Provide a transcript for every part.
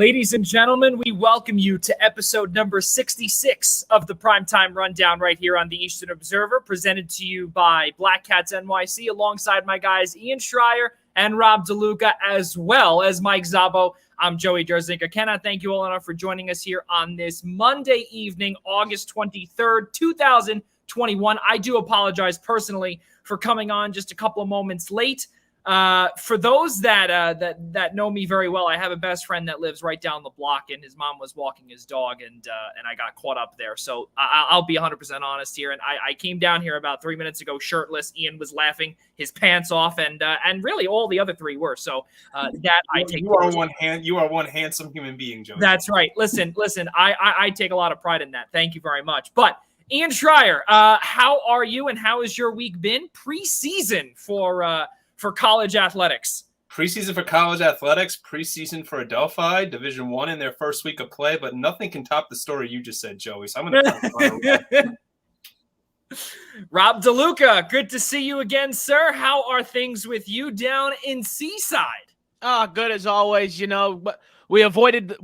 Ladies and gentlemen, we welcome you to episode number 66 of the Primetime Rundown right here on the Eastern Observer, presented to you by Black Cats NYC, alongside my guys Ian Schraier and Rob DeLuca, as well as Mike Szabo. I'm Joey Jarzynka. Cannot thank you all enough for joining us here on this Monday evening, August 23rd, 2021. I do apologize personally for coming on just a couple of moments late. For those that know me very well, I have a best friend that lives right down the block, and his mom was walking his dog, and I got caught up there. So I'll be 100% honest here. And I came down here about 3 minutes ago shirtless. Ian was laughing his pants off, and really all the other three were. So that I take. You are one handsome human being, Joey. That's right. Listen. I take a lot of pride in that. Thank you very much. But Ian Schraier, how are you, and how has your week been? Preseason for college athletics. Preseason for college athletics, preseason for Adelphi, Division I in their first week of play, but nothing can top the story you just said, Joey. So I'm going to Rob DeLuca, good to see you again, sir. How are things with you down in Seaside? Good as always. You know, but we avoided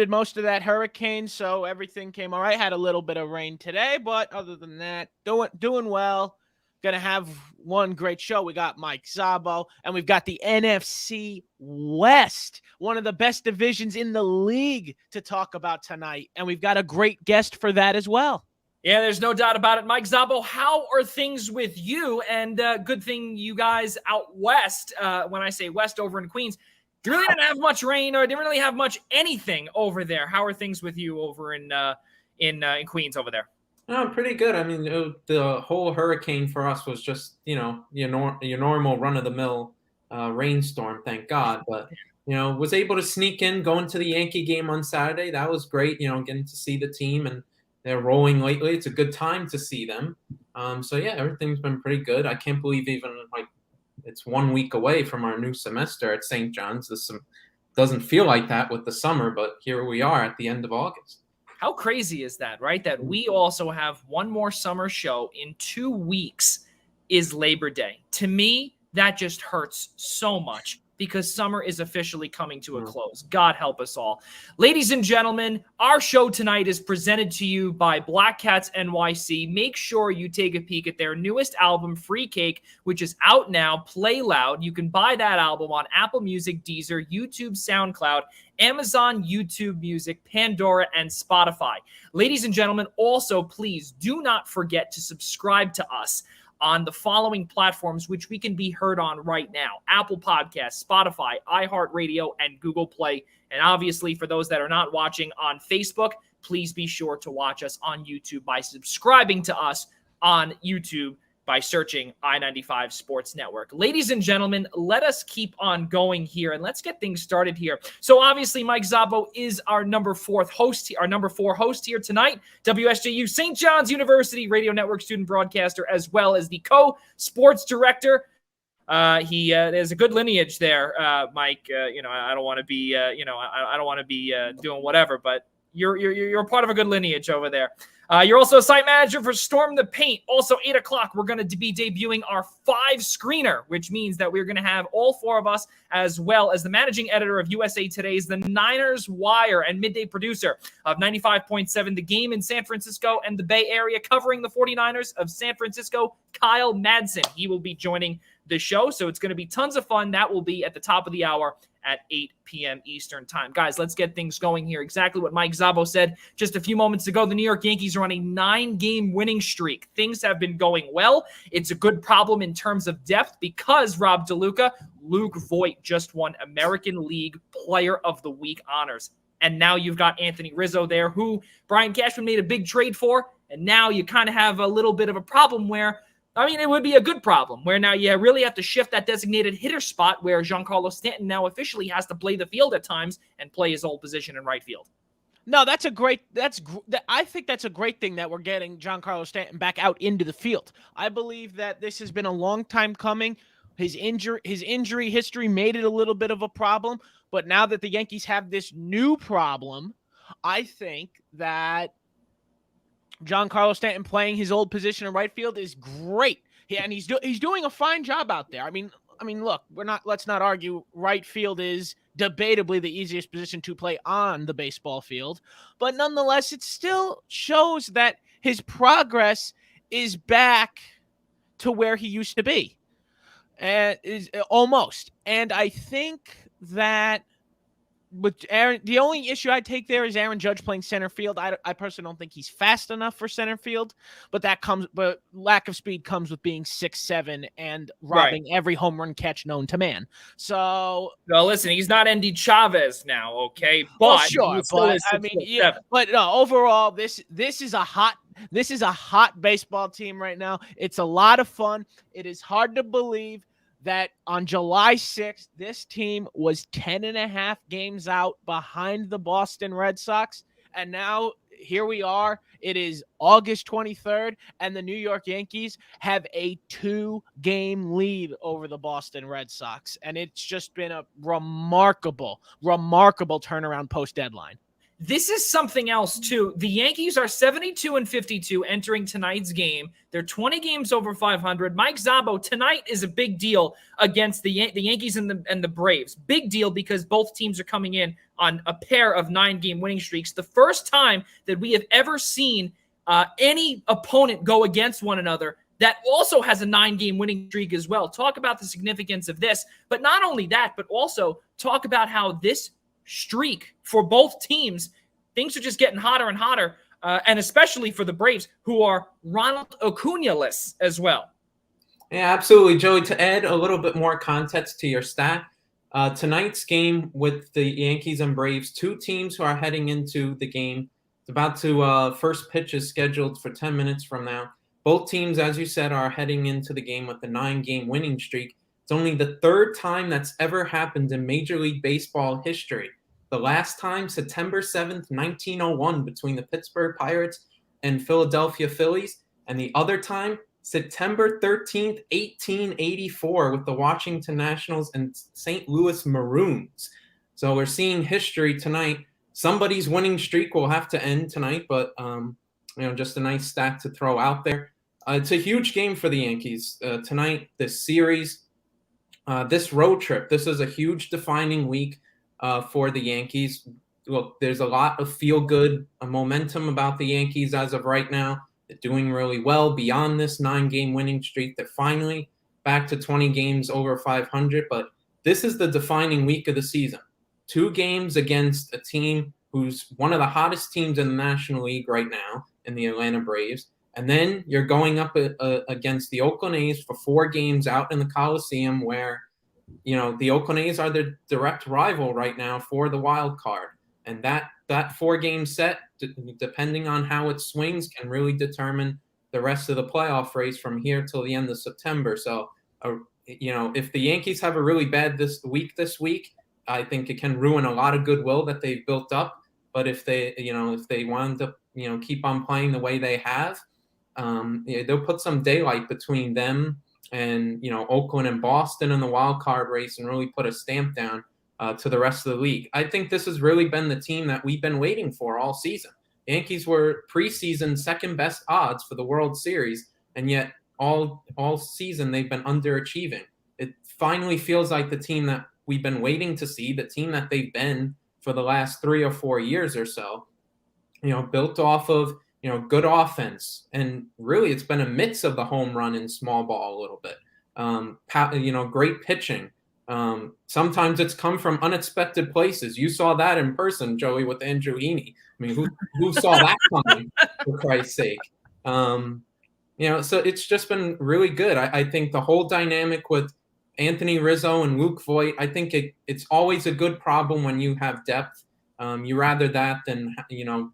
most of that hurricane, so everything came all right. Had a little bit of rain today, but other than that, doing well. Going to have one great show. We got Mike Szabo, and we've got the NFC West, one of the best divisions in the league, to talk about tonight. And we've got a great guest for that as well. Yeah, there's no doubt about it. Mike Szabo, how are things with you? And good thing you guys out west, when I say west, over in Queens, you really didn't have much rain, or didn't really have much anything over there. How are things with you over in Queens over there? Oh, pretty good. I mean, the whole hurricane for us was just, your normal run-of-the-mill rainstorm, thank God. But, was able to sneak in, going to the Yankee game on Saturday. That was great, getting to see the team, and they're rolling lately. It's a good time to see them. So, yeah, everything's been pretty good. I can't believe even, it's 1 week away from our new semester at St. John's. This doesn't feel like that with the summer, but here we are at the end of August. How crazy is that, right? That we also have one more summer show in 2 weeks is Labor Day. To me, that just hurts so much because summer is officially coming to a close. God help us all. Ladies and gentlemen, our show tonight is presented to you by Black Cats NYC. Make sure you take a peek at their newest album, Free Cake, which is out now. Play Loud. You can buy that album on Apple Music, Deezer, YouTube, SoundCloud, Amazon, YouTube Music, Pandora, and Spotify. Ladies and gentlemen, also please do not forget to subscribe to us on the following platforms, which we can be heard on right now: Apple Podcasts, Spotify, iHeartRadio, and Google Play. And obviously, for those that are not watching on Facebook, please be sure to watch us on YouTube by subscribing to us on YouTube by searching I-95 Sports Network. Ladies and gentlemen, let us keep on going here, and let's get things started here. So obviously, Mike Szabo is our number 4 host here tonight. WSJU St. John's University Radio Network student broadcaster, as well as the co-sports director. There's a good lineage there, Mike. I don't want to be, I don't want to be doing whatever, but you're part of a good lineage over there. You're also a site manager for Storm the Paint. Also, 8 o'clock, we're going to be debuting our 5-screener, which means that we're going to have all 4 of us, as well as the managing editor of USA Today's The Niners Wire and midday producer of 95.7 The Game in San Francisco and the Bay Area, covering the 49ers of San Francisco, Kyle Madsen. He will be joining the show, so it's going to be tons of fun. That will be at the top of the hour at 8 p.m. Eastern time. Guys, let's get things going here. Exactly what Mike Szabo said just a few moments ago. The New York Yankees are on a 9-game winning streak. Things have been going well. It's a good problem in terms of depth because, Rob DeLuca, Luke Voit just won American League Player of the Week honors. And now you've got Anthony Rizzo there, who Brian Cashman made a big trade for. And now you kind of have a little bit of a problem where, it would be a good problem where now you really have to shift that designated hitter spot where Giancarlo Stanton now officially has to play the field at times and play his old position in right field. No, I think that's a great thing that we're getting Giancarlo Stanton back out into the field. I believe that this has been a long time coming. His injury history made it a little bit of a problem, but now that the Yankees have this new problem, I think that Giancarlo Stanton playing his old position in right field is great. And he's doing a fine job out there. I mean, look, let's not argue right field is debatably the easiest position to play on the baseball field, but nonetheless, it still shows that his progress is back to where he used to be. And is almost. And I think that with Aaron, the only issue I take there is Aaron Judge playing center field. I personally don't think he's fast enough for center field, but lack of speed comes with being 6'7" and robbing every home run catch known to man. So, well, listen, he's not Andy Chavez now, okay? But well, sure, but I mean, yeah, but no, overall, this is a hot baseball team right now. It's a lot of fun. It is hard to believe that on July 6th, this team was 10.5 games out behind the Boston Red Sox. And now here we are. It is August 23rd, and the New York Yankees have a 2-game lead over the Boston Red Sox. And it's just been a remarkable turnaround post-deadline. This is something else, too. The Yankees are 72-52 entering tonight's game. They're 20 games over 500. Mike Szabo, tonight is a big deal against the Yankees and the Braves. Big deal because both teams are coming in on a pair of 9-game winning streaks. The first time that we have ever seen any opponent go against one another that also has a 9-game winning streak as well. Talk about the significance of this. But not only that, but also talk about how this streak for both teams, things are just getting hotter and hotter, and especially for the Braves, who are Ronald Acuna-less as well. Yeah, absolutely, Joey. To add a little bit more context to your stat, tonight's game with the Yankees and Braves, two teams who are heading into the game. It's about to first pitch is scheduled for 10 minutes from now. Both teams, as you said, are heading into the game with a 9-game winning streak. It's only the third time that's ever happened in Major League Baseball history. The last time, September 7th, 1901, between the Pittsburgh Pirates and Philadelphia Phillies. And the other time, September 13th, 1884, with the Washington Nationals and St. Louis Maroons. So we're seeing history tonight. Somebody's winning streak will have to end tonight, but just a nice stat to throw out there. It's a huge game for the Yankees tonight. This series. This road trip, this is a huge defining week for the Yankees. Look, there's a lot of feel-good momentum about the Yankees as of right now. They're doing really well beyond this 9-game winning streak. They're finally back to 20 games over 500, but this is the defining week of the season. 2 games against a team who's one of the hottest teams in the National League right now in the Atlanta Braves. And then you're going up against the Oakland A's for 4 games out in the Coliseum where, the Oakland A's are the direct rival right now for the wild card. And that 4-game set, depending on how it swings, can really determine the rest of the playoff race from here till the end of September. So, if the Yankees have a really bad this week, I think it can ruin a lot of goodwill that they've built up. But if they wind up, keep on playing the way they have, they'll put some daylight between them and Oakland and Boston in the wild card race and really put a stamp down to the rest of the league. I think this has really been the team that we've been waiting for all season. The Yankees were preseason second best odds for the World Series, and yet all season they've been underachieving. It finally feels like the team that we've been waiting to see, the team that they've been for the last 3 or 4 years or so. Built off of good offense, and really it's been a mix of the home run and small ball a little bit. Great pitching. Sometimes it's come from unexpected places. You saw that in person, Joey, with Andrew Heaney. I mean, who saw that coming, for Christ's sake? So it's just been really good. I think the whole dynamic with Anthony Rizzo and Luke Voit, I think it's always a good problem when you have depth. You rather that than,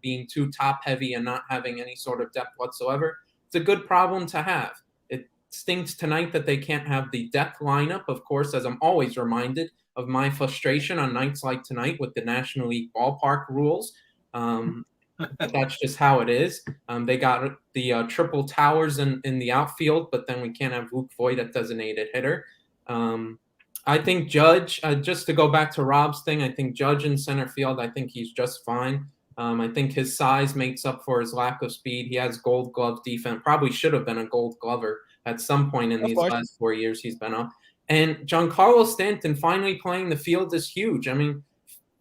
being too top heavy and not having any sort of depth whatsoever. It's a good problem to have. It stinks tonight that they can't have the depth lineup, of course, as I'm always reminded of my frustration on nights like tonight with the National League ballpark rules. That's just how it is. They got the triple towers in the outfield, but then we can't have Luke Voit at designated hitter. I think Judge, just to go back to Rob's thing, I think Judge in center field, I think he's just fine. I think his size makes up for his lack of speed. He has gold glove defense, probably should have been a gold glover at some point in these last 4 years he's been up. And Giancarlo Stanton finally playing the field is huge. I mean,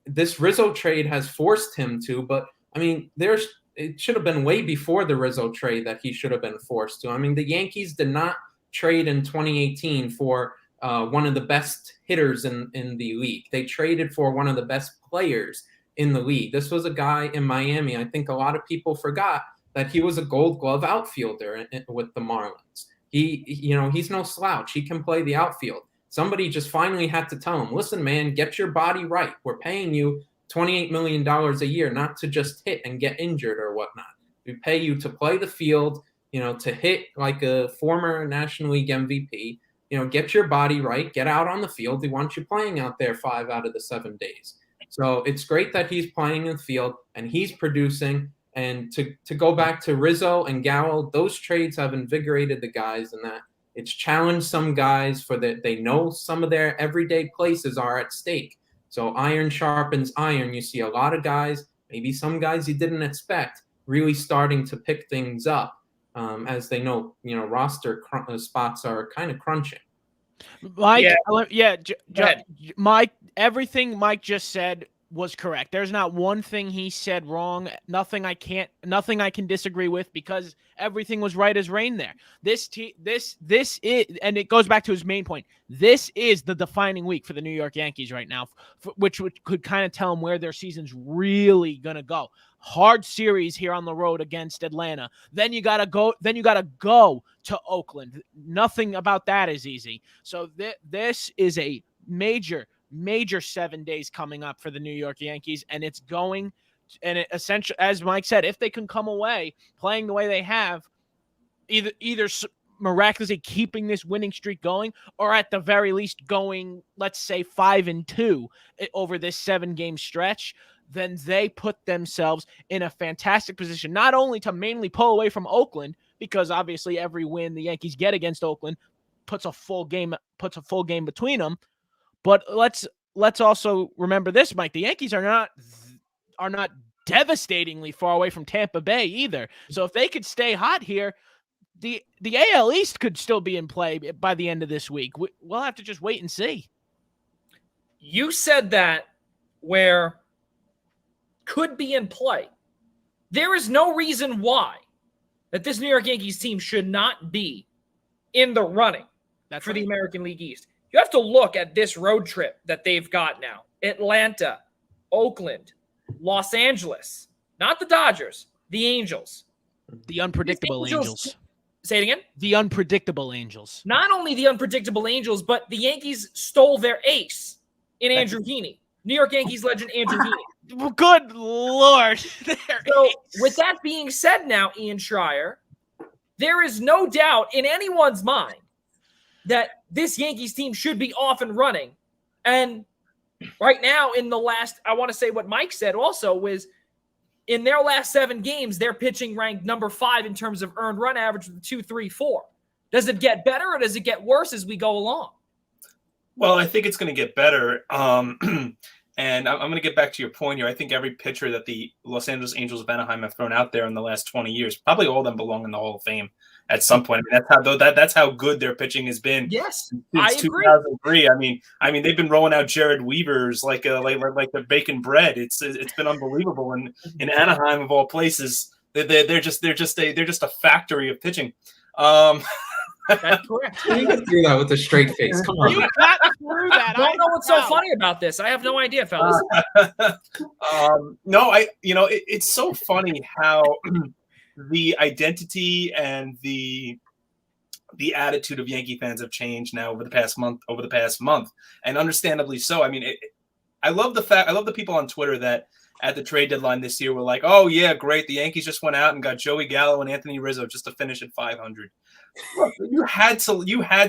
this Rizzo trade has forced him to, but I mean, it should have been way before the Rizzo trade that he should have been forced to. I mean, the Yankees did not trade in 2018 for one of the best hitters in the league. They traded for one of the best players in the league. This was a guy in Miami. I think a lot of people forgot that he was a Gold Glove outfielder with the Marlins. He's no slouch. He can play the outfield. Somebody just finally had to tell him, listen, man, get your body right. We're paying you $28 million a year, not to just hit and get injured or whatnot. We pay you to play the field, to hit like a former National League MVP. Get your body right, get out on the field. They want you playing out there 5 out of the 7 days. So it's great that he's playing in the field and he's producing. And to go back to Rizzo and Gallo, those trades have invigorated the guys, and that it's challenged some guys they know some of their everyday places are at stake. So iron sharpens iron. You see a lot of guys, maybe some guys you didn't expect, really starting to pick things up as they know, roster spots are kind of crunching. Mike, Mike, everything Mike just said was correct. There's not one thing he said wrong. Nothing I can disagree with, because everything was right as rain there. This is, and it goes back to his main point. This is the defining week for the New York Yankees right now, which could kind of tell them where their season's really gonna go. Hard series here on the road against Atlanta. Then you gotta go to Oakland. Nothing about that is easy. So this is a major 7 days coming up for the New York Yankees, and it's going, and it essentially, as Mike said, if they can come away playing the way they have, either miraculously keeping this winning streak going, or at the very least going, let's say 5-2 over this 7-game stretch, then they put themselves in a fantastic position, not only to mainly pull away from Oakland, because obviously every win the Yankees get against Oakland puts a full game between them. But let's also remember this, Mike. The Yankees are not devastatingly far away from Tampa Bay either. So if they could stay hot here, the AL East could still be in play by the end of this week. We'll have to just wait and see. You said that where could be in play. There is no reason why that this New York Yankees team should not be in the running for the American League East. You have to look at this road trip that they've got now. Atlanta, Oakland, Los Angeles, not the Dodgers, the Angels. The unpredictable Angels. Say it again? The unpredictable Angels. Not only the unpredictable Angels, but the Yankees stole their ace in Andrew Heaney. New York Yankees legend Andrew Heaney. Good Lord. So with that being said now, Ian Schraier, there is no doubt in anyone's mind that this Yankees team should be off and running. And right now in the last, I want to say what Mike said also was in their last 7 games, their pitching ranked number 5 in terms of earned run average with 2, 3, 4. Does it get better or does it get worse as we go along? Well, I think it's going to get better. And I'm going to get back to your point here. I think every pitcher that the Los Angeles Angels of Anaheim have thrown out there in the last 20 years, probably all of them belong in the Hall of Fame at some point. I mean, that's how good their pitching has been. Yes, since 2003. I mean, they've been rolling out Jared Weavers like they're baking bread. It's been unbelievable. And in Anaheim of all places, they're just a factory of pitching. That's correct. You get through that with a straight face. Come on. You got through that. I don't know what's so funny about this. I have no idea, fellas. It's so funny how the identity and the attitude of Yankee fans have changed now over the past month, and understandably so. I mean, I love the people on Twitter that at the trade deadline this year were like, "Oh yeah, great, the Yankees just went out and got Joey Gallo and Anthony Rizzo just to finish at 500." Look, you had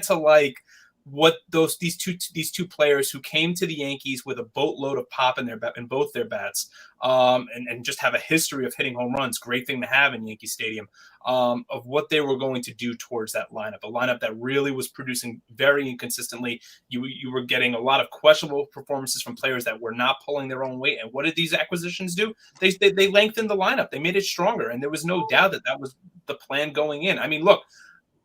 to like what these two players who came to the Yankees with a boatload of pop in both their bats, and just have a history of hitting home runs. Great thing to have in Yankee Stadium. Of what they were going to do towards that lineup, a lineup that really was producing very inconsistently. You were getting a lot of questionable performances from players that were not pulling their own weight. And what did these acquisitions do? They lengthened the lineup. They made it stronger, and there was no doubt that was the plan going in. I mean, look.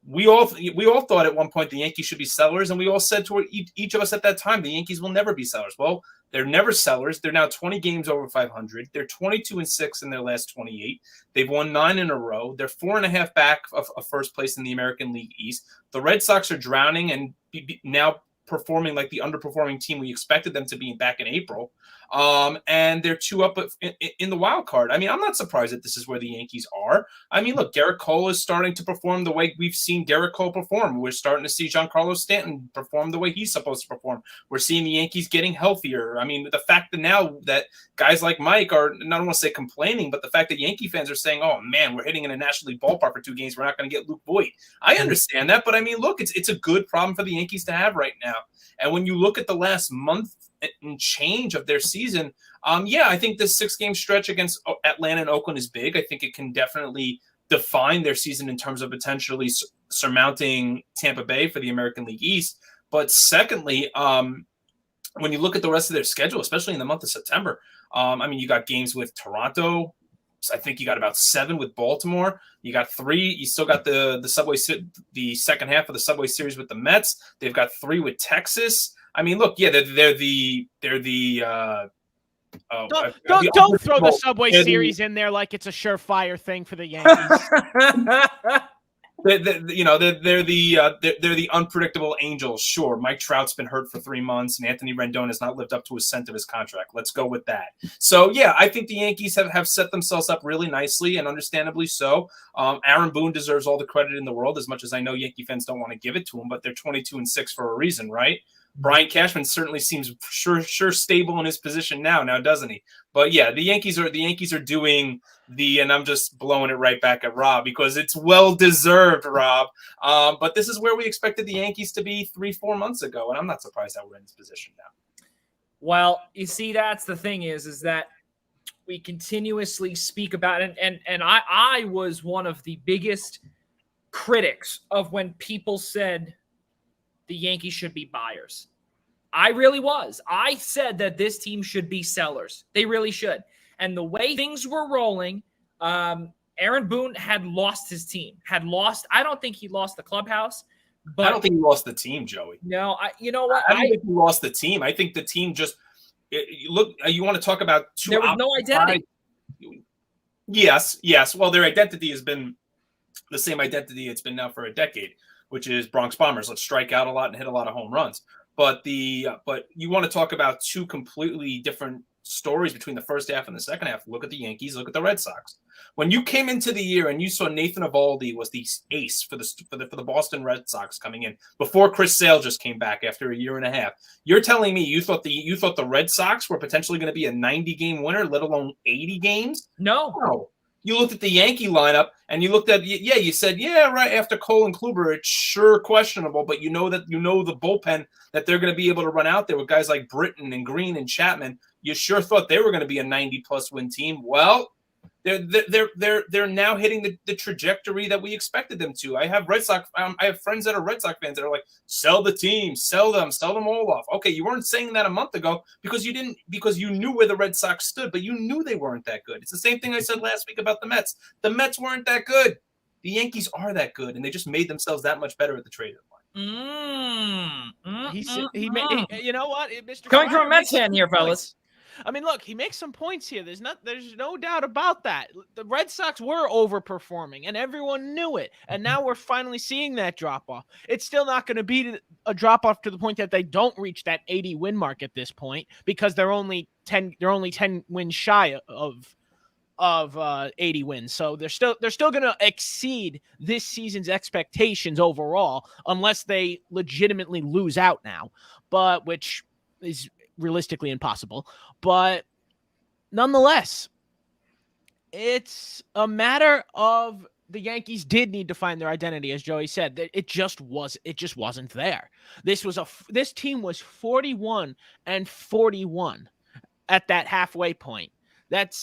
we all thought at one point the Yankees should be sellers, and we all said to each of us at that time, the Yankees will never be sellers. Well, they're never sellers. They're now 20 games over 500. They're 22-6 in their last 28. They've won 9 in a row. They're 4.5 back of first place in the American League East. The Red Sox are drowning and now performing like the underperforming team we expected them to be back in April. And they're 2 up in the wild card. I mean, I'm not surprised that this is where the Yankees are. I mean, look, Garrett Cole is starting to perform the way we've seen Garrett Cole perform. We're starting to see Giancarlo Stanton perform the way he's supposed to perform. We're seeing the Yankees getting healthier. I mean, the fact that now that guys like Mike are, I don't want to say complaining, but the fact that Yankee fans are saying, oh, man, we're hitting in a National League ballpark for 2 games. We're not going to get Luke Voigt. I understand that, but I mean, look, it's a good problem for the Yankees to have right now. And when you look at the last month and change of their season, I think this 6-game stretch against Atlanta and Oakland is big. I think it can definitely define their season in terms of potentially surmounting Tampa Bay for the American League East. But secondly, when you look at the rest of their schedule, especially in the month of September, I mean, you got games with Toronto. I think you got about 7 with Baltimore. You got 3. You still got the second half of the Subway Series with the Mets. They've got 3 with Texas. I mean, look, yeah, they're the don't throw the Subway Series in there like it's a surefire thing for the Yankees. They're the unpredictable Angels. Sure, Mike Trout's been hurt for 3 months, and Anthony Rendon has not lived up to his cent of his contract. Let's go with that. So, yeah, I think the Yankees have set themselves up really nicely, and understandably so. Aaron Boone deserves all the credit in the world, as much as I know Yankee fans don't want to give it to him, but they're 22-6 for a reason, right? Brian Cashman certainly seems sure stable in his position now, doesn't he? But yeah, the Yankees are doing and I'm just blowing it right back at Rob because it's well deserved, Rob. But this is where we expected the Yankees to be 3-4 months ago, and I'm not surprised that we're in this position now. Well, you see, that's the thing is that we continuously speak about it, and I was one of the biggest critics of when people said the Yankees should be buyers. I really was. I said that this team should be sellers. They really should. And the way things were rolling, Aaron Boone had lost his team. I don't think he lost the clubhouse. But I don't think he lost the team, Joey. No, you know what? I don't think he lost the team. I think the team just look. You want to talk about there was no identity. Yes. Well, their identity has been the same identity it's been now for a decade, which is Bronx Bombers. Let's strike out a lot and hit a lot of home runs. But you want to talk about 2 completely different stories between the first half and the second half. Look at the Yankees. Look at the Red Sox. When you came into the year and you saw Nathan Eovaldi was the ace for the Boston Red Sox coming in before Chris Sale just came back after a year and a half, you're telling me you thought the Red Sox were potentially going to be a 90-game winner, let alone 80 games? No. You looked at the Yankee lineup and you looked at, you said, right after Cole and Kluber, it's sure questionable, but you know the bullpen that they're going to be able to run out there with guys like Britton and Green and Chapman. You sure thought they were going to be a 90-plus win team. Well, they're now hitting the trajectory that we expected them to. I have I have friends that are Red Sox fans that are like, sell the team, sell them all off. Okay, you weren't saying that a month ago because you knew where the Red Sox stood, but you knew they weren't that good. It's the same thing I said last week about the Mets. The Mets weren't that good. The Yankees are that good, and they just made themselves that much better at the trade deadline. He you know what, Mr. Coming from a Mets fan here, fellas. I mean, look, he makes some points here. There's no doubt about that. The Red Sox were overperforming, and everyone knew it. And now we're finally seeing that drop off. It's still not going to be a drop off to the point that they don't reach that 80 win mark at this point because they're only 10 wins shy of 80 wins. So they're still going to exceed this season's expectations overall, unless they legitimately lose out now, but which is realistically impossible. But nonetheless, it's a matter of the Yankees did need to find their identity, as Joey said. It just wasn't there. This team was 41-41 at that halfway point. That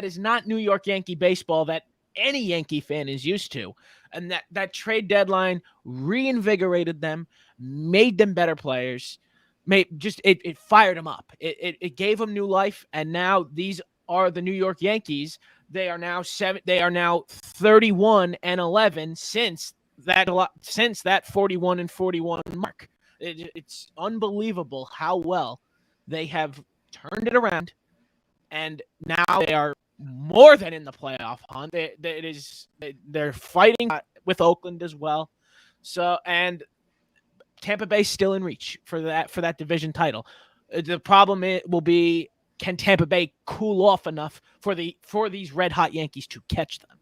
is not New York Yankee baseball that any Yankee fan is used to. And that trade deadline reinvigorated them, made them better players. It fired them up. It gave them new life, and now these are the New York Yankees. They are now 31-11 since since that 41-41 mark. It's unbelievable how well they have turned it around, and now they are more than in the playoff hunt. They're fighting with Oakland as well. So, and Tampa Bay still in reach for that division title. The problem will be, can Tampa Bay cool off enough for these red hot Yankees to catch them?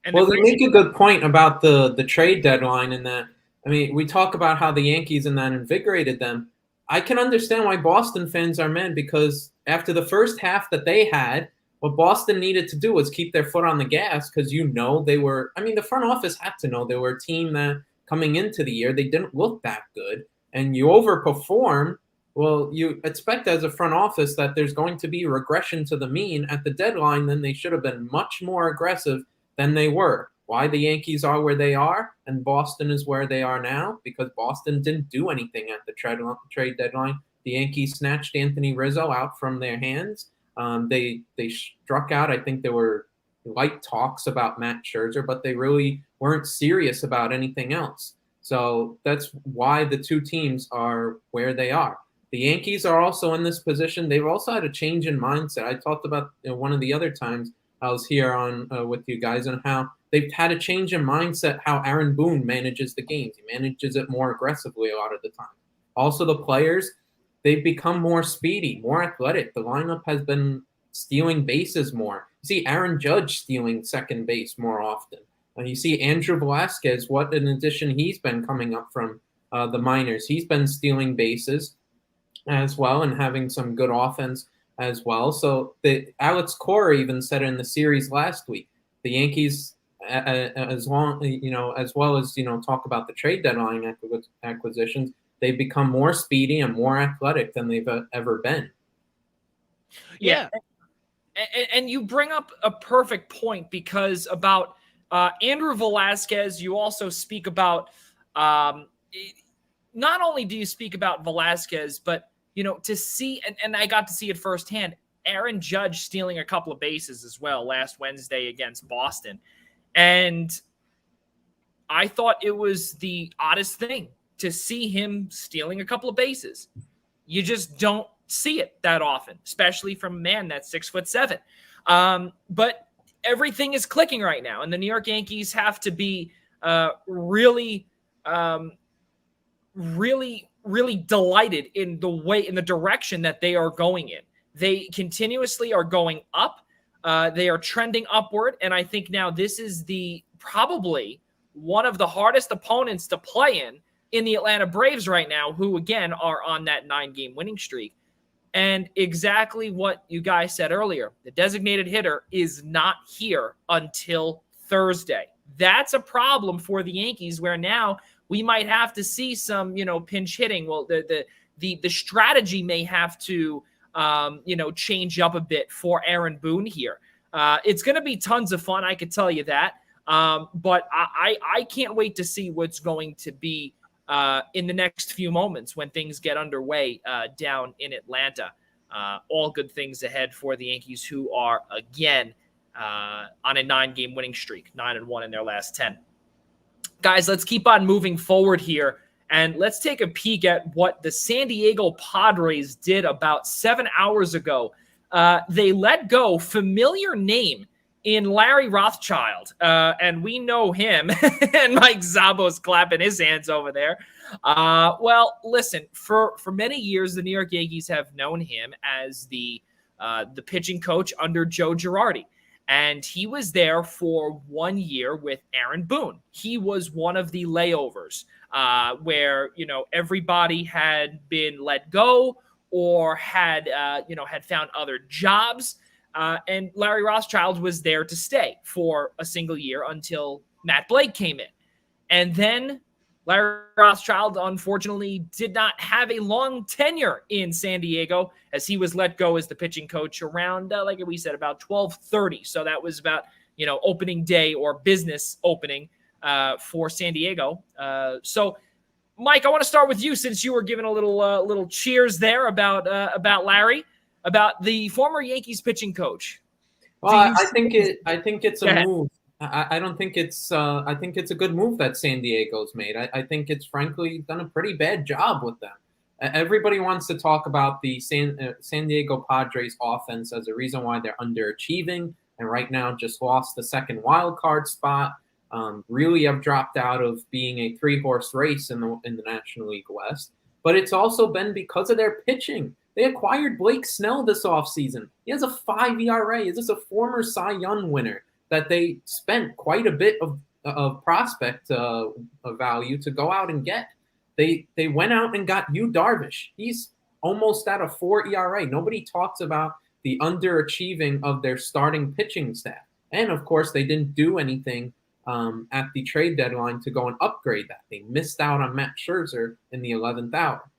And well, they make a good point about the trade deadline, and that, I mean, we talk about how the Yankees and that invigorated them. I can understand why Boston fans are mad, because after the first half that they had, what Boston needed to do was keep their foot on the gas, because they were, I mean, the front office had to know they were a team that coming into the year, they didn't look that good, and you overperform. Well, you expect as a front office that there's going to be regression to the mean at the deadline. Then they should have been much more aggressive than they were. Why the Yankees are where they are and Boston is where they are now? Because Boston didn't do anything at the trade deadline. The Yankees snatched Anthony Rizzo out from their hands. They struck out. I think there were light talks about Matt Scherzer, but they really weren't serious about anything else. So that's why the two teams are where they are. The Yankees are also in this position. They've also had a change in mindset. I talked about one of the other times I was here on with you guys, and how they've had a change in mindset, how Aaron Boone manages the games. He manages it more aggressively a lot of the time. Also, the players, they've become more speedy, more athletic. The lineup has been stealing bases more. You see Aaron Judge stealing second base more often. You see Andrew Velasquez, what an addition he's been coming up from the minors. He's been stealing bases as well and having some good offense as well. So Alex Cora even said in the series last week, the Yankees, as well as talk about the trade deadline acquisitions, they've become more speedy and more athletic than they've ever been. Yeah. And you bring up a perfect point, because about Andrew Velasquez, you also speak about, not only do you speak about Velasquez, but to see, and I got to see it firsthand, Aaron Judge stealing a couple of bases as well last Wednesday against Boston. And I thought it was the oddest thing to see him stealing a couple of bases. You just don't see it that often, especially from a man that's 6'7". But everything is clicking right now, and the New York Yankees have to be really delighted in the direction that they are going in. They continuously are going up. They are trending upward, and I think now this is probably one of the hardest opponents to play in the Atlanta Braves right now, who again are on that 9-game winning streak. And exactly what you guys said earlier, the designated hitter is not here until Thursday. That's a problem for the Yankees, where now we might have to see some, pinch hitting. Well, the strategy may have to, change up a bit for Aaron Boone here. It's going to be tons of fun, I could tell you that. But I can't wait to see what's going to be in the next few moments when things get underway down in Atlanta. All good things ahead for the Yankees, who are, again, on a 9-game winning streak, 9-1 in their last 10. Guys, let's keep on moving forward here, and let's take a peek at what the San Diego Padres did about 7 hours ago. They let go familiar name in Larry Rothschild, and we know him, and Mike Szabo's clapping his hands over there. Well, listen, for many years, the New York Yankees have known him as the pitching coach under Joe Girardi. And he was there for 1 year with Aaron Boone. He was one of the layovers where, everybody had been let go or had found other jobs. And Larry Rothschild was there to stay for a single year until Matt Blake came in. And then Larry Rothschild, unfortunately, did not have a long tenure in San Diego, as he was let go as the pitching coach around, like we said, about 12:30. So that was about, opening day or business opening for San Diego. So, Mike, I want to start with you, since you were giving a little cheers there about Larry, about the former Yankees pitching coach. Well, I think it's a move. I don't think it's I think it's a good move that San Diego's made. I think it's frankly done a pretty bad job with them. Everybody wants to talk about the San Diego Padres offense as a reason why they're underachieving, and right now just lost the second wild card spot. Really have dropped out of being a 3-horse race in the National League West. But it's also been because of their pitching. They acquired Blake Snell this offseason. He has a 5 ERA. This is a former Cy Young winner that they spent quite a bit of prospect value to go out and get. They went out and got Yu Darvish. He's almost at a 4 ERA. Nobody talks about the underachieving of their starting pitching staff. And, of course, they didn't do anything at the trade deadline to go and upgrade that. They missed out on Matt Scherzer in the 11th hour.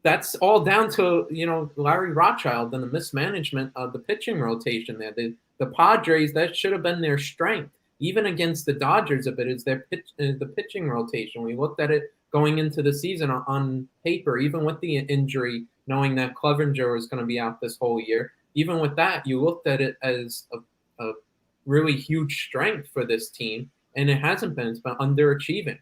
That's all down to, Larry Rothschild and the mismanagement of the pitching rotation there. The Padres, that should have been their strength. Even against the Dodgers a bit, is the pitching rotation. We looked at it going into the season on paper, even with the injury, knowing that Clevenger was going to be out this whole year. Even with that, you looked at it as a really huge strength for this team, and it hasn't been. It's been underachieving.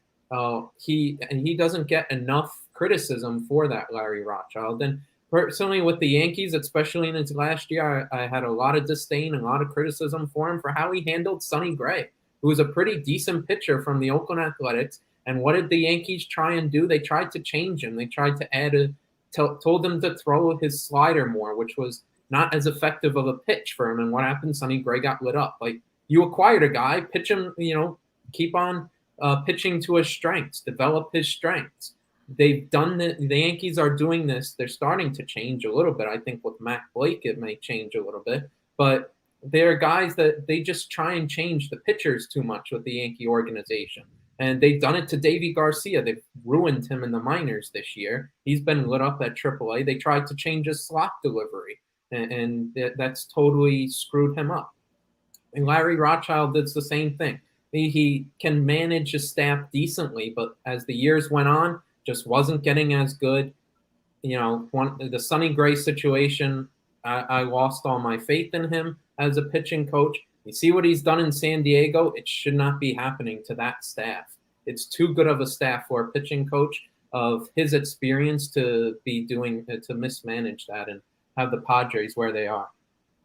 He doesn't get enough criticism for that, Larry Rothschild. And personally, with the Yankees, especially in his last year, I had a lot of disdain and a lot of criticism for him for how he handled Sonny Gray, who was a pretty decent pitcher from the Oakland Athletics. And what did the Yankees try and do? They tried to change him. They tried to add told him to throw his slider more, which was not as effective of a pitch for him. And what happened? Sonny Gray got lit up. Like, you acquired a guy, pitch him, keep on pitching to his strengths, develop his strengths. They've done the Yankees are doing this. They're starting to change a little bit. I think with Matt Blake, it may change a little bit. But there are guys that they just try and change the pitchers too much with the Yankee organization. And they've done it to Davy Garcia. They've ruined him in the minors this year. He's been lit up at AAA. They tried to change his slot delivery, and that's totally screwed him up. And Larry Rothschild did the same thing. He can manage his staff decently, but as the years went on, just wasn't getting as good. The Sonny Gray situation, I lost all my faith in him as a pitching coach. You see what he's done in San Diego? It should not be happening to that staff. It's too good of a staff for a pitching coach of his experience to mismanage that and have the Padres where they are.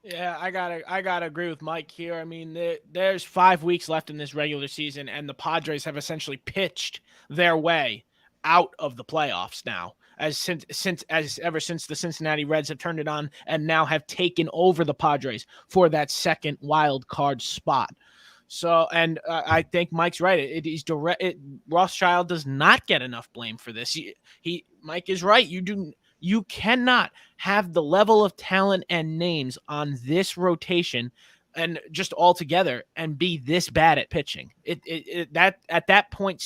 Yeah, I gotta agree with Mike here. I mean, there's 5 weeks left in this regular season, and the Padres have essentially pitched their way out of the playoffs now. Ever since the Cincinnati Reds have turned it on and now have taken over the Padres for that second wild card spot. So, and I think Mike's right. Rothschild does not get enough blame for this. Mike is right. You cannot have the level of talent and names on this rotation and just all together and be this bad at pitching. That at that point,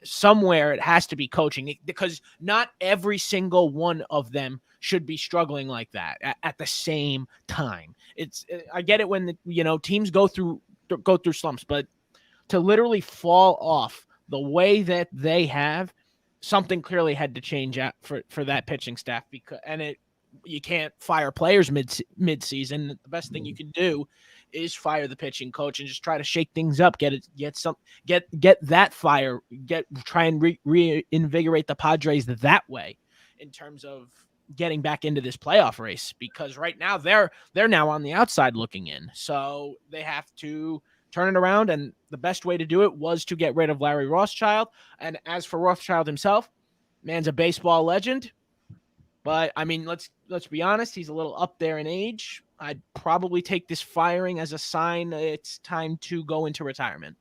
somewhere it has to be coaching, because not every single one of them should be struggling like that at the same time. I get it when teams go through slumps, but to literally fall off the way that they have, something clearly had to change out for that pitching staff, you can't fire players mid-season. The best thing you can do is fire the pitching coach and just try to shake things up, get that fire, try and reinvigorate the Padres that way in terms of getting back into this playoff race, because right now they're now on the outside looking in. So they have to turn it around, and the best way to do it was to get rid of Larry Rothschild. And as for Rothschild himself, man's a baseball legend. But I mean, let's be honest, he's a little up there in age. I'd probably take this firing as a sign that it's time to go into retirement.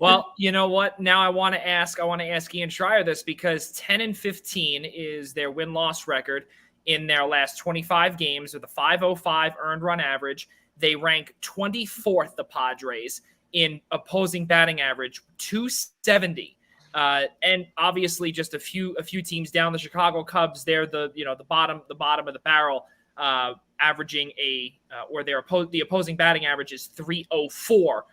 Well, you know what? Now I want to ask Ian Schraier this, because 10-15 is their win-loss record in their last 25 games with a .505 earned run average. They rank 24th, the Padres, in opposing batting average, 270. And obviously just a few teams down, the Chicago Cubs, they're the bottom of the barrel, averaging the opposing batting average is 304.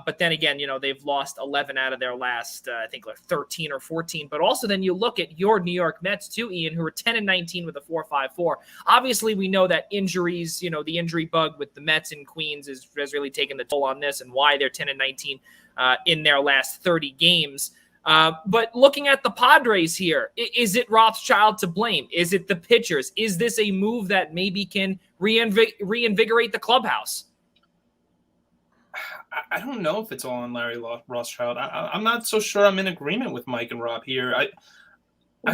But then again, they've lost 11 out of their last, I think, like 13 or 14. But also then you look at your New York Mets too, Ian, who are 10-19 with a 4.54. Obviously, we know that injuries, the injury bug with the Mets in Queens has really taken the toll on this, and why they're 10-19 in their last 30 games. But looking at the Padres here, is it Rothschild to blame? Is it the pitchers? Is this a move that maybe can reinvigorate the clubhouse? I don't know if it's all on Larry Rothschild. I'm not so sure I'm in agreement with Mike and Rob here. I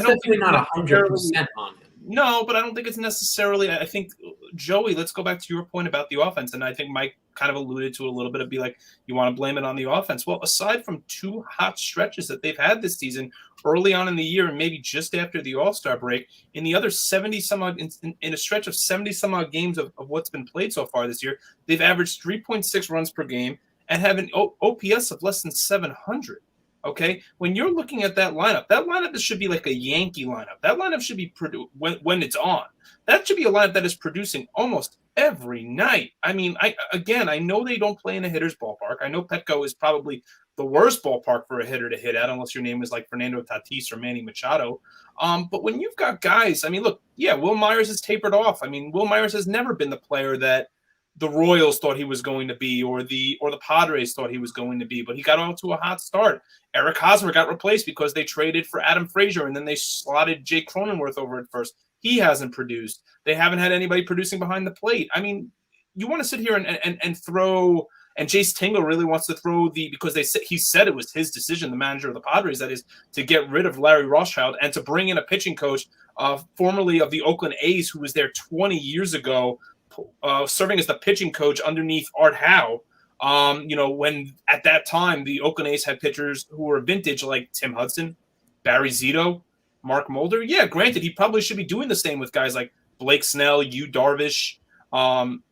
don't think not 100% on him. No, but I don't think it's necessarily. I think, Joey, let's go back to your point about the offense. And I think Mike kind of alluded to a little bit of you want to blame it on the offense. Well, aside from 2 hot stretches that they've had this season, early on in the year and maybe just after the All-Star break, in the other 70-some-odd, in a stretch of 70-some-odd games of what's been played so far this year, they've averaged 3.6 runs per game and have an OPS of less than 700. Okay, when you're looking at that lineup should be like a Yankee lineup. That lineup should be when it's on. That should be a lineup that is producing almost every night. I mean, I know they don't play in a hitter's ballpark. I know Petco is probably the worst ballpark for a hitter to hit at, unless your name is like Fernando Tatis or Manny Machado. But when you've got guys, I mean, look, yeah, Will Myers has tapered off. I mean, Will Myers has never been the player that the Royals thought he was going to be, or the Padres thought he was going to be, but he got off to a hot start. Eric Hosmer got replaced because they traded for Adam Frazier, and then they slotted Jake Cronenworth over at first. He hasn't produced. They haven't had anybody producing behind the plate. I mean, you want to sit here and throw, and Jace Tingle really wants to throw because he said it was his decision, the manager of the Padres, that is, to get rid of Larry Rothschild and to bring in a pitching coach, formerly of the Oakland A's, who was there 20 years ago, serving as the pitching coach underneath Art Howe. When at that time the Oakland A's had pitchers who were vintage, like Tim Hudson, Barry Zito, Mark Mulder. Yeah, granted, he probably should be doing the same with guys like Blake Snell, Yu Darvish,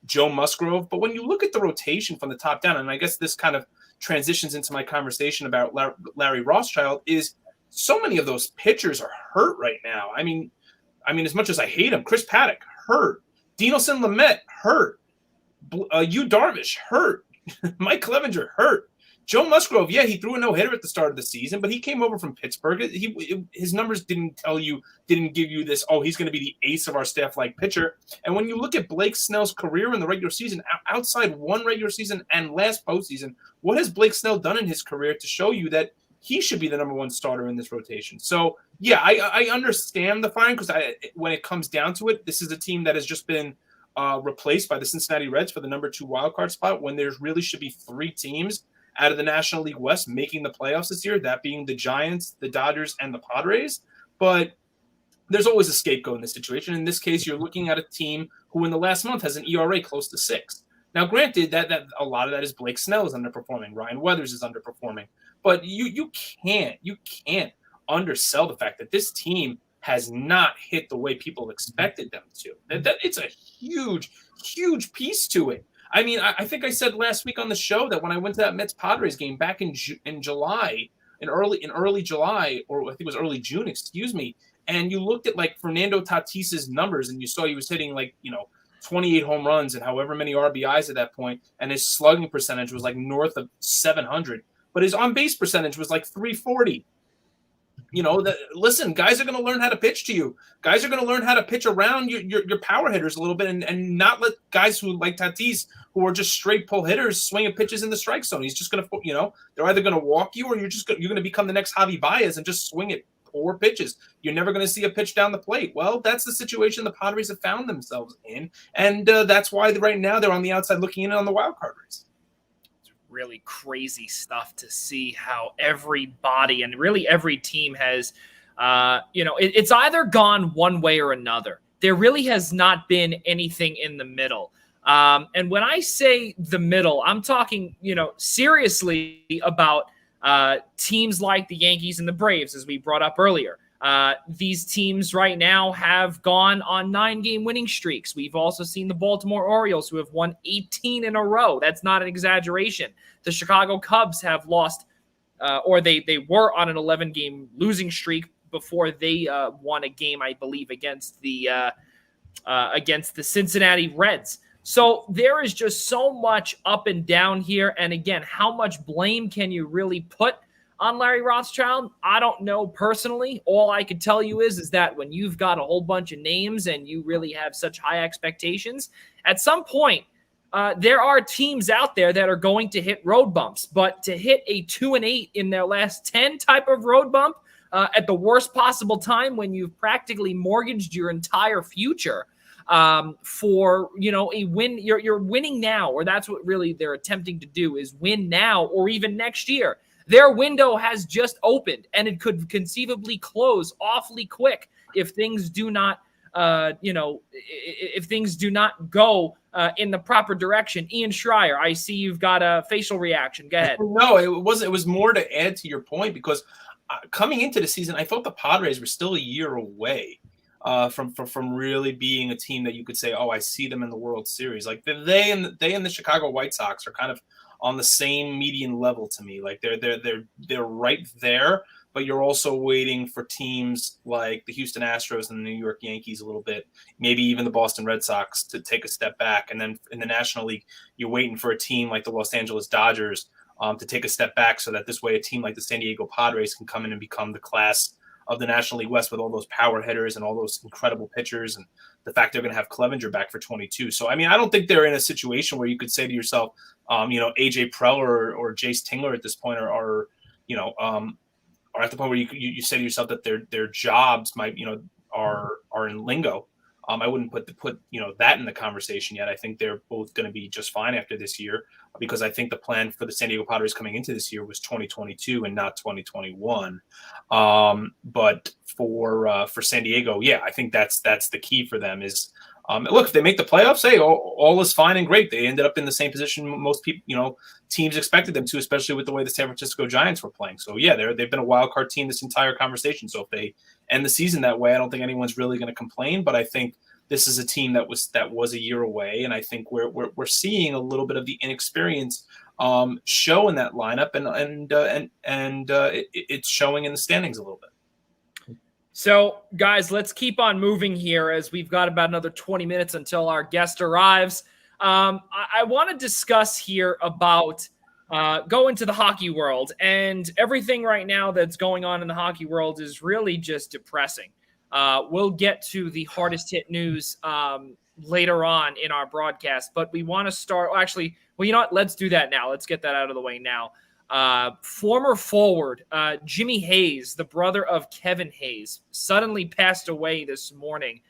Joe Musgrove. But when you look at the rotation from the top down, and I guess this kind of transitions into my conversation about Larry Rothschild, is so many of those pitchers are hurt right now. I mean, as much as I hate him, Chris Paddock hurt. Dinelson Lamet hurt. Yu Darvish hurt. Mike Clevenger hurt. Joe Musgrove, yeah, he threw a no-hitter at the start of the season, but he came over from Pittsburgh. His numbers didn't give you this, he's going to be the ace of our staff-like pitcher. And when you look at Blake Snell's career in the regular season, outside one regular season and last postseason, what has Blake Snell done in his career to show you that he should be the number one starter in this rotation? So, yeah, I understand the fine, because when it comes down to it, this is a team that has just been replaced by the Cincinnati Reds for the number 2 wildcard spot, when there really should be 3 teams out of the National League West making the playoffs this year, that being the Giants, the Dodgers, and the Padres. But there's always a scapegoat in this situation. In this case, you're looking at a team who in the last month has an ERA close to 6. Now, granted, that a lot of that is Blake Snell is underperforming, Ryan Weathers is underperforming, but you can't undersell the fact that this team has not hit the way people expected them to. That it's a huge piece to it. I mean, I think I said last week on the show that when I went to that Mets-Padres game back in July, in early July, or I think it was early June, excuse me, and you looked at like Fernando Tatis's numbers, and you saw he was hitting 28 home runs and however many RBIs at that point, and his slugging percentage was like north of 700, but his on-base percentage was like 340. Listen, guys are going to learn how to pitch to you. Guys are going to learn how to pitch around your power hitters a little bit, and not let guys who like Tatis, who are just straight pull hitters, swinging pitches in the strike zone. He's just going to, they're either going to walk you, or you're going to become the next Javi Baez and just swing it poor pitches. You're never going to see a pitch down the plate. Well, that's the situation the Padres have found themselves in, and that's why right now they're on the outside looking in on the wild card race. Really crazy stuff to see how everybody and really every team has, it's either gone one way or another. There really has not been anything in the middle. And when I say the middle, I'm talking, seriously about teams like the Yankees and the Braves, as we brought up earlier. These teams right now have gone on 9-game winning streaks. We've also seen the Baltimore Orioles, who have won 18 in a row. That's not an exaggeration. The Chicago Cubs have lost, or they were on an 11-game losing streak before they won a game, I believe, against the Cincinnati Reds. So there is just so much up and down here. And again, how much blame can you really put on Larry Rothschild? I don't know personally. All I can tell you is that when you've got a whole bunch of names and you really have such high expectations, at some point, there are teams out there that are going to hit road bumps. But to hit a 2-8 in their last 10 type of road bump at the worst possible time when you've practically mortgaged your entire future for, a win, you're winning now, or that's what really they're attempting to do, is win now or even next year. Their window has just opened, and it could conceivably close awfully quick if things do not, if things do not go in the proper direction. Ian Schraier, I see you've got a facial reaction. Go ahead. No, it was more to add to your point, because coming into the season, I thought the Padres were still a year away from really being a team that you could say, oh, I see them in the World Series. Like they and the Chicago White Sox are kind of on the same median level to me. Like they're right there, but you're also waiting for teams like the Houston Astros and the New York Yankees a little bit, maybe even the Boston Red Sox to take a step back. And then in the National League, you're waiting for a team like the Los Angeles Dodgers to take a step back, so that this way a team like the San Diego Padres can come in and become the class of the National League West with all those power hitters and all those incredible pitchers, and the fact they're going to have Clevenger back for 22. So, I mean, I don't think they're in a situation where you could say to yourself, AJ Preller or Jace Tingler at this point are at the point where you say to yourself that their jobs might, are in lingo. I wouldn't put that in the conversation yet. I think they're both going to be just fine after this year, because I think the plan for the San Diego Padres coming into this year was 2022 and not 2021. But for San Diego, yeah, I think that's the key for them is, look, if they make the playoffs, hey, all is fine and great. They ended up in the same position most people, teams expected them to, especially with the way the San Francisco Giants were playing. So yeah, they've been a wild card team this entire conversation. So if they end the season that way, I don't think anyone's really going to complain. But I think this is a team that was a year away, and I think we're seeing a little bit of the inexperience show in that lineup, and it's showing in the standings a little bit. So, guys, let's keep on moving here as we've got about another 20 minutes until our guest arrives. I want to discuss here about going to the hockey world, and everything right now that's going on in the hockey world is really just depressing. We'll get to the hardest hit news later on in our broadcast, but we want to start. Actually, well, you know what? Let's do that now. Let's get that out of the way now. Former forward Jimmy Hayes, the brother of Kevin Hayes, suddenly passed away this morning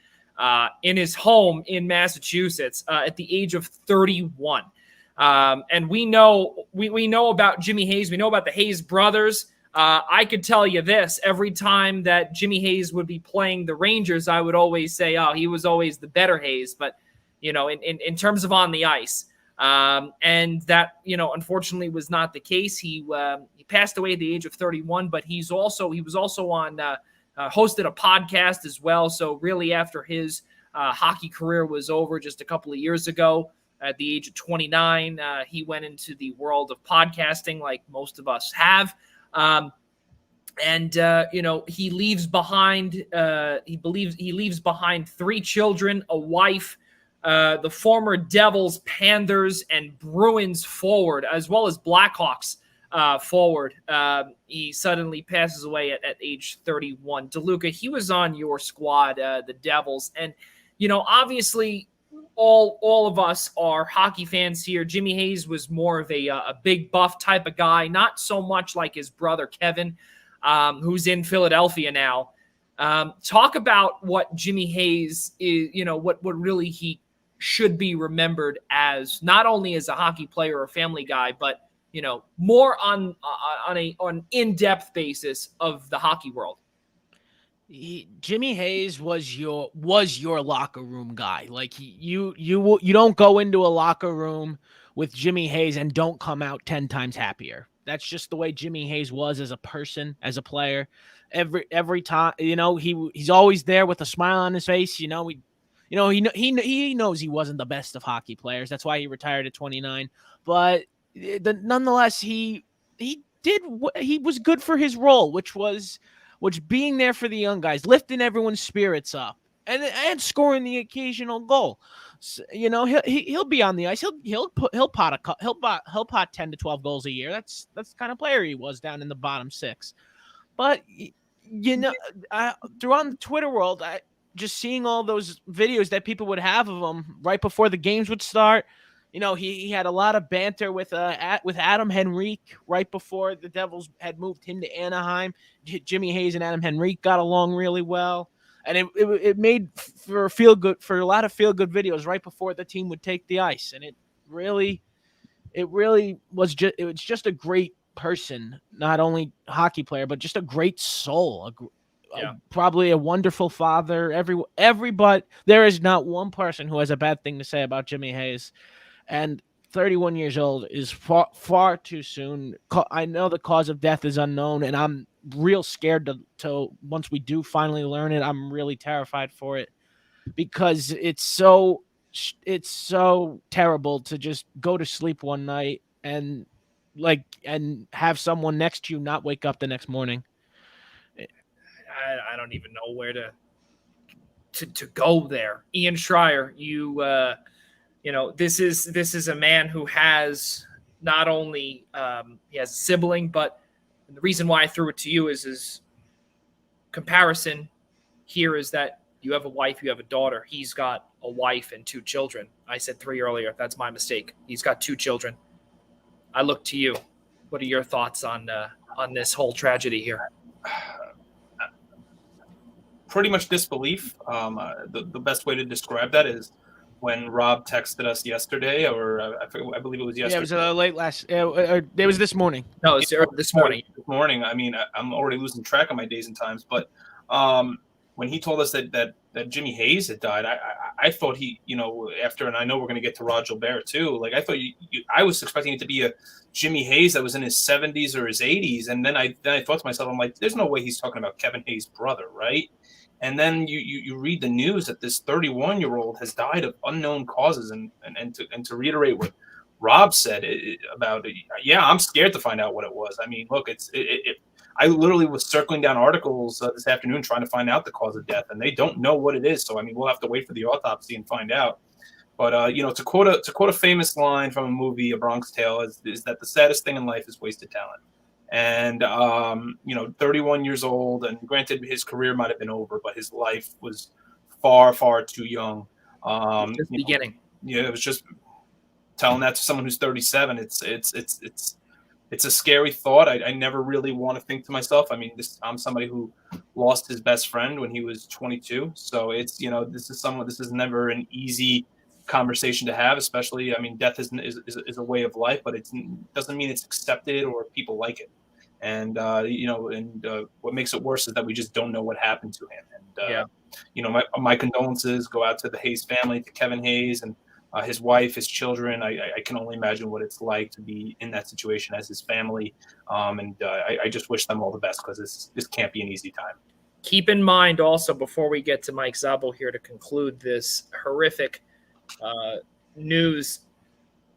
in his home in Massachusetts at the age of 31. And we know about Jimmy Hayes. We know about the Hayes brothers. I could tell you this: every time that Jimmy Hayes would be playing the Rangers, I would always say, "Oh, he was always the better Hayes." But in terms of on the ice. And that, unfortunately was not the case. He passed away at the age of 31, but he was also on, hosted a podcast as well. So really after his hockey career was over just a couple of years ago, at the age of 29, he went into the world of podcasting like most of us have. He leaves behind, he leaves behind 3 children, a wife, the former Devils, Panthers, and Bruins forward, as well as Blackhawks forward. He suddenly passes away at age 31. DeLuca, he was on your squad, the Devils. And, obviously all of us are hockey fans here. Jimmy Hayes was more of a big buff type of guy, not so much like his brother Kevin, who's in Philadelphia now. Talk about what Jimmy Hayes is, what really he should be remembered as, not only as a hockey player or family guy, but more on an in-depth basis of the hockey world. Jimmy Hayes was your locker room guy. Like you don't go into a locker room with Jimmy Hayes and don't come out 10 times happier. That's just the way Jimmy Hayes was as a person, as a player. Every time, he's always there with a smile on his face. He knows he wasn't the best of hockey players. That's why he retired at 29. But nonetheless, he was good for his role, which being there for the young guys, lifting everyone's spirits up, and scoring the occasional goal. He'll be on the ice. He'll pot 10 to 12 goals a year. That's the kind of player he was down in the bottom six. But throughout the Twitter world, just seeing all those videos that people would have of him right before the games would start. He had a lot of banter with Adam Henrique right before the Devils had moved him to Anaheim. Jimmy Hayes and Adam Henrique got along really well, and it made for a lot of feel good videos right before the team would take the ice, and it really was just a great person, not only a hockey player but just a great soul. Probably a wonderful father. Everybody, there is not one person who has a bad thing to say about Jimmy Hayes. And 31 years old is far too soon. I know the cause of death is unknown, and I'm real scared to once we do finally learn it, I'm really terrified for it, because it's so terrible to just go to sleep one night and have someone next to you not wake up the next morning. I don't even know where to go there. Ian Schraier, this is a man who has not only he has a sibling, but the reason why I threw it to you is his comparison here is that you have a wife, you have a daughter. He's got a wife and 2 children. I said 3 earlier. That's my mistake. He's got 2 children. I look to you. What are your thoughts on this whole tragedy here? Pretty much disbelief. The best way to describe that is when Rob texted us yesterday, or I believe it was yesterday. Yeah, it was late last. It was this morning. No, it's this morning. This morning. I mean, I'm already losing track of my days and times. But when he told us that Jimmy Hayes had died, I thought he, after, and I know we're going to get to Rod Gilbert too. Like I thought I was expecting it to be a Jimmy Hayes that was in his 70s or his 80s, and then I thought to myself, I'm like, there's no way he's talking about Kevin Hayes' brother, right? And then you read the news that this 31-year-old has died of unknown causes, and to reiterate what Rob said about it, yeah, I'm scared to find out what it was. I mean, look, I literally was circling down articles this afternoon trying to find out the cause of death, and they don't know what it is. So I mean, we'll have to wait for the autopsy and find out. But to quote a famous line from a movie, A Bronx Tale, is that the saddest thing in life is wasted talent. And 31 years old, and granted his career might have been over, but his life was far, far too young. Just beginning. It was just telling that to someone who's 37. It's a scary thought. I never really want to think to myself. I mean, I'm somebody who lost his best friend when he was 22. So it's this is never an easy conversation to have, especially. I mean, death is a way of life, but it doesn't mean it's accepted or people like it. And what makes it worse is that we just don't know what happened to him. And my condolences go out to the Hayes family, to Kevin Hayes and his wife, his children. I can only imagine what it's like to be in that situation as his family. I just wish them all the best, because this can't be an easy time. Keep in mind also, before we get to Mike Szabo here to conclude this horrific news,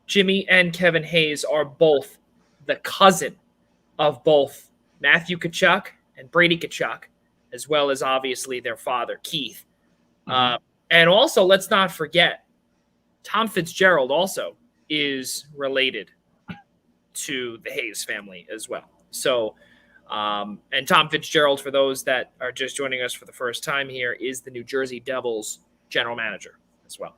Jimmy and Kevin Hayes are both the cousin of both Matthew Tkachuk and Brady Tkachuk, as well as obviously their father, Keith. Mm-hmm. And also, let's not forget, Tom Fitzgerald also is related to the Hayes family as well. So, and Tom Fitzgerald, for those that are just joining us for the first time here, is the New Jersey Devils general manager as well.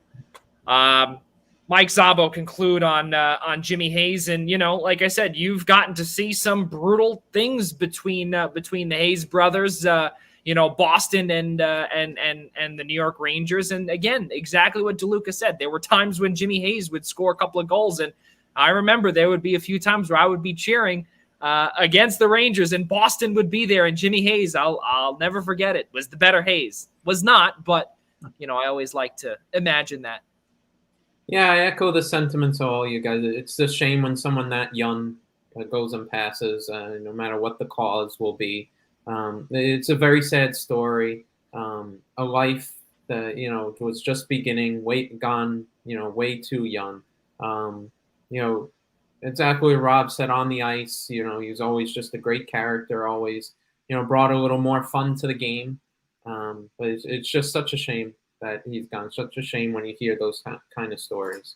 Mike Szabo, conclude on Jimmy Hayes, and like I said, you've gotten to see some brutal things between the Hayes brothers, Boston and the New York Rangers, and again, exactly what DeLuca said. There were times when Jimmy Hayes would score a couple of goals, and I remember there would be a few times where I would be cheering against the Rangers, and Boston would be there, and Jimmy Hayes, I'll never forget it, was the better Hayes. Was not, but I always like to imagine that. Yeah, I echo the sentiments of all you guys. It's a shame when someone that young goes and passes, no matter what the cause will be. It's a very sad story. A life that, was just beginning, way too young. Exactly what Rob said on the ice. He was always just a great character, always, brought a little more fun to the game. But it's just such a shame. that he's gone. Such a shame when you hear those kind of stories.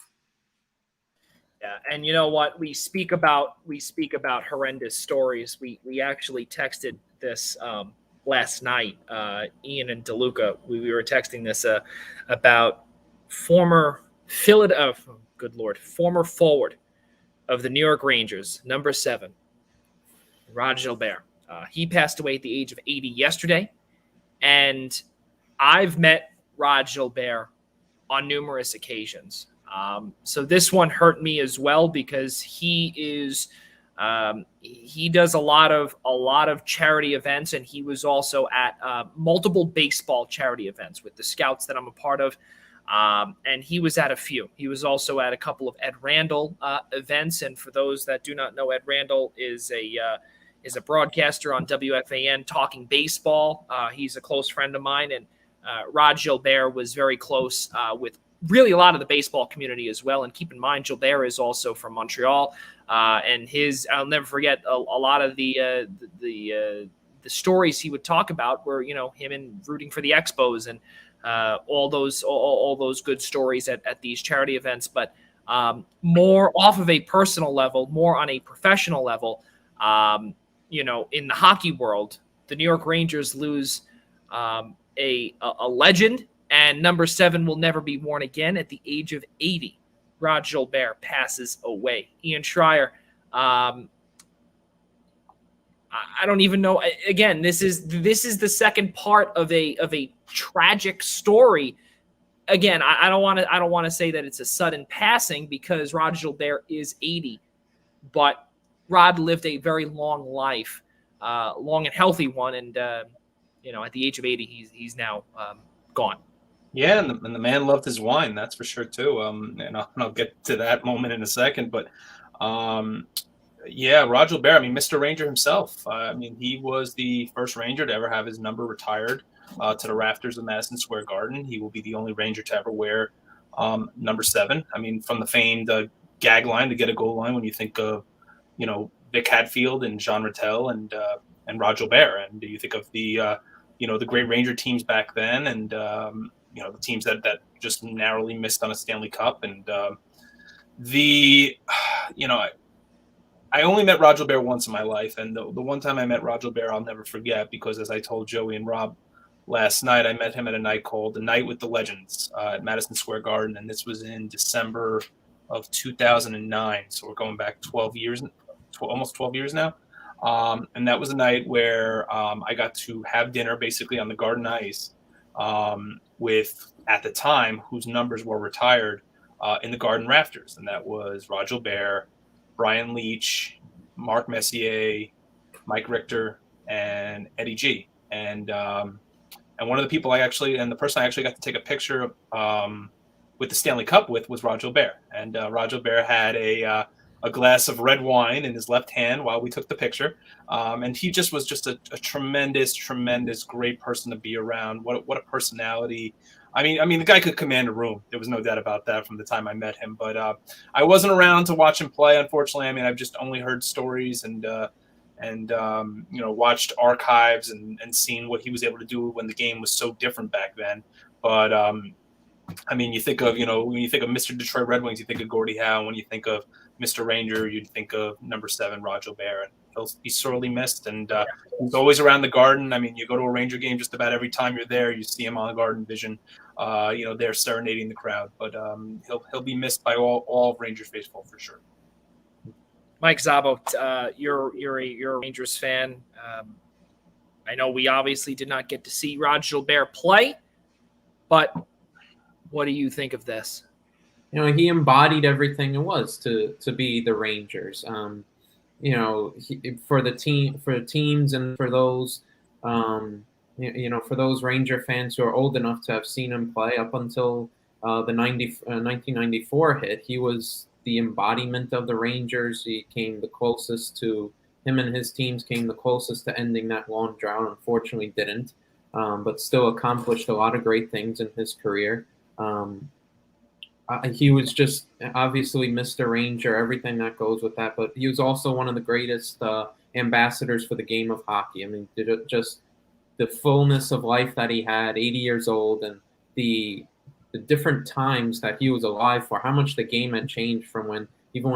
Yeah, and you know what? We speak about horrendous stories. We actually texted this last night. Ian and DeLuca, we were texting this about former former forward of the New York Rangers, number 7, Rod Gilbert. He passed away at the age of 80 yesterday, and I've met Rod Gilbert on numerous occasions. So this one hurt me as well because he does a lot of charity events, and he was also at multiple baseball charity events with the Scouts that I'm a part of. And he was at a few. He was also at a couple of Ed Randall events. And for those that do not know, Ed Randall is a broadcaster on WFAN talking baseball. He's a close friend of mine, and Rod Gilbert was very close with really a lot of the baseball community as well. And keep in mind, Gilbert is also from Montreal, and I'll never forget a lot of the stories he would talk about were, him and rooting for the Expos and all those good stories at these charity events. But more off of a personal level, more on a professional level, in the hockey world, the New York Rangers lose a legend, and number 7 will never be worn again. At the age of 80, Rod Gilbert passes away. Ian Schraier, I don't even know. Again, this is the second part of a tragic story. Again, I don't want to say that it's a sudden passing because Rod Gilbert is 80, but Rod lived a very long life, long and healthy one, and at the age of 80, he's now gone. Yeah, and the man loved his wine, that's for sure too. And I'll get to that moment in a second, but yeah, Rod Gilbert, I mean, Mr. Ranger himself. He was the first Ranger to ever have his number retired to the rafters of Madison Square Garden. He will be the only Ranger to ever wear number 7. I mean, from the famed gag line to get a goal line, when you think of, Vic Hadfield and Jean Rattel and Rod Gilbert, and you think of the the great Ranger teams back then, and the teams that just narrowly missed on a Stanley Cup, and I only met Rod Gilbert once in my life, and the one time I met Rod Gilbert I'll never forget, because as I told Joey and Rob last night, I met him at a night called The Night with the Legends at Madison Square Garden, and this was in December of 2009, so we're going back 12 years, almost 12 years now. And that was a night where I got to have dinner basically on the garden ice with, at the time, whose numbers were retired in the garden rafters. And that was Rod Gilbert, Brian Leach, Mark Messier, Mike Richter, and Eddie G. And one of the people the person I actually got to take a picture with the Stanley Cup with was Rod Gilbert. And Rod Gilbert had a glass of red wine in his left hand while we took the picture. And he just was just a tremendous, tremendous, great person to be around. What a personality. I mean, the guy could command a room. There was no doubt about that from the time I met him. But I wasn't around to watch him play, unfortunately. I mean, I've just only heard stories and watched archives and seen what he was able to do when the game was so different back then. But you think of, when you think of Mr. Detroit Red Wings, you think of Gordie Howe. When you think of Mr. Ranger, you'd think of number 7, Rod Gilbert, and he'll be sorely missed. And he's always around the Garden. I mean, you go to a Ranger game just about every time you're there, you see him on Garden Vision, there serenading the crowd. But he'll be missed by all Rangers faithful for sure. Mike Szabo, you're a Rangers fan. I know we obviously did not get to see Rod Gilbert play, but what do you think of this? He embodied everything it was to be the Rangers. For the teams and for those, for those Ranger fans who are old enough to have seen him play up until the 1994 hit, he was the embodiment of the Rangers. He came the closest to, him and his teams came the closest to ending that long drought. Unfortunately, didn't, but still accomplished a lot of great things in his career. He was just obviously Mr. Ranger, everything that goes with that. But he was also one of the greatest ambassadors for the game of hockey. I mean, just the fullness of life that he had, 80 years old, and the different times that he was alive for, how much the game had changed from when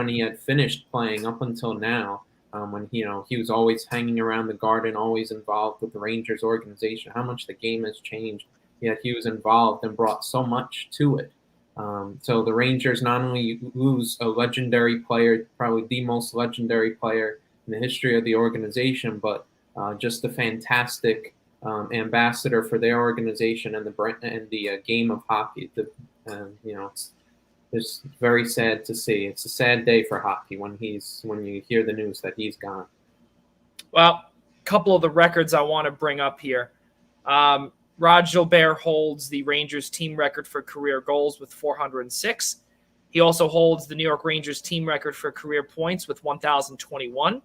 he had finished playing up until now. When he was always hanging around the Garden, always involved with the Rangers organization, how much the game has changed. Yet he was involved and brought so much to it. So the Rangers not only lose a legendary player, probably the most legendary player in the history of the organization, but just a fantastic ambassador for their organization and the game of hockey. It's very sad to see. It's a sad day for hockey when you hear the news that he's gone. Well, a couple of the records I want to bring up here. Rod Gilbert holds the Rangers team record for career goals with 406. He also holds the New York Rangers team record for career points with 1,021.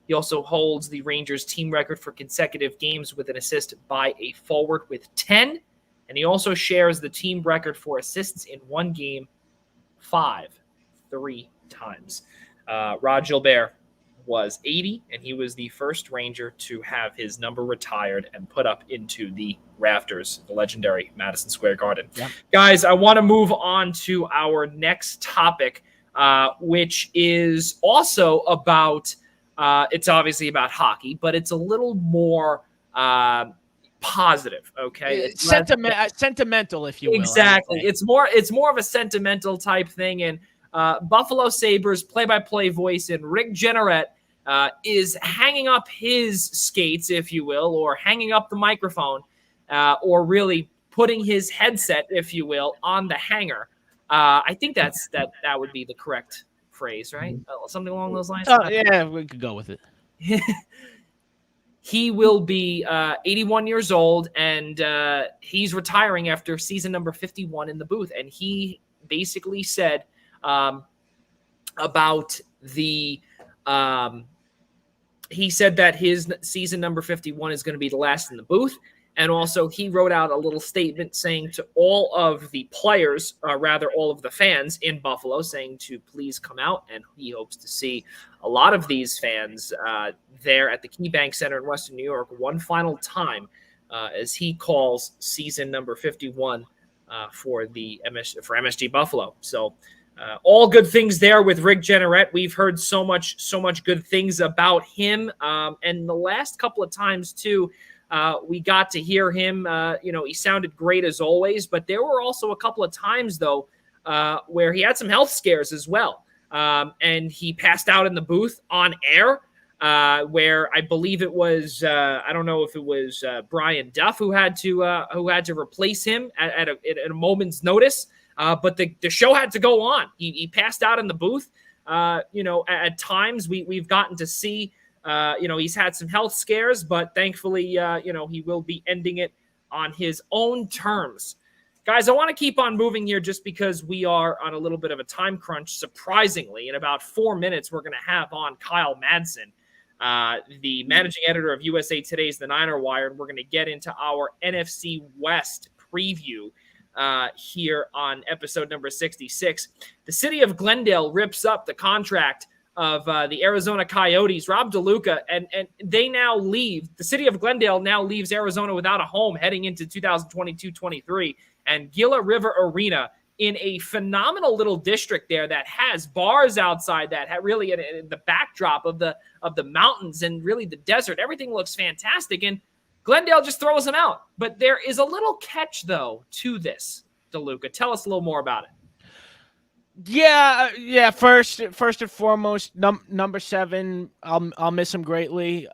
He also holds the Rangers team record for consecutive games with an assist by a forward with 10. And he also shares the team record for assists in one game 3 times. Rod Gilbert was 80, and he was the first Ranger to have his number retired and put up into the rafters, the legendary Madison Square Garden. Yep. Guys, I want to move on to our next topic, which is also about, it's obviously about hockey, but it's a little more positive, okay? It's sentimental, if you will. Exactly. It's more of a sentimental type thing, and Buffalo Sabres play-by-play voice and Rick Jeanneret is hanging up his skates, if you will, or hanging up the microphone, or really putting his headset, if you will, on the hanger. I think that would be the correct phrase, right? Something along those lines. Yeah, we could go with it. He will be 81 years old, and he's retiring after season number 51 in the booth. And he basically said about the he said that his season number 51 is going to be the last in the booth. And also he wrote out a little statement saying to all of the players, rather all of the fans in Buffalo, saying to please come out. And he hopes to see a lot of these fans there at the KeyBank Center in Western New York one final time as he calls season number 51 for MSG Buffalo. So all good things there with Rick Jeanneret. We've heard so much good things about him. And the last couple of times too, we got to hear him. He sounded great as always, but there were also a couple of times though where he had some health scares as well. And he passed out in the booth on air, where I believe it was, I don't know if it was Brian Duff who had to replace him at a moment's notice. But the show had to go on. He passed out in the booth. At times we've gotten to see, he's had some health scares, but thankfully, he will be ending it on his own terms. Guys, I want to keep on moving here just because we are on a little bit of a time crunch. Surprisingly, in about 4 minutes, we're going to have on Kyle Madsen, the managing editor of USA Today's The Niner Wire, and we're going to get into our NFC West preview here on episode number 66. The city of Glendale rips up the contract of the Arizona Coyotes, Rob DeLuca, and they now leave. The city of Glendale now leaves Arizona without a home heading into 2022-23. And Gila River Arena, in a phenomenal little district there that has bars outside, that really in the backdrop of the mountains and really the desert, everything looks fantastic. And Glendale just throws them out. But there is a little catch, though, to this, DeLuca. Tell us a little more about it. Yeah. First and foremost, number 7. I'll miss him greatly.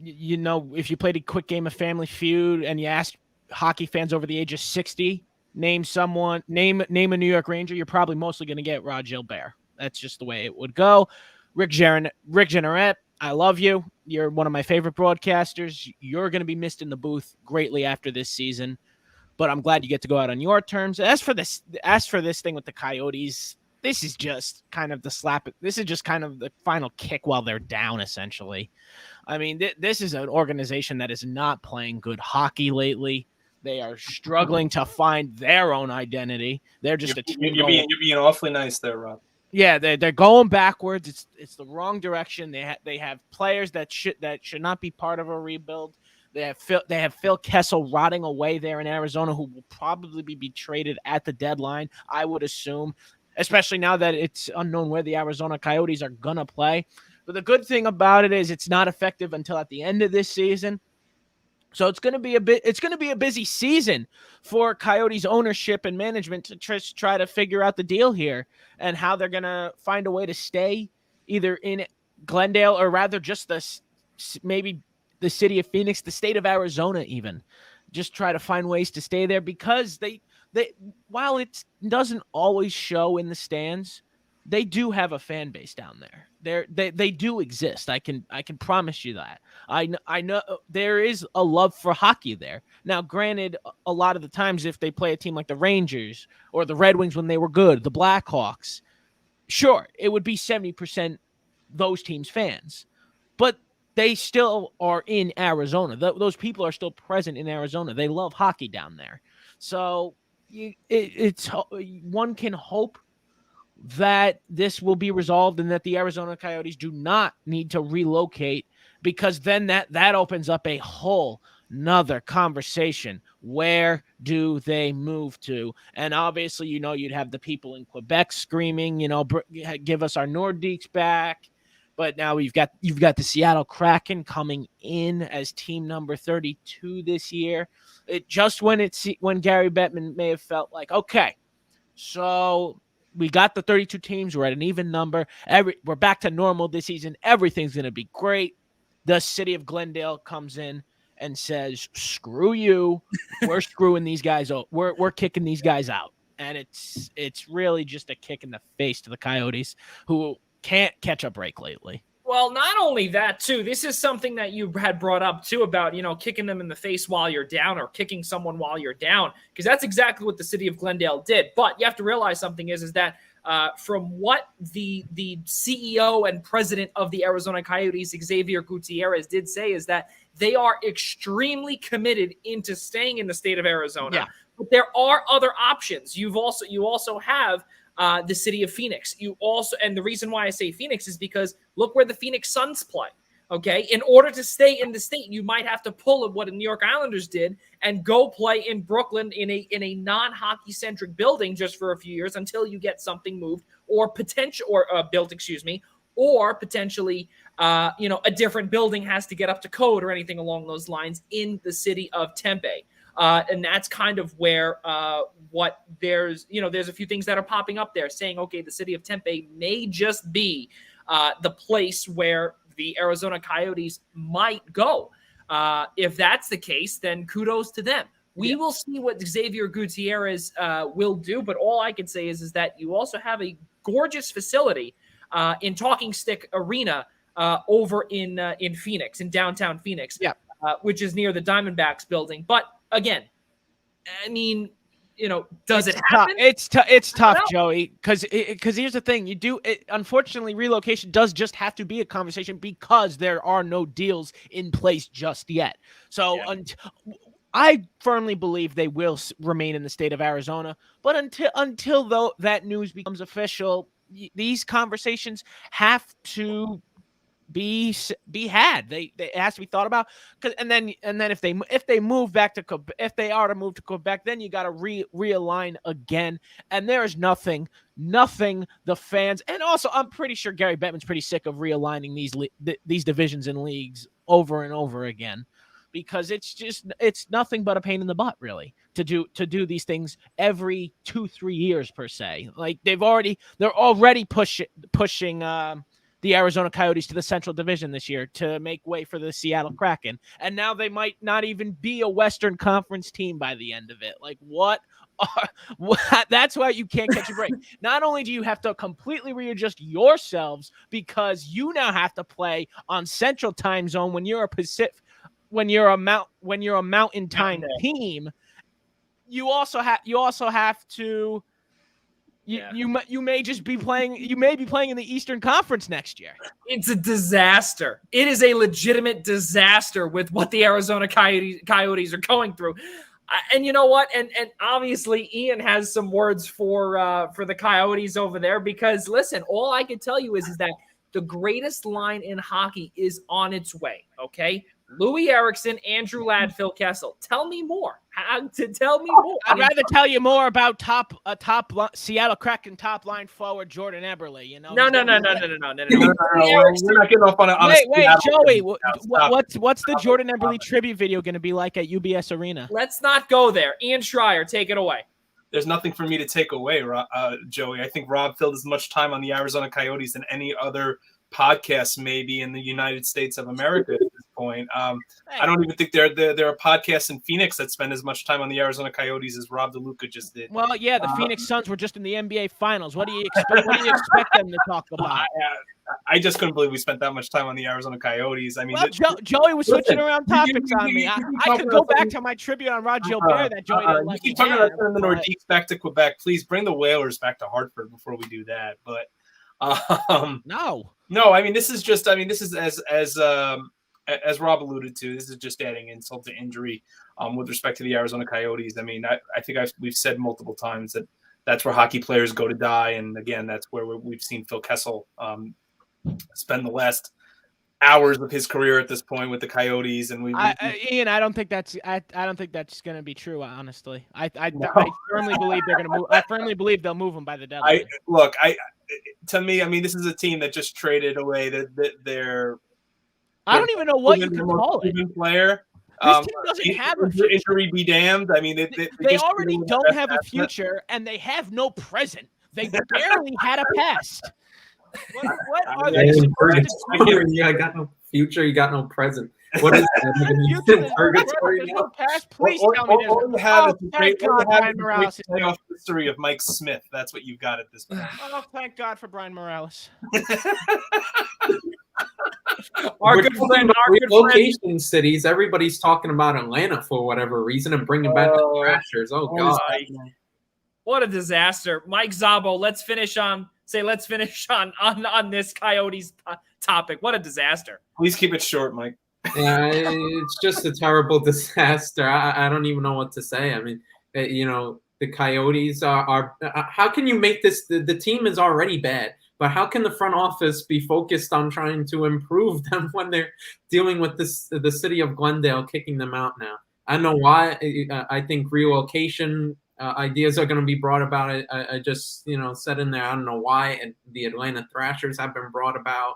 If you played a quick game of Family Feud and you asked hockey fans over the age of 60, name a New York Ranger, you're probably mostly going to get Rod Gilbert. That's just the way it would go. Rick Jeanneret, I love you. You're one of my favorite broadcasters. You're going to be missed in the booth greatly after this season, but I'm glad you get to go out on your terms. As for this thing with the Coyotes, this is just kind of the slap. This is just kind of the final kick while they're down, essentially. I mean, this is an organization that is not playing good hockey lately. They are struggling to find their own identity. They're just you're being awfully nice there, Rob. Yeah, they're going backwards. It's the wrong direction. They have players that should not be part of a rebuild. They have Phil Kessel rotting away there in Arizona, who will probably be traded at the deadline, I would assume, especially now that it's unknown where the Arizona Coyotes are going to play. But the good thing about it is it's not effective until at the end of this season. So it's going to be a busy season for Coyotes ownership and management to try to figure out the deal here and how they're going to find a way to stay either in Glendale or rather just maybe the city of Phoenix, the state of Arizona, even just try to find ways to stay there, because they while it doesn't always show in the stands, they do have a fan base down there. They do exist. I can promise you that. I know there is a love for hockey there. Now, granted, a lot of the times if they play a team like the Rangers or the Red Wings when they were good, the Blackhawks, sure, it would be 70% those teams' fans. But they still are in Arizona. Those people are still present in Arizona. They love hockey down there. So it's one can hope that this will be resolved and that the Arizona Coyotes do not need to relocate, because then that opens up a whole nother conversation. Where do they move to? And obviously, you'd have the people in Quebec screaming, give us our Nordiques back. But now you've got the Seattle Kraken coming in as team number 32 this year. When Gary Bettman may have felt like, okay, so we got the 32 teams. We're at an even number. We're back to normal this season. Everything's going to be great. The city of Glendale comes in and says, screw you. We're screwing these guys out. We're kicking these guys out. And it's really just a kick in the face to the Coyotes, who can't catch a break lately. Well, not only that, too, this is something that you had brought up, too, about, kicking them in the face while you're down or kicking someone while you're down, because that's exactly what the city of Glendale did. But you have to realize something is that from what the CEO and president of the Arizona Coyotes, Xavier Gutierrez, did say, is that they are extremely committed into staying in the state of Arizona. Yeah. But there are other options. You also have the city of Phoenix. And the reason why I say Phoenix is because look where the Phoenix Suns play. Okay, in order to stay in the state, you might have to pull what the New York Islanders did and go play in Brooklyn in a non-hockey centric building just for a few years until you get something moved or built, or potentially, a different building has to get up to code or anything along those lines in the city of Tempe. And that's kind of where there's a few things that are popping up there saying, okay, the city of Tempe may just be the place where the Arizona Coyotes might go. If that's the case, then kudos to them. We will see what Xavier Gutierrez will do, but all I can say is that you also have a gorgeous facility in Talking Stick Arena over in Phoenix, in downtown Phoenix, which is near the Diamondbacks building. But again, I mean, does it happen? It's tough, Joey, because here's the thing. Unfortunately, relocation does just have to be a conversation because there are no deals in place just yet. So I firmly believe they will remain in the state of Arizona. But until that news becomes official, these conversations have to be had. It has to be thought about. And then if they move back to Quebec, if they are to move to Quebec, then you got to realign again. And there is nothing the fans, and also I'm pretty sure Gary Bettman's pretty sick of realigning these divisions and leagues over and over again, because it's nothing but a pain in the butt, really, to do these things every 2-3 years per se. Like they're already pushing the Arizona Coyotes to the Central Division this year to make way for the Seattle Kraken. And now they might not even be a Western Conference team by the end of it. Like that's why you can't catch a break. Not only do you have to completely readjust yourselves because you now have to play on Central Time Zone when you're a Mountain Time team, you also have to You may be playing in the Eastern Conference next year. It's a disaster. It is a legitimate disaster with what the Arizona Coyotes are going through. And you know what? And obviously Ian has some words for the Coyotes over there, because listen, all I can tell you is that the greatest line in hockey is on its way. Okay. Louis Erickson, Andrew Ladd, Phil Kessel. Tell me more. Tell me more. I'd rather tell you more about Seattle Kraken top line forward Jordan Eberle. You know. No. We're not getting off on a Wait, Joey. Stop. What's the Jordan Eberle tribute video going to be like at UBS Arena? Let's not go there. Ian Schraier, take it away. There's nothing for me to take away, Joey. I think Rob filled as much time on the Arizona Coyotes than any other podcast maybe in the United States of America at this point. I don't even think there are podcasts in Phoenix that spend as much time on the Arizona Coyotes as Rob DeLuca just did. Well, yeah, the Phoenix Suns were just in the NBA Finals. What do you expect them to talk about? I just couldn't believe we spent that much time on the Arizona Coyotes. I mean, Joey was switching around topics on me. I could go back to my tribute on Rod Gilbert that Joey didn't like. You keep talking about sending the Nordiques back to Quebec. Please bring the Whalers back to Hartford before we do that. But no. I mean, this is as Rob alluded to. This is just adding insult to injury with respect to the Arizona Coyotes. I mean, I think we've said multiple times that that's where hockey players go to die, and again, that's where we've seen Phil Kessel spend the last hours of his career at this point with the Coyotes. And Ian, I don't think that's going to be true. Honestly, I firmly believe they're going to move. I firmly believe they'll move him by the deadline. To me, I mean, this is a team that just traded away their. I don't even know what you can call it. Player. This team doesn't have a future. Injury be damned. I mean, they already don't have a future, and they have no present. They barely had a past. What are they? I got no future. You got no present. What is that? No past. Please tell me thank God, Brian Morales. Playoff history of Mike Smith. That's what you've got at this point. Oh, thank God for Brian Morales. Our good friend, relocation cities. Everybody's talking about Atlanta for whatever reason and bringing back the Thrashers. Oh God! What a disaster, Mike Szabo. Let's finish on this Coyotes topic. What a disaster! Please keep it short, Mike. Yeah, it's just a terrible disaster. I don't even know what to say. I mean, the Coyotes are how can you make this? The team is already bad. But how can the front office be focused on trying to improve them when they're dealing with the city of Glendale kicking them out now? I don't know why. I think relocation ideas are going to be brought about. I just said in there. I don't know why. And the Atlanta Thrashers have been brought about.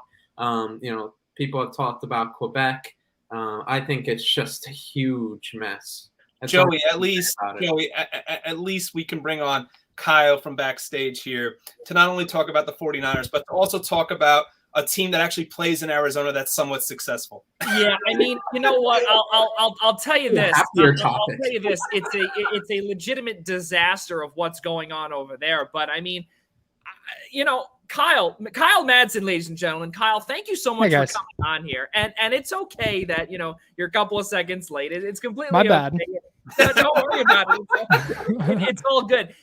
People have talked about Quebec. I think it's just a huge mess. Joey, at least we can bring on Kyle from backstage here to not only talk about the 49ers, but to also talk about a team that actually plays in Arizona that's somewhat successful. Yeah, I mean, you know what? I'll tell you this. I'll tell you this. It's a legitimate disaster of what's going on over there. But I mean, Kyle Madsen, ladies and gentlemen. Kyle, thank you so much for coming on here. And it's okay that you're a couple of seconds late. It's completely my bad. Okay. Don't worry about it. It's all good.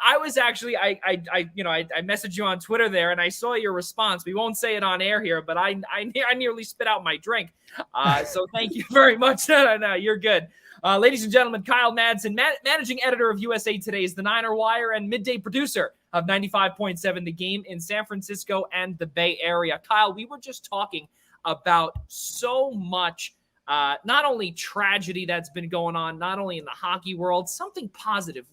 I was actually I messaged you on Twitter there, and I saw your response. We won't say it on air here, but I nearly spit out my drink. So thank you very much. No, you're good. Ladies and gentlemen, Kyle Madsen, managing editor of USA Today's The Niner Wire and midday producer of 95.7 The Game in San Francisco and the Bay Area. Kyle, we were just talking about so much. Not only tragedy that's been going on, not only in the hockey world, something positive.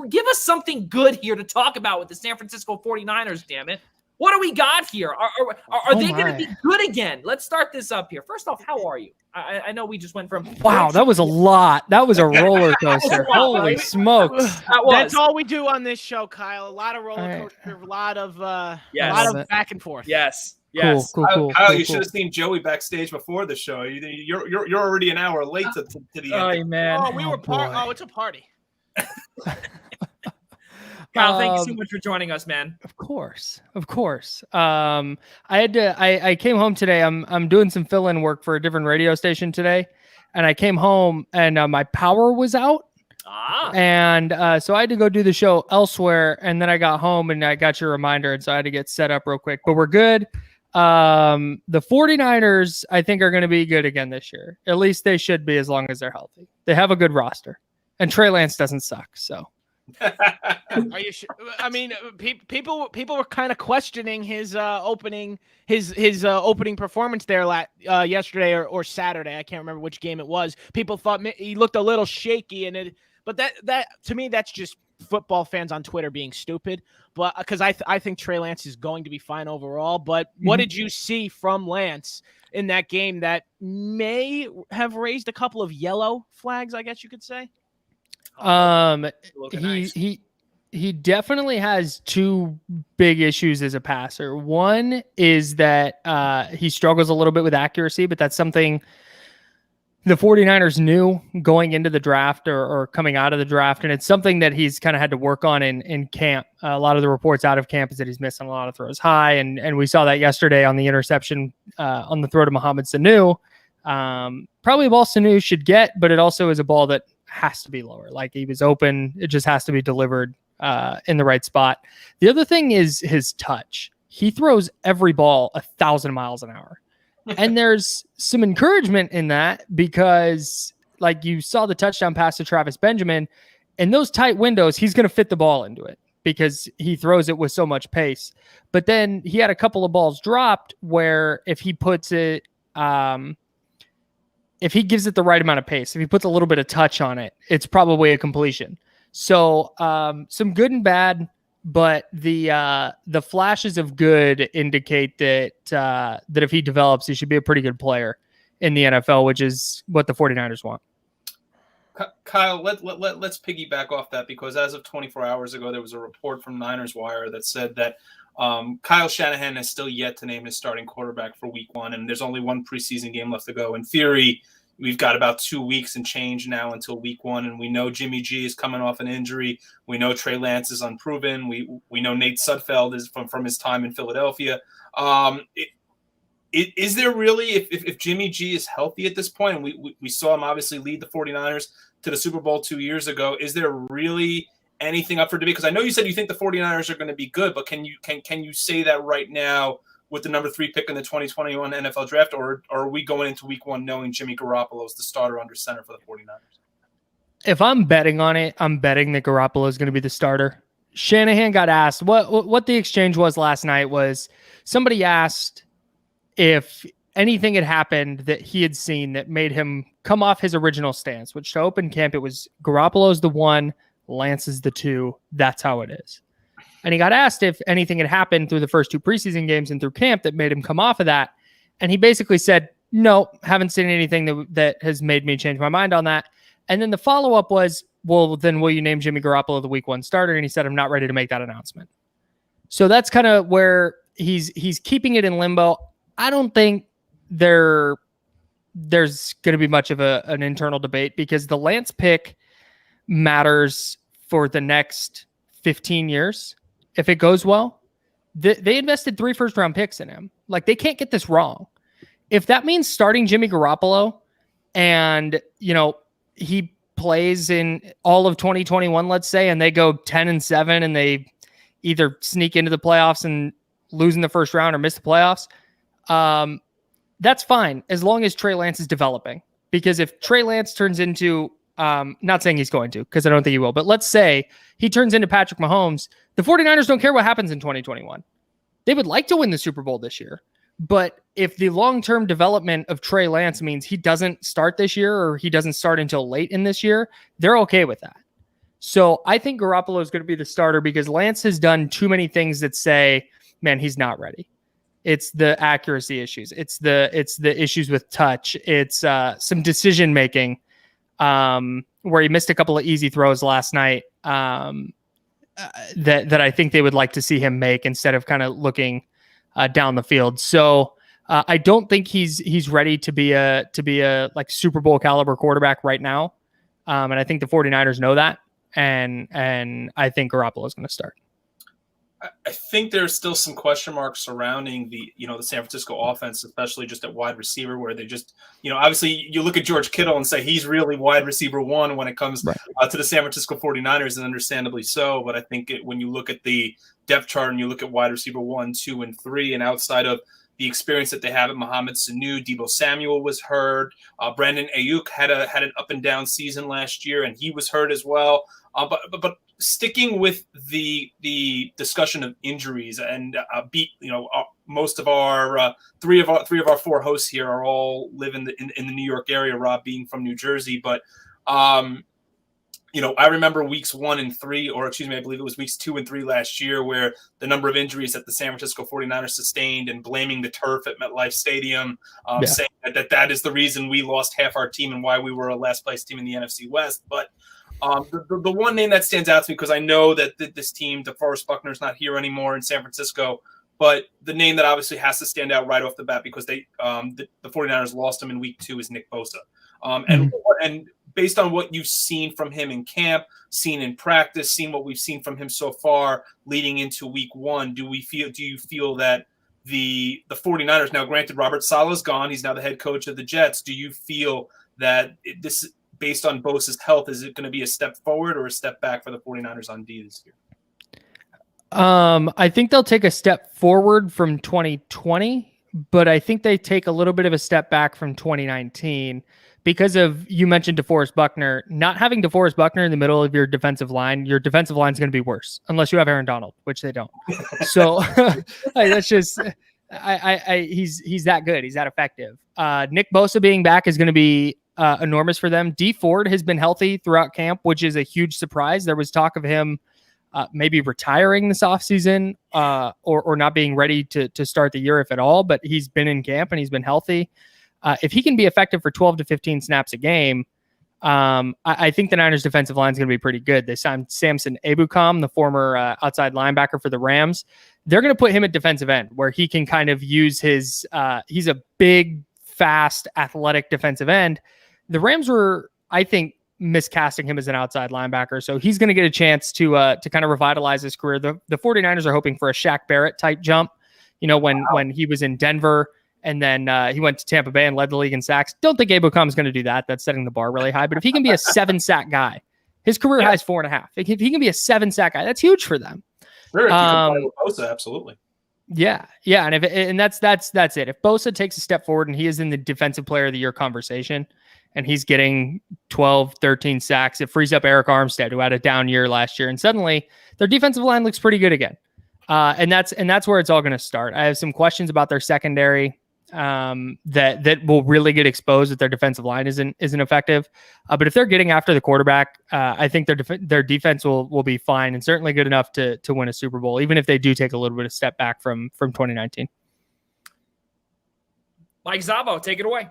Give us something good here to talk about with the San Francisco 49ers, damn it. What do we got here? Are they going to be good again? Let's start this up here. First off, how are you? I know we just went from... Wow, that was a lot. That was a roller coaster. Holy smokes. That's all we do on this show, Kyle. A lot of roller coaster, a lot of back and forth. Yes. Yes. Cool. Kyle, you should have seen Joey backstage before the show. You're already an hour late to the end. Oh man! Oh, we were it's a party. Kyle, thank you so much for joining us, man. Of course. I came home today. I'm doing some fill-in work for a different radio station today, and I came home and my power was out. And so I had to go do the show elsewhere, and then I got home and I got your reminder, and so I had to get set up real quick. But we're good. The 49ers, I think, are going to be good again this year. At least they should be, as long as they're healthy. They have a good roster, and Trey Lance doesn't suck. So Are you sure? I mean, people were kind of questioning his opening performance there yesterday or Saturday. I can't remember which game it was. People thought he looked a little shaky, but that to me, that's just football fans on Twitter being stupid. But because I think Trey Lance is going to be fine overall. But what did you see from Lance in that game that may have raised a couple of yellow flags, I guess you could say? He definitely has two big issues as a passer. One is that he struggles a little bit with accuracy, but that's something the 49ers knew going into the draft or coming out of the draft. And it's something that he's kind of had to work on in camp. A lot of the reports out of camp is that he's missing a lot of throws high. And we saw that yesterday on the interception on the throw to Mohamed Sanu. Probably a ball Sanu should get, but it also is a ball that has to be lower. Like, he was open. It just has to be delivered in the right spot. The other thing is his touch. He throws every ball 1,000 miles an hour. And there's some encouragement in that because, like, you saw the touchdown pass to Travis Benjamin, in those tight windows, he's going to fit the ball into it because he throws it with so much pace. But then he had a couple of balls dropped where if he puts it, if he gives it the right amount of pace, if he puts a little bit of touch on it, it's probably a completion. So some good and bad, but the flashes of good indicate that if he develops, he should be a pretty good player in the NFL, which is what the 49ers want. Kyle, let's piggyback off that, because as of 24 hours ago, there was a report from Niners Wire that said that Kyle Shanahan has still yet to name his starting quarterback for week 1, and there's only one preseason game left to go. In theory, we've got about 2 weeks and change now until week 1, and we know Jimmy G is coming off an injury. We know Trey Lance is unproven. We know Nate Sudfeld is from his time in Philadelphia. Is there really, if Jimmy G is healthy at this point, and we saw him obviously lead the 49ers to the Super Bowl 2 years ago, is there really anything up for debate? Because I know you said you think the 49ers are going to be good, but can you say that right now with the number 3 pick in the 2021 NFL draft, or are we going into week 1 knowing Jimmy Garoppolo is the starter under center for the 49ers? If I'm betting on it, I'm betting that Garoppolo is going to be the starter. Shanahan got asked what the exchange was last night. Was somebody asked if anything had happened that he had seen that made him come off his original stance, which to open camp, it was Garoppolo's the 1, Lance is the 2. That's how it is. And he got asked if anything had happened through the first 2 preseason games and through camp that made him come off of that. And he basically said, no, haven't seen anything that has made me change my mind on that. And then the follow-up was, well, then will you name Jimmy Garoppolo the week 1 starter? And he said, I'm not ready to make that announcement. So that's kind of where he's keeping it in limbo. I don't think there's going to be much of an internal debate, because the Lance pick matters for the next 15 years. If it goes well, they invested 3 first-round picks in him. Like, they can't get this wrong. If that means starting Jimmy Garoppolo and, he plays in all of 2021, let's say, and they go 10-7 and they either sneak into the playoffs and lose in the first round or miss the playoffs, that's fine, as long as Trey Lance is developing. Because if Trey Lance turns into, not saying he's going to, because I don't think he will, but let's say he turns into Patrick Mahomes, the 49ers don't care what happens in 2021. They would like to win the Super Bowl this year. But if the long-term development of Trey Lance means he doesn't start this year, or he doesn't start until late in this year, they're okay with that. So I think Garoppolo is going to be the starter, because Lance has done too many things that say, man, he's not ready. It's the accuracy issues. It's the issues with touch. It's some decision making where he missed a couple of easy throws last night that I think they would like to see him make instead of kind of looking down the field. So I don't think he's ready to be a like Super Bowl caliber quarterback right now. And I think the 49ers know that. And I think Garoppolo is going to start. I think there's still some question marks surrounding the San Francisco offense, especially just at wide receiver, where they just, obviously you look at George Kittle and say he's really wide receiver 1 when it comes to the San Francisco 49ers, and understandably so. But I think when you look at the depth chart and you look at wide receiver 1, 2, and 3, and outside of the experience that they have at Mohamed Sanu, Debo Samuel was hurt. Brandon Ayuk had an up and down season last year, and he was hurt as well. But sticking with the discussion of injuries and most of our three of our four hosts here are all live in the New York area. Rob being from New Jersey, but I remember weeks 1 and 3, or excuse me, I believe it was weeks 2 and 3 last year, where the number of injuries that the San Francisco 49ers sustained and blaming the turf at MetLife Stadium, saying that is the reason we lost half our team and why we were a last place team in the NFC West. But the one name that stands out to me, because I know that this team, DeForest Buckner, is not here anymore in San Francisco, but the name that obviously has to stand out right off the bat because the 49ers lost him in week 2 is Nick Bosa. And based on what you've seen from him in camp, seen in practice, seen what we've seen from him so far leading into week 1, do you feel that the 49ers, now granted Robert Saleh's gone, he's now the head coach of the Jets, do you feel that this, based on Bosa's health, is it going to be a step forward or a step back for the 49ers on D this year? I think they'll take a step forward from 2020, but I think they take a little bit of a step back from 2019 because of, you mentioned DeForest Buckner. Not having DeForest Buckner in the middle of your defensive line is going to be worse unless you have Aaron Donald, which they don't. So that's just, he's that good. He's that effective. Nick Bosa being back is going to be enormous for them. Dee Ford has been healthy throughout camp, which is a huge surprise. There was talk of him maybe retiring this offseason or not being ready to start the year, if at all, but he's been in camp and he's been healthy. If he can be effective for 12 to 15 snaps a game, I think the Niners defensive line is going to be pretty good. They signed Samson Ebukam, the former outside linebacker for the Rams. They're going to put him at defensive end where he can kind of use his he's a big, fast, athletic defensive end. The Rams were, I think, miscasting him as an outside linebacker. So he's going to get a chance to kind of revitalize his career. The 49ers are hoping for a Shaq Barrett type jump, when he was in Denver and then he went to Tampa Bay and led the league in sacks. Don't think Ebukam is going to do that. That's setting the bar really high. But if he can be a 7-sack guy, his career high is 4.5. If he can be a 7-sack guy, that's huge for them. Sure, if you can play with Bosa, absolutely. Yeah. And that's it. If Bosa takes a step forward and he is in the defensive player of the year conversation and he's getting 12, 13 sacks, it frees up Eric Armstead, who had a down year last year. And suddenly their defensive line looks pretty good again. And that's where it's all going to start. I have some questions about their secondary that will really get exposed if their defensive line isn't effective. But if they're getting after the quarterback, I think their defense will be fine and certainly good enough to win a Super Bowl, even if they do take a little bit of step back from 2019. Mike Zabo, take it away.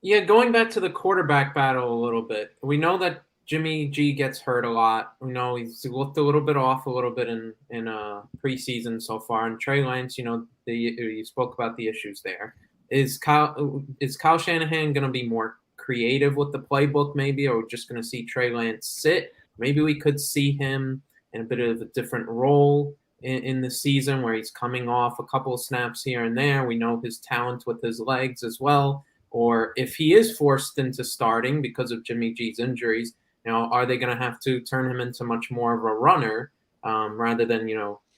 Yeah, going back to the quarterback battle a little bit, we know that Jimmy G gets hurt a lot. We know he's looked a little bit off a little bit in preseason so far. And Trey Lance, you spoke about the issues there. Is Kyle Shanahan going to be more creative with the playbook maybe, or just going to see Trey Lance sit? Maybe we could see him in a bit of a different role in the season where he's coming off a couple of snaps here and there. We know his talent with his legs as well. Or if he is forced into starting because of Jimmy G's injuries, are they going to have to turn him into much more of a runner rather than,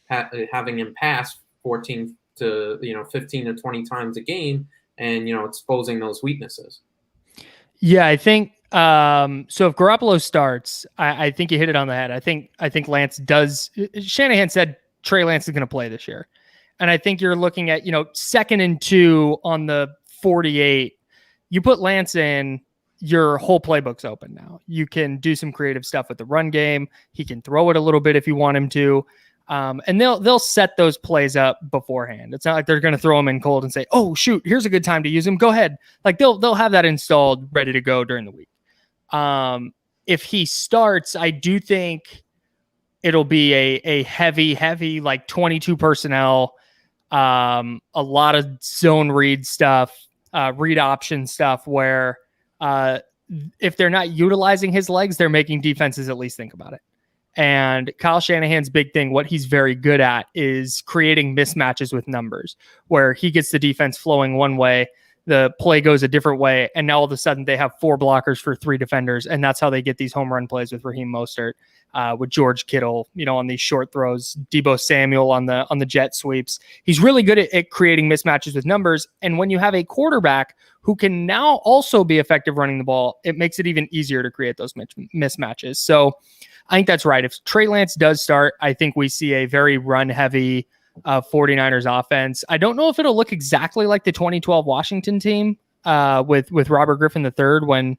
having him pass 15 to 20 times a game and, exposing those weaknesses? Yeah, I think so. If Garoppolo starts, I think you hit it on the head. I think Lance does. Shanahan said Trey Lance is going to play this year. And I think you're looking at, 2nd and 2 on the 48. You put Lance in, your whole playbook's open now. You can do some creative stuff with the run game. He can throw it a little bit if you want him to. And they'll set those plays up beforehand. It's not like they're going to throw him in cold and say, "Oh shoot, here's a good time to use him. Go ahead." Like they'll have that installed, ready to go during the week. If he starts, I do think it'll be a heavy like 22 personnel, a lot of zone read stuff, read option stuff where if they're not utilizing his legs, they're making defenses at least think about it. And Kyle Shanahan's big thing, what he's very good at, is creating mismatches with numbers where he gets the defense flowing one way. the play goes a different way, and now all of a sudden they have 4 blockers for 3 defenders, and that's how they get these home run plays with Raheem Mostert, with George Kittle, on these short throws, Debo Samuel on the jet sweeps. He's really good at creating mismatches with numbers, and when you have a quarterback who can now also be effective running the ball, it makes it even easier to create those mismatches. So I think that's right. If Trey Lance does start, I think we see a very run-heavy 49ers offense. I don't know if it'll look exactly like the 2012 Washington team with Robert Griffin III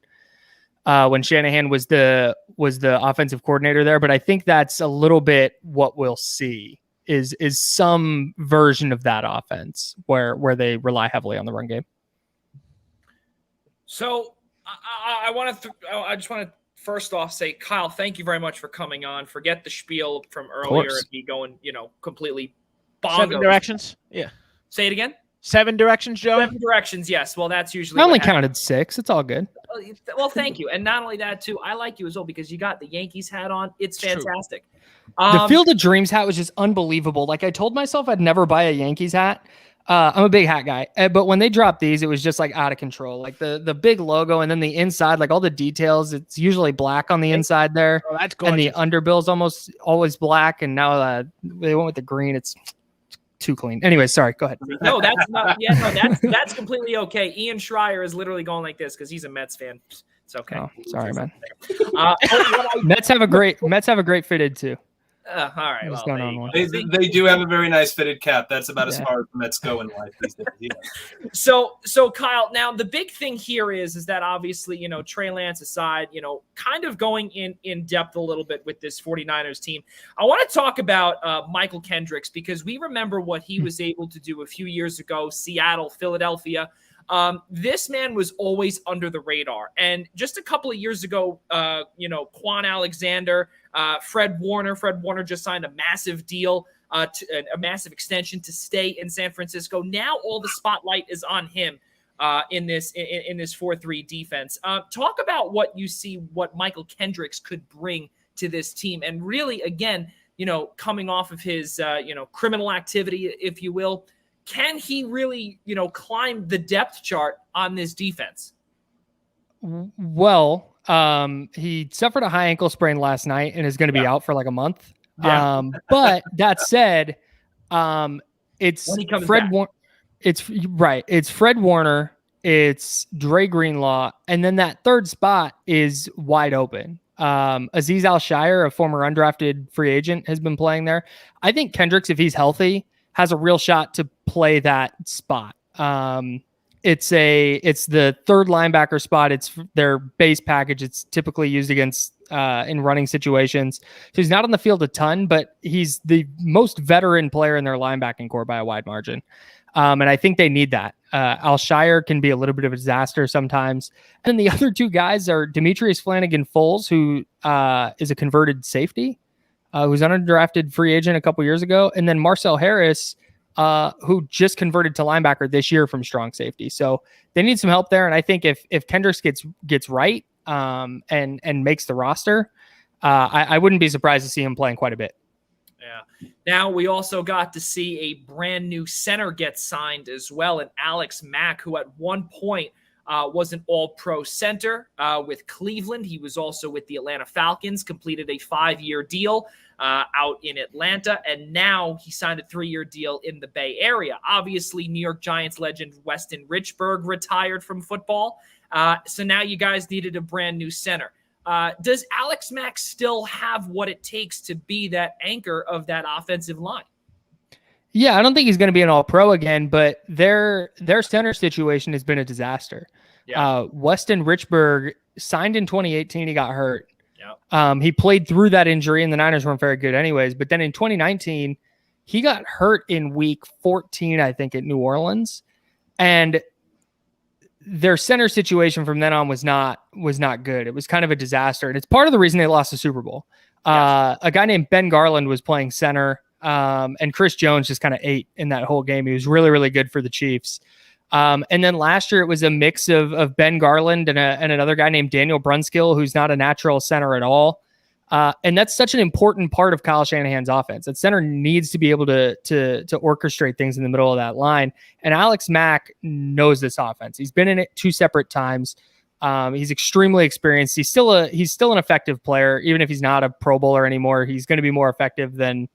when Shanahan was the offensive coordinator there, but I think that's a little bit what we'll see is some version of that offense where they rely heavily on the run game. So I just want to first off say, Kyle, thank you very much for coming on. Forget the spiel from earlier and me going, completely bonkers. 7 directions. Yeah. Say it again. 7 directions, Joe. 7 directions. Yes. Well, that's usually. I only counted 6. It's all good. Well, thank you. And not only that, too, I like you as well because you got the Yankees hat on. It's fantastic. The Field of Dreams hat was just unbelievable. Like I told myself I'd never buy a Yankees hat. I'm a big hat guy, but when they dropped these, it was just like out of control. Like the big logo and then the inside, like all the details, it's usually black on the inside there. Oh, that's gorgeous. And the underbill's almost always black. And now they went with the green. It's too clean. Anyway, sorry. Go ahead. No, that's not. Yeah, no, that's completely okay. Ian Schraier is literally going like this because he's a Mets fan. It's okay. Oh, sorry, man. Mets have a great fitted too. All right. What's going on? They do have a very nice fitted cap. That's about as far as the Mets go in life these days. Yeah. So Kyle, now the big thing here is that obviously, Trey Lance aside, kind of going in depth a little bit with this 49ers team. I want to talk about Michael Kendricks because we remember what he was able to do a few years ago, Seattle, Philadelphia. This man was always under the radar. And just a couple of years ago, Quan Alexander, Fred Warner just signed a massive deal, a massive extension to stay in San Francisco. Now all the spotlight is on him in this 4-3 defense. Talk about what you see, what Michael Kendricks could bring to this team. And really, again, coming off of his, criminal activity, if you will, can he really, climb the depth chart on this defense? Well, he suffered a high ankle sprain last night and is going to be out for like a month. Yeah. But that said, it's Fred Warner. It's right. It's Fred Warner. It's Dre Greenlaw. And then that third spot is wide open. Azeez Al-Shire, a former undrafted free agent, has been playing there. I think Kendricks, if he's healthy, has a real shot to play that spot. It's the third linebacker spot. It's their base package. It's typically used against in running situations. So he's not on the field a ton, but he's the most veteran player in their linebacking core by a wide margin. And I think they need that. Al-Shire can be a little bit of a disaster sometimes. And the other 2 guys are Demetrius Flanagan-Foles, who is a converted safety, who's an undrafted free agent a couple years ago, and then Marcel Harris, who just converted to linebacker this year from strong safety. So they need some help there. And I think if Kendricks gets right and makes the roster, I wouldn't be surprised to see him playing quite a bit. Yeah. Now we also got to see a brand new center get signed as well, and Alex Mack, who at one point was an all-pro center with Cleveland. He was also with the Atlanta Falcons, completed a 5-year deal out in Atlanta, and now he signed a 3-year deal in the Bay Area. Obviously, New York Giants legend Weston Richburg retired from football, so now you guys needed a brand new center. Does Alex Mack still have what it takes to be that anchor of that offensive line? Yeah, I don't think he's going to be an all-pro again, but their center situation has been a disaster. Yeah. Weston Richburg signed in 2018. He got hurt. Yeah. He played through that injury, and the Niners weren't very good anyways. But then in 2019, he got hurt in week 14, I think, at New Orleans. And their center situation from then on was not good. It was kind of a disaster. And it's part of the reason they lost the Super Bowl. Yes. A guy named Ben Garland was playing center. And Chris Jones just kind of ate in that whole game. He was really, really good for the Chiefs. And then last year it was a mix of Ben Garland and another guy named Daniel Brunskill, who's not a natural center at all. And that's such an important part of Kyle Shanahan's offense. That center needs to be able to orchestrate things in the middle of that line. And Alex Mack knows this offense. He's been in it 2 separate times. He's extremely experienced. He's still an effective player, even if he's not a Pro Bowler anymore. He's going to be more effective than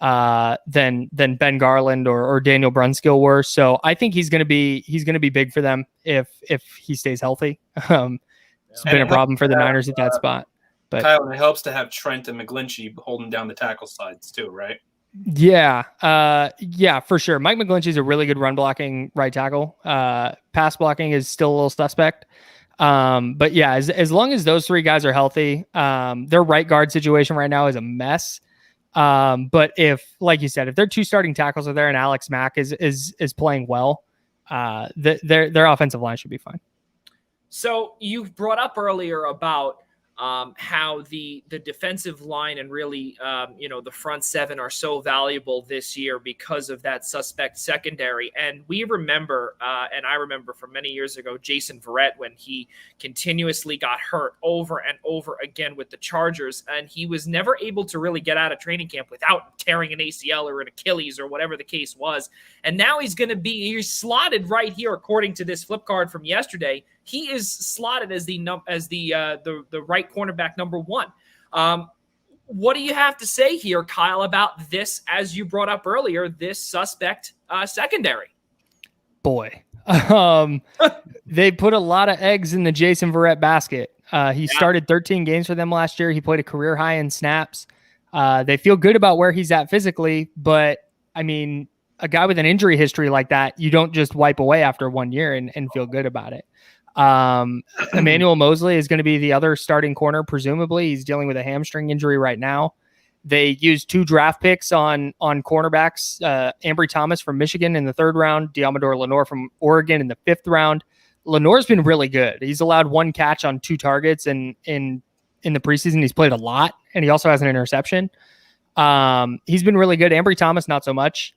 Ben Garland or Daniel Brunskill were. So I think he's going to be big for them if he stays healthy. It's been a problem for the Niners at that spot. But Kyle, it helps to have Trent and McGlinchey holding down the tackle sides too, right? Yeah, for sure. Mike McGlinchey's a really good run blocking right tackle. Pass blocking is still a little suspect. But yeah, as long as those 3 guys are healthy, their right guard situation right now is a mess. But if, like you said, if their 2 starting tackles are there and Alex Mack is playing well, their offensive line should be fine. So you brought up earlier about how the defensive line and really, the front 7 are so valuable this year because of that suspect secondary. And we remember, and I remember from many years ago, Jason Verrett, when he continuously got hurt over and over again with the Chargers, and he was never able to really get out of training camp without tearing an ACL or an Achilles or whatever the case was. And now he's he's slotted right here, according to this flip card from yesterday. He is slotted as the right cornerback number 1. What do you have to say here, Kyle, about this, as you brought up earlier, this suspect secondary? Boy, they put a lot of eggs in the Jason Verrett basket. He started 13 games for them last year. He played a career high in snaps. They feel good about where he's at physically, but I mean, a guy with an injury history like that, you don't just wipe away after 1 year and feel good about it. Emmanuel Mosley is going to be the other starting corner. Presumably he's dealing with a hamstring injury right now. They used 2 draft picks on cornerbacks, Ambry Thomas from Michigan in the 3rd round, Diamador Lenore from Oregon in the 5th round. Lenore's been really good. He's allowed 1 catch on 2 targets in the preseason. He's played a lot, and he also has an interception. He's been really good. Ambry Thomas, not so much.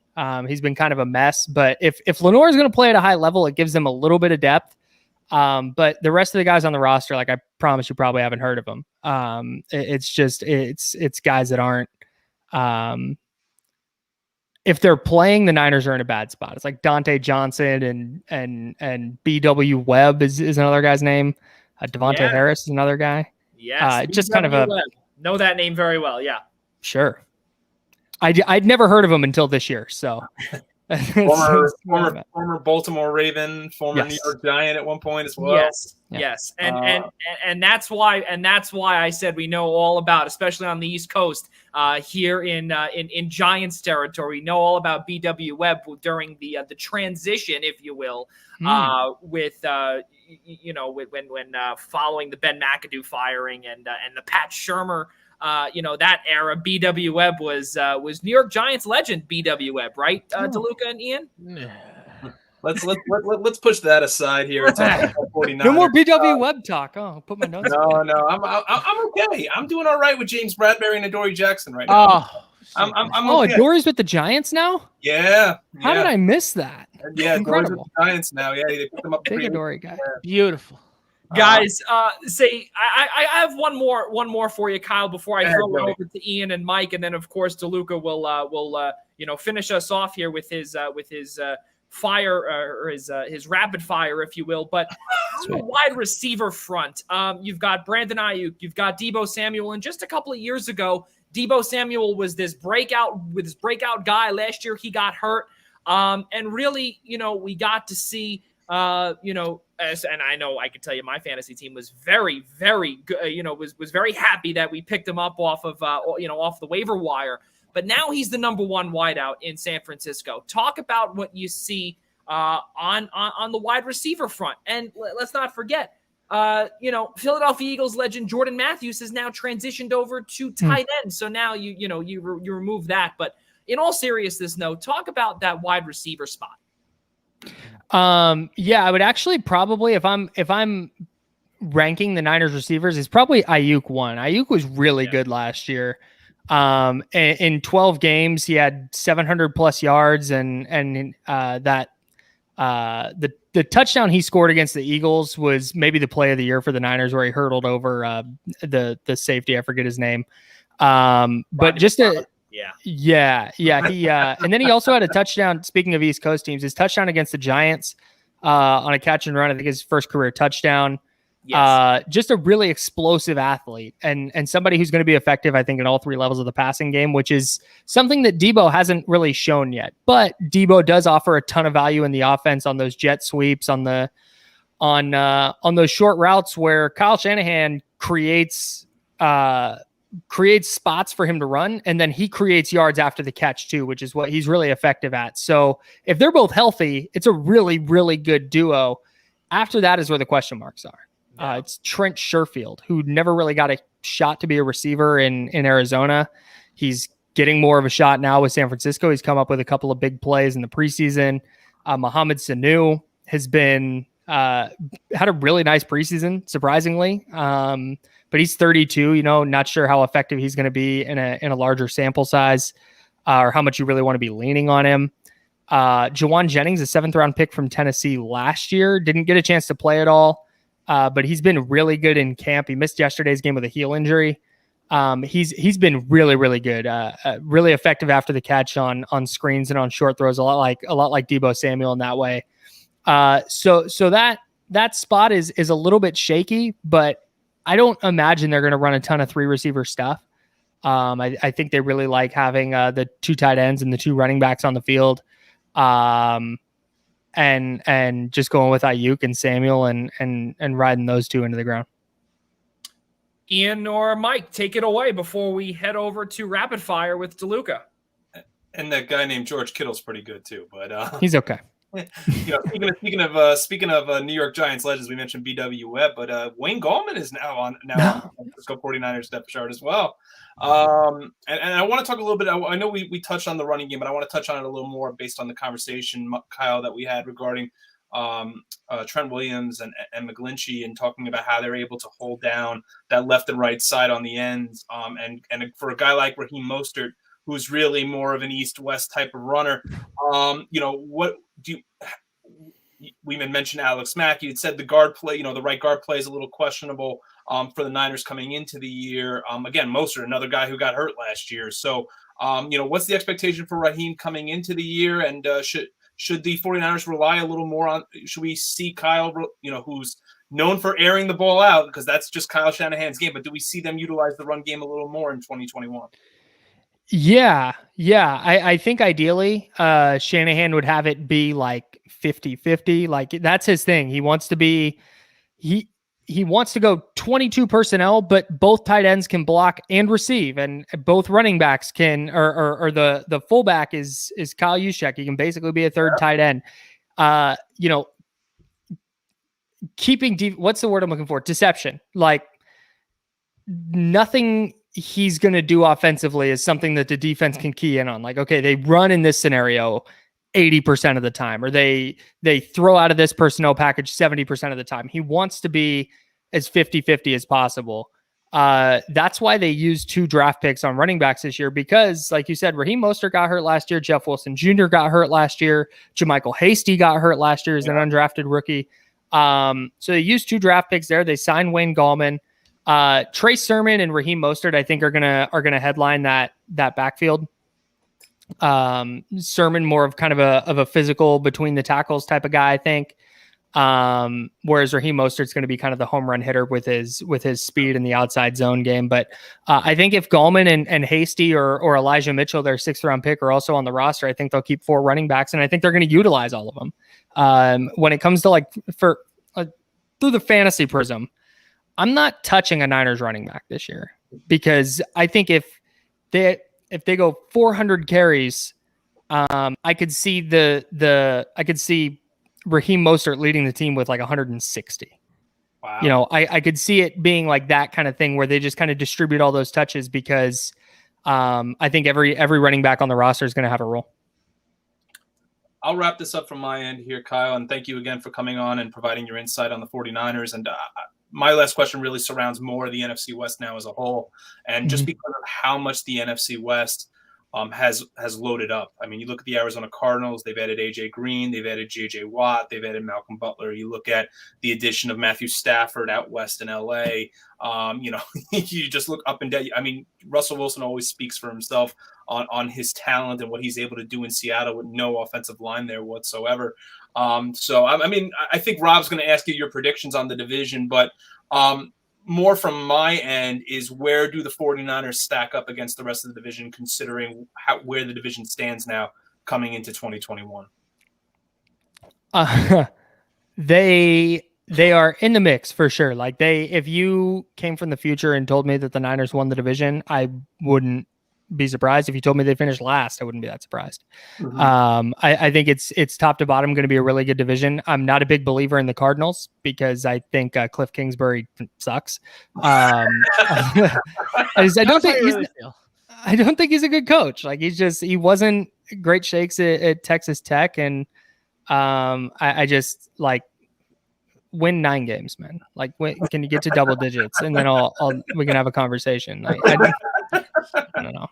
He's been kind of a mess, but if Lenore is going to play at a high level, it gives them a little bit of depth. But the rest of the guys on the roster, like I promise you probably haven't heard of them. It's guys that aren't, if they're playing, the Niners are in a bad spot. It's like Dante Johnson and BW Webb is another guy's name. Devontae Harris is another guy. Yes. Just kind of know that name very well. Yeah. Sure. I'd never heard of him until this year. So former Baltimore Raven, former New York Giant at one point as well. Yes. And that's why I said we know all about, especially on the East Coast, here in Giants territory, we know all about BW Webb during the transition, if you will, with when following the Ben McAdoo firing and the Pat Shurmur. That era, BW Webb was New York Giants legend BW Webb, right? DeLuca and Ian. Let's push that aside here. And talk about 49ers. No more BW Webb talk. Oh, I'll put my notes. No, I'm okay. I'm doing all right with James Bradbury and Adoree Jackson right now. I'm okay. Adoree's with the Giants now. Yeah. How did I miss that? Yeah, incredible. Adoree's with the Giants now. Yeah, they picked him up. Big Adoree guy. Beautiful. Guys, I have one more for you, Kyle, before I throw it over to Ian and Mike, and then of course DeLuca will finish us off here with his fire or his rapid fire, if you will. But on the wide receiver front, you've got Brandon Ayuk, you've got Debo Samuel, and just a couple of years ago, Debo Samuel was this breakout guy. Last year he got hurt, and really, we got to see. And I know I can tell you my fantasy team was very, very good, was very happy that we picked him up off of, off the waiver wire. But now he's the number 1 wideout in San Francisco. Talk about what you see on the wide receiver front. And let's not forget, Philadelphia Eagles legend Jordan Matthews has now transitioned over to tight end. So now you remove that. But in all seriousness, though, talk about that wide receiver spot. I would actually probably, if I'm ranking the Niners receivers, it's probably Ayuk 1. Ayuk was really good last year. In 12 games, he had 700 plus yards and that The touchdown he scored against the Eagles was maybe the play of the year for the Niners, where he hurdled over the safety. I forget his name. But just a yeah. He and then he also had a touchdown. Speaking of East Coast teams, his touchdown against the Giants on a catch and run, I think his first career touchdown. Yes. Just a really explosive athlete and somebody who's going to be effective, I think, in all three levels of the passing game, which is something that Debo hasn't really shown yet. But Debo does offer a ton of value in the offense on those jet sweeps, on those short routes where Kyle Shanahan creates spots for him to run, and then he creates yards after the catch too, which is what he's really effective at. So if they're both healthy, it's a really, really good duo. After that is where the question marks are. It's Trent Sherfield, who never really got a shot to be a receiver in Arizona. He's getting more of a shot now with San Francisco. He's come up with a couple of big plays in the preseason. Mohamed Sanu has been had a really nice preseason, surprisingly. But he's 32, not sure how effective he's going to be in a larger sample size or how much you really want to be leaning on him. Juwan Jennings, a 7th round pick from Tennessee last year, didn't get a chance to play at all. But he's been really good in camp. He missed yesterday's game with a heel injury. He's been really, really good, really effective after the catch on screens and on short throws, a lot like Debo Samuel in that way. So that spot is a little bit shaky, but I don't imagine they're going to run a ton of 3 receiver stuff. I think they really like having the 2 tight ends and the 2 running backs on the field. And just going with Ayuk and Samuel and riding those 2 into the ground. Ian or Mike, take it away before we head over to rapid fire with DeLuca. And that guy named George Kittle's pretty good too, but he's okay. Speaking of New York Giants legends, we mentioned BW Webb, but Wayne Gallman is now on the San Francisco 49ers depth chart as well. And I want to talk a little bit. I know we touched on the running game, but I want to touch on it a little more based on the conversation, Kyle, that we had regarding Trent Williams and McGlinchey, and talking about how they're able to hold down that left and right side on the ends. And for a guy like Raheem Mostert, who's really more of an east-west type of runner, what do we even mentioned Alex Mack? You had said the guard play, the right guard play is a little questionable for the Niners coming into the year. Again, Mostert, another guy who got hurt last year. So, what's the expectation for Raheem coming into the year? And should the 49ers rely a little more on, should we see Kyle, who's known for airing the ball out, because that's just Kyle Shanahan's game, but do we see them utilize the run game a little more in 2021? Yeah. I think ideally Shanahan would have it be like 50-50. Like that's his thing. He wants to be, he wants to go 22 personnel, but both tight ends can block and receive, and both running backs can, or the fullback is Kyle Juszczyk. He can basically be a third tight end. Keeping what's the word I'm looking for? Deception. Like nothing he's going to do offensively is something that the defense can key in on. Like, okay, they run in this scenario 80% of the time, or they throw out of this personnel package 70% of the time. He wants to be as 50-50 as possible. That's why they used 2 draft picks on running backs this year, because like you said, Raheem Mostert got hurt last year. Jeff Wilson Jr. got hurt last year. JaMychal Hasty got hurt last year as an undrafted rookie. So they used 2 draft picks there. They signed Wayne Gallman. Trey Sermon and Raheem Mostert, I think, are gonna headline that backfield. Sermon more of kind of a physical between the tackles type of guy, I think. Whereas Raheem Mostert's going to be kind of the home run hitter with his speed in the outside zone game. But I think if Gallman and Hasty or Elijah Mitchell, their 6th round pick, are also on the roster, I think they'll keep 4 running backs, and I think they're going to utilize all of them. When it comes to through the fantasy prism, I'm not touching a Niners running back this year, because I think if they go 400 carries, I could see Raheem Mostert leading the team with like 160. Wow. I could see it being like that kind of thing where they just kind of distribute all those touches, because I think every running back on the roster is going to have a role. I'll wrap this up from my end here, Kyle, and thank you again for coming on and providing your insight on the 49ers. And my last question really surrounds more of the NFC West now as a whole. And just because of how much the NFC West has loaded up. I mean, you look at the Arizona Cardinals, they've added AJ Green, they've added JJ Watt, they've added Malcolm Butler. You look at the addition of Matthew Stafford out west in LA. You just look up and down. I mean, Russell Wilson always speaks for himself on his talent and what he's able to do in Seattle with no offensive line there whatsoever. So I think Rob's going to ask you your predictions on the division, but more from my end is, where do the 49ers stack up against the rest of the division, considering where the division stands now coming into 2021? They are in the mix for sure. Like, if you came from the future and told me that the Niners won the division, I wouldn't be surprised. If you told me they finished last, I wouldn't be that surprised. Mm-hmm. I think it's top to bottom going to be a really good division. I'm not a big believer in the Cardinals because I think Cliff Kingsbury sucks. I don't think he's a good coach. Like, he wasn't great shakes at Texas Tech, and I just like, win 9 games, man. Like, can you get to double digits, and then we can have a conversation. Like, I don't know.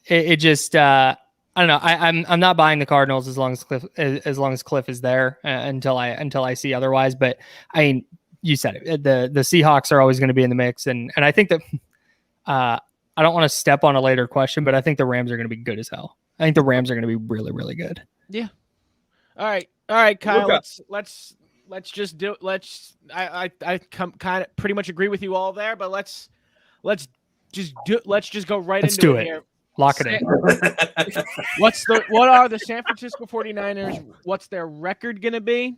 It just I don't know. I'm not buying the Cardinals as long as Cliff is there until I see otherwise. But I mean, you said it. The Seahawks are always going to be in the mix, and I think that I don't want to step on a later question, but I think the Rams are going to be good as hell. I think the Rams are going to be really, really good. Yeah. All right, Kyle. Let's just do. I kind of pretty much agree with you all there, but let's just go right into it here. Lock it in. What are the San Francisco 49ers? What's their record going to be?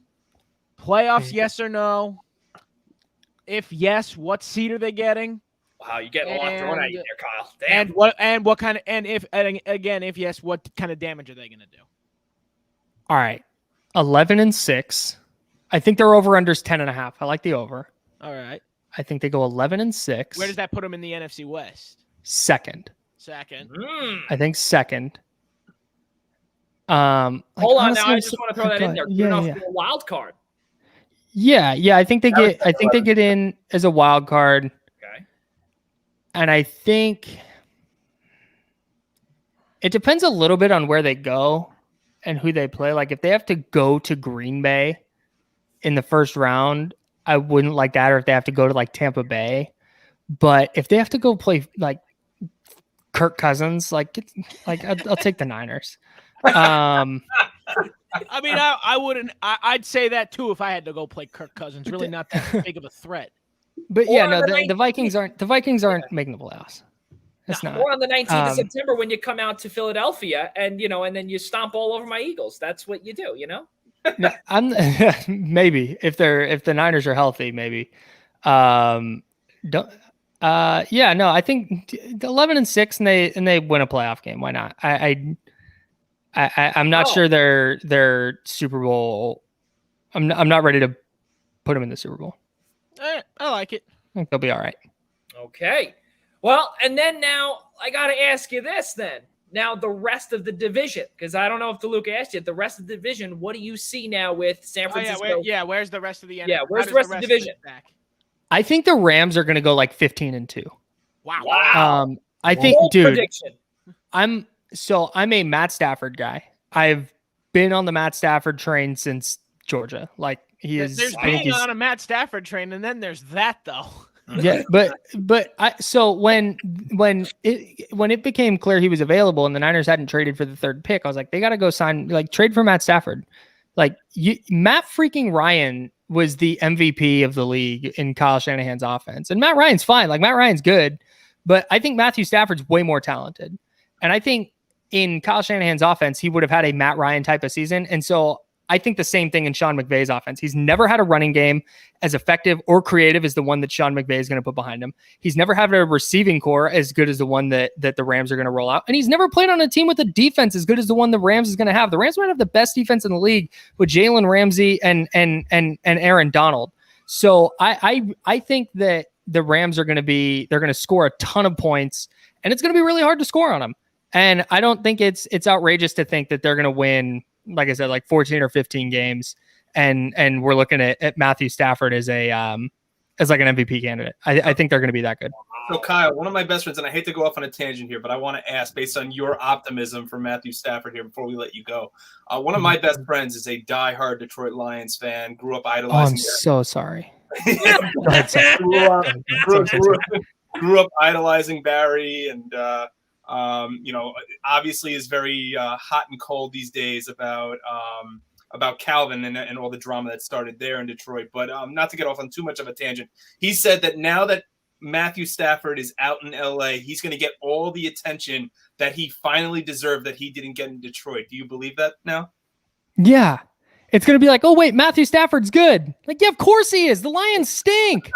Playoffs, yes or no? If yes, what seed are they getting? Wow, you get a lot thrown at you there, Kyle. Damn. If yes, what kind of damage are they going to do? All right. 11-6. I think their over-under's 10.5. I like the over. All right. I think they go 11-6. Where does that put them in the NFC West? Second. I think second. Hold on, now I just want to throw that in there. You're not a wild card. Yeah. I think they get in as a wild card. Okay. And I think it depends a little bit on where they go and who they play. Like, if they have to go to Green Bay in the first round, I wouldn't like that. Or if they have to go to like Tampa Bay, but if they have to go play like Kirk Cousins, I'll take the Niners. I mean, I wouldn't. I'd say that too if I had to go play Kirk Cousins. Really, not that big of a threat. But yeah, no, the Vikings aren't making the playoffs. It's not. Or on the 19th of September when you come out to Philadelphia and then you stomp all over my Eagles. That's what you do, No, maybe if the Niners are healthy, maybe. I think 11-6 and they win a playoff game. Why not? I'm not sure they're Super Bowl. I'm not ready to put them in the Super Bowl. I like it. I think they'll be all right. Okay. Well, and then now I got to ask you this then. Now, the rest of the division, because I don't know if DeLuca asked you, the rest of the division, what do you see now with San Francisco? Where's the rest of the NFC? Yeah, where's the rest of the division? I think the Rams are going to go like 15-2. Wow. I think, dude, prediction. I'm a Matt Stafford guy. I've been on the Matt Stafford train since Georgia. Like, there's being on a Matt Stafford train, and then there's that though. Yeah, but when it became clear he was available and the Niners hadn't traded for the third pick, I was like, they got to go trade for Matt Stafford. Like, Matt freaking Ryan was the MVP of the league in Kyle Shanahan's offense, and Matt Ryan's fine. Like, Matt Ryan's good, but I think Matthew Stafford's way more talented, and I think in Kyle Shanahan's offense he would have had a Matt Ryan type of season, and so I think the same thing in Sean McVay's offense. He's never had a running game as effective or creative as the one that Sean McVay is going to put behind him. He's never had a receiving core as good as the one that the Rams are going to roll out. And he's never played on a team with a defense as good as the one the Rams is going to have. The Rams might have the best defense in the league with Jalen Ramsey and Aaron Donald. So I think that the Rams they're going to score a ton of points, and it's going to be really hard to score on them. And I don't think it's outrageous to think that they're going to win, like I said, like 14 or 15 games, and we're looking at Matthew Stafford as like an MVP candidate. I think they're going to be that good. So Kyle, one of my best friends, and I hate to go off on a tangent here, but I want to ask, based on your optimism for Matthew Stafford here before we let you go. One of my best friends is a diehard Detroit Lions fan. Grew up Oh, idolizing. I'm so sorry. grew up idolizing Barry, and obviously is very hot and cold these days about Calvin and all the drama that started there in Detroit. But not to get off on too much of a tangent, he said that now that Matthew Stafford is out in LA, he's going to get all the attention that he finally deserved that he didn't get in Detroit. Do you believe that now? Yeah. It's going to be like, oh, wait, Matthew Stafford's good. Like, yeah, of course he is. The Lions stink.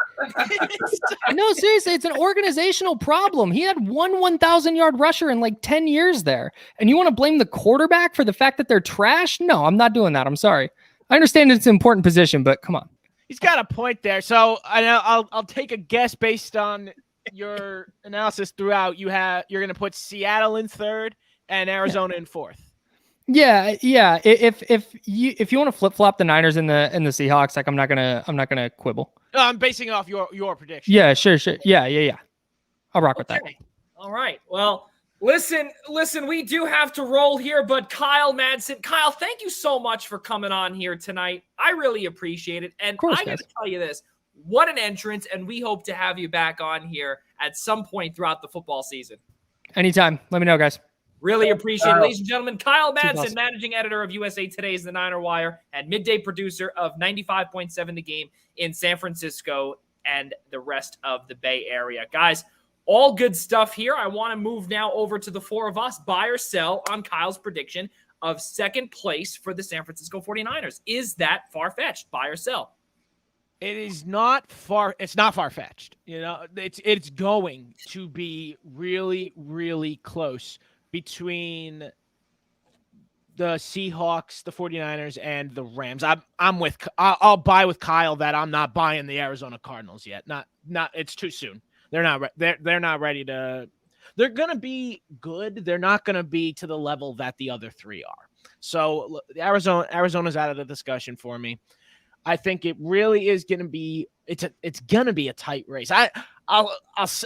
No, seriously, it's an organizational problem. He had one 1,000-yard rusher in like 10 years there. And you want to blame the quarterback for the fact that they're trash? No, I'm not doing that. I'm sorry. I understand it's an important position, but come on. He's got a point there. So I'll take a guess based on your analysis throughout. You're going to put Seattle in third and Arizona in fourth. Yeah. If you want to flip flop the Niners and the Seahawks, like I'm not gonna quibble. No, I'm basing it off your prediction. Yeah, sure. Yeah. I'll rock with that. All right. Well, listen. We do have to roll here, but Kyle Madsen, thank you so much for coming on here tonight. I really appreciate it, and I got to tell you this: what an entrance! And we hope to have you back on here at some point throughout the football season. Anytime. Let me know, guys. Really appreciate it, ladies and gentlemen. Kyle Madsen, managing editor of USA Today's The Niner Wire and midday producer of 95.7 The Game in San Francisco and the rest of the Bay Area. Guys, all good stuff here. I want to move now over to the four of us. Buy or sell on Kyle's prediction of second place for the San Francisco 49ers. Is that far-fetched? Buy or sell? It is not far. It's not far-fetched. It's going to be really, really close between the Seahawks, the 49ers, and the Rams. I'll buy with Kyle that I'm not buying the Arizona Cardinals yet. Not it's too soon. They're not ready to. They're going to be good. They're not going to be to the level that the other three are. So look, Arizona's out of the discussion for me. I think it really is going to be it's going to be a tight race. I'm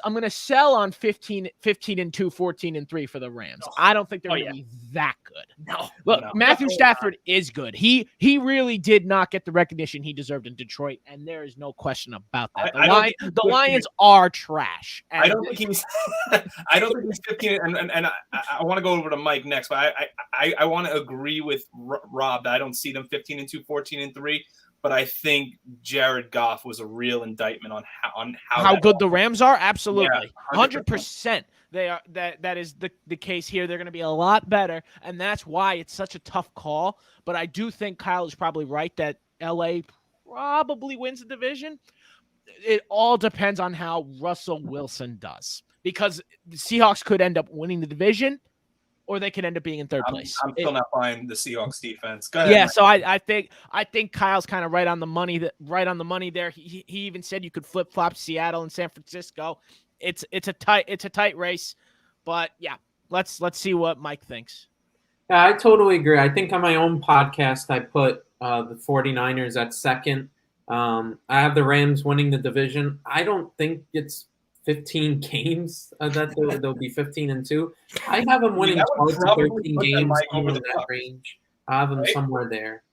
going to sell on 15-2, 14-3 for the Rams. I don't think they're going to be that good. No. Look, Matthew Stafford is good. He really did not get the recognition he deserved in Detroit, and there is no question about that. The Lions are trash. I don't think he's 15, and I want to go over to Mike next, but I want to agree with Rob that I don't see them 15-2, 14-3. But I think Jared Goff was a real indictment on how good the Rams are. Absolutely, 100%. They are. That is the case here. They're going to be a lot better, and that's why it's such a tough call. But I do think Kyle is probably right that LA probably wins the division. It all depends on how Russell Wilson does, because the Seahawks could end up winning the division, or they could end up being in third place. I'm still not buying the Seahawks defense. Go ahead, yeah, Mike. so I think Kyle's kind of right on the money. Right on the money there. He even said you could flip flop Seattle and San Francisco. It's a tight race, but yeah, let's see what Mike thinks. Yeah, I totally agree. I think on my own podcast I put the 49ers at second. I have the Rams winning the division. I don't think it's 15 games that they'll be 15-2. I have them winning 12 to 13 games over that range. I have them somewhere there.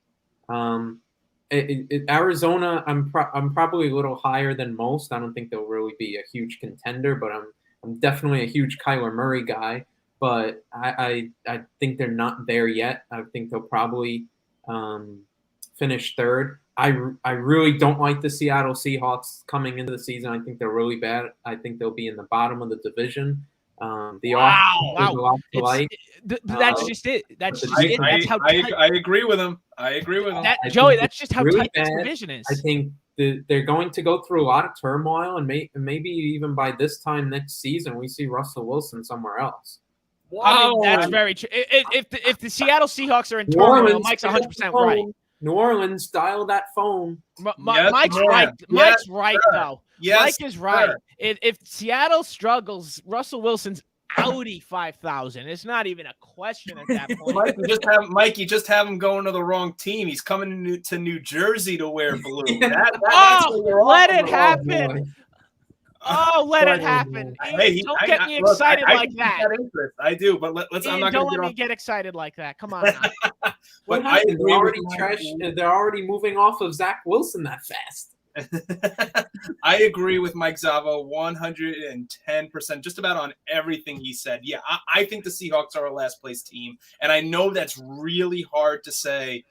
Arizona, I'm probably a little higher than most. I don't think they'll really be a huge contender, but I'm definitely a huge Kyler Murray guy. But I think they're not there yet. I think they'll probably finish third. I really don't like the Seattle Seahawks coming into the season. I think they're really bad. I think they'll be in the bottom of the division. Wow. That's just it. That's just it. That's how tight. I agree with him. Joey, that's just how really tight this division is. I think they're going to go through a lot of turmoil, and maybe even by this time next season, we see Russell Wilson somewhere else. Wow, that's very true. If the Seattle Seahawks are in turmoil, Mike's 100% right. New Orleans, dial that phone. Mike's right. Mike's right, though. Yes, Mike is right. If Seattle struggles, Russell Wilson's Audi 5000. It's not even a question at that point. Mike, you just have him going to the wrong team. He's coming to New Jersey to wear blue. Let it happen. Oh, let it happen. Hey, Don't get me excited like that. I do, but let's. Ian, I'm not don't going to let me get excited like that. Come on now. But I agree they're already moving off of Zach Wilson that fast. I agree with Mike Zavo 110%, just about on everything he said. Yeah, I think the Seahawks are a last place team, and I know that's really hard to say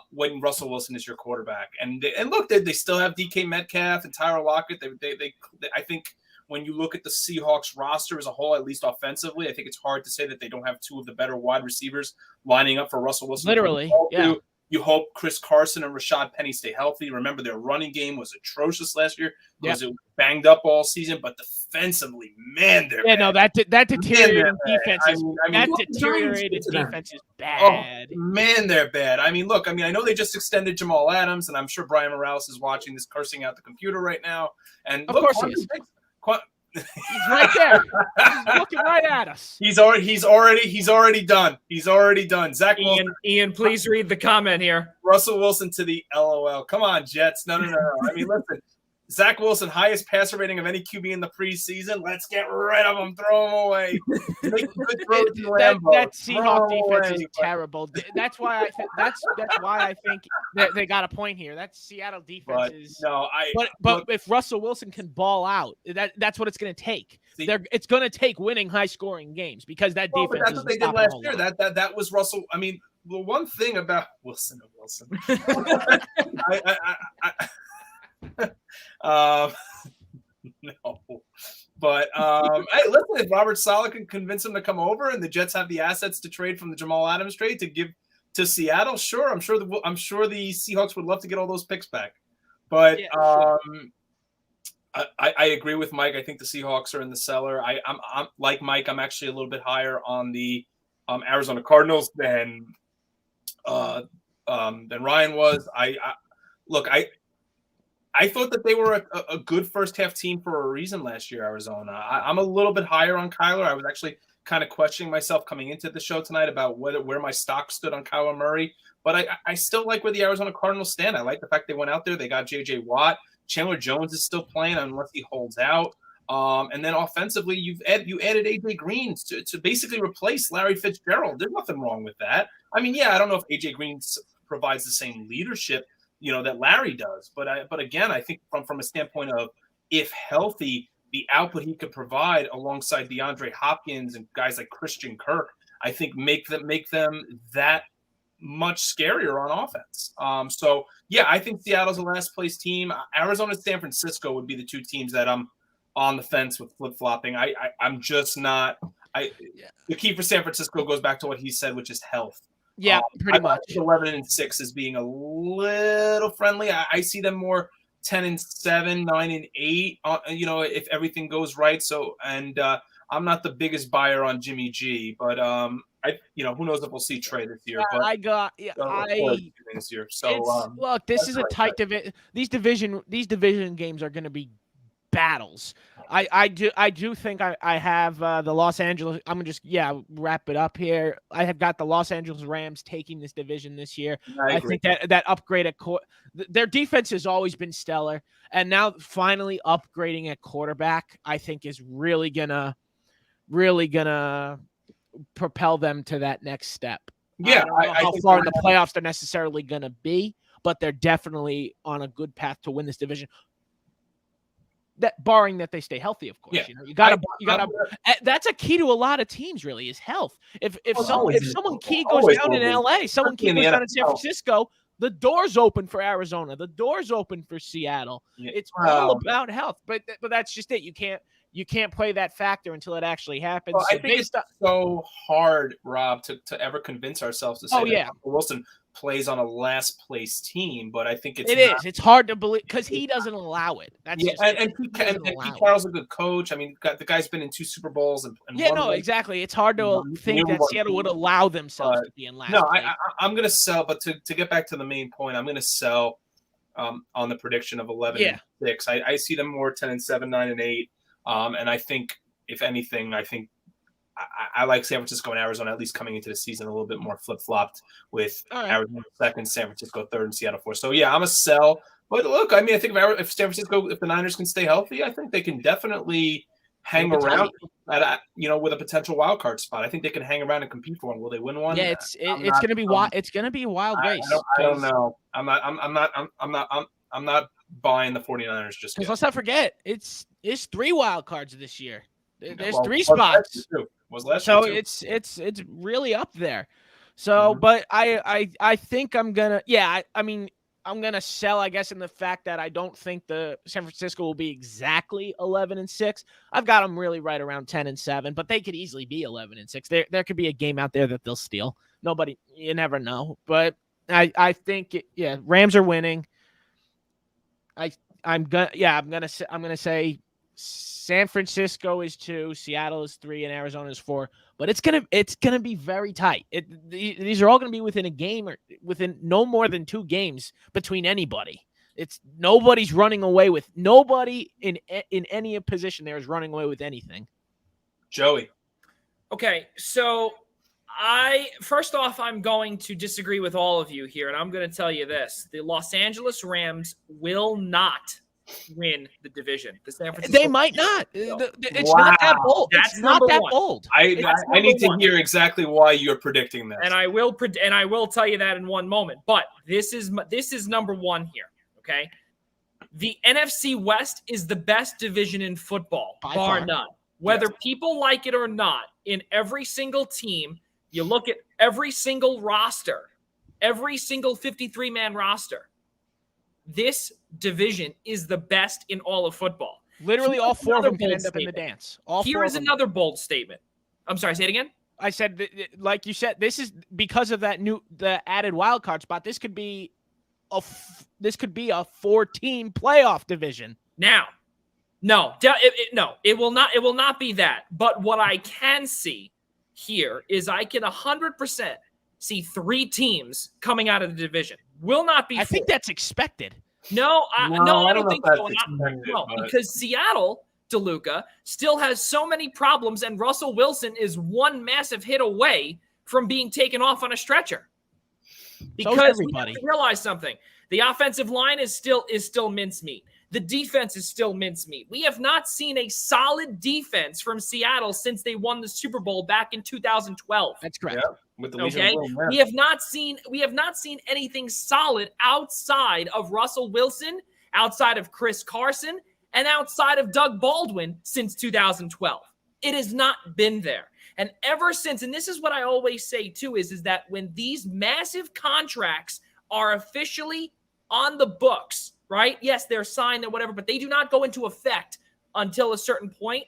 when Russell Wilson is your quarterback. And look, they still have DK Metcalf and Tyler Lockett. I think when you look at the Seahawks roster as a whole, at least offensively, I think it's hard to say that they don't have two of the better wide receivers lining up for Russell Wilson. Literally, yeah. You hope Chris Carson and Rashad Penny stay healthy. Remember, their running game was atrocious last year because it was banged up all season. But defensively, man, they're bad. No, that deteriorated defense is defense is bad. Oh, man, they're bad. I know they just extended Jamal Adams, and I'm sure Brian Morales is watching this, cursing out the computer right now. And of course he is. He's right there. He's looking right at us. He's already done. Zach Wilson. Ian, please read the comment here. Russell Wilson to the LOL. Come on, Jets. No. I mean, listen. Zach Wilson, highest passer rating of any QB in the preseason. Let's get rid of him. Throw him away. That Seahawks defense is terrible. That's why I think that they got a point here. That Seattle defense is. But if Russell Wilson can ball out, that's what it's going to take. It's going to take winning high-scoring games because that defense. But that's what they did last year. That was Russell. I mean, the one thing about Wilson. No, but hey, listen, if Robert Saleh can convince him to come over, and the Jets have the assets to trade from the Jamal Adams trade to give to Seattle, sure, I'm sure the Seahawks would love to get all those picks back. But I agree with Mike. I think the Seahawks are in the cellar. I'm like Mike. I'm actually a little bit higher on the Arizona Cardinals than Ryan was. I thought that they were a good first half team for a reason last year, Arizona. I'm a little bit higher on Kyler. I was actually kind of questioning myself coming into the show tonight about where my stock stood on Kyler Murray. But I still like where the Arizona Cardinals stand. I like the fact they went out there. They got J.J. Watt. Chandler Jones is still playing unless he holds out. And then offensively, you added A.J. Green to basically replace Larry Fitzgerald. There's nothing wrong with that. I mean, I don't know if A.J. Green provides the same leadership that Larry does. But again, I think from a standpoint of if healthy, the output he could provide alongside DeAndre Hopkins and guys like Christian Kirk, I think make them that much scarier on offense. I think Seattle's the last place team. Arizona and San Francisco would be the two teams that I'm on the fence with flip-flopping. I'm just not – the key for San Francisco goes back to what he said, which is health. Yeah, pretty much. 11-6 is being a little friendly. I see them more 10-7, 9-8. If everything goes right. So, and I'm not the biggest buyer on Jimmy G, but who knows if we'll see Trey this year. But this year. So look, this is a tight division. These division games are going to be battles. I do think I have the Los Angeles. I'm gonna just wrap it up here. I have got the Los Angeles Rams taking this division this year. I think that upgrade at their defense has always been stellar, and now finally upgrading at quarterback, I think is really gonna propel them to that next step. Yeah, I don't know how far in the playoffs they're necessarily gonna be, but they're definitely on a good path to win this division. That barring that they stay healthy, of course. You gotta. That's a key to a lot of teams. Really, is health. If someone key goes down in LA, someone key goes down in San Francisco, the door's open for Arizona. The door's open for Seattle. It's all about health. But that's just it. You can't play that factor until it actually happens. Well, I think it's so hard, Rob, to ever convince ourselves to say that Wilson plays on a last place team, but I think it's hard to believe because he doesn't allow it. That's and Pete Carroll's a good coach. I mean, the guy's been in 2 Super Bowls and exactly. It's hard to think that Seattle would allow themselves to be in last place. I'm gonna sell, but to get back to the main point, I'm gonna sell on the prediction of 11-6. I see them more 10-7, 9-8, and I think if anything, I like San Francisco and Arizona at least coming into the season a little bit more flip-flopped with Arizona second, San Francisco third, and Seattle fourth. So, I'm a sell, But look, I mean, I think if San Francisco, if the Niners can stay healthy, I think they can definitely hang around at with a potential wild card spot. I think they can hang around and compete for one. Will they win one? Yeah, it's going to be wild. It's going to be a wild race. I don't know. I'm not buying the 49ers just yet. Let's not forget, it's 3 wild cards this year. There's 3 spots. So it's really up there. So, but I think I'm gonna. Yeah, I mean, I'm going to sell, I guess, in the fact that I don't think the San Francisco will be exactly 11-6. I've got them really right around 10-7, but they could easily be 11-6. There could be a game out there that they'll steal. You never know. But I think, Rams are winning. I'm gonna say San Francisco is 2, Seattle is 3, and Arizona is 4. But it's gonna be very tight. These are all gonna be within a game or within no more than 2 games between anybody. It's nobody's running away with nobody in any position there is running away with anything. Joey. Okay, so first off, I'm going to disagree with all of you here, and I'm going to tell you this: the Los Angeles Rams will not win the division. The San Francisco they might not. It's not that bold. That's not that bold. I need to hear exactly why you're predicting this, and I will tell you that in one moment. But this is number 1 here. Okay, the NFC West is the best division in football, bar none. Whether people like it or not, in every single team, you look at every single roster, every single 53-man roster. This division is the best in all of football. Literally, all 4 of them can end up in the dance. Here is another bold statement. I'm sorry, say it again. I said, like you said, this is because of the added wild card spot. This could be a 4-team playoff division. Now, it will not be that. But what I can see here is I can 100% see 3 teams coming out of the division. Will not be 4. I think that's expected. No, I don't think so. Because Seattle, DeLuca, still has so many problems, and Russell Wilson is one massive hit away from being taken off on a stretcher. Because we have to realize something. The offensive line is still mincemeat. The defense is still mincemeat. We have not seen a solid defense from Seattle since they won the Super Bowl back in 2012. That's correct. Yeah, with the we have not seen anything solid outside of Russell Wilson, outside of Chris Carson, and outside of Doug Baldwin since 2012. It has not been there. And ever since, and this is what I always say too, is that when these massive contracts are officially on the books, right? Yes, they're signed and whatever, but they do not go into effect until a certain point.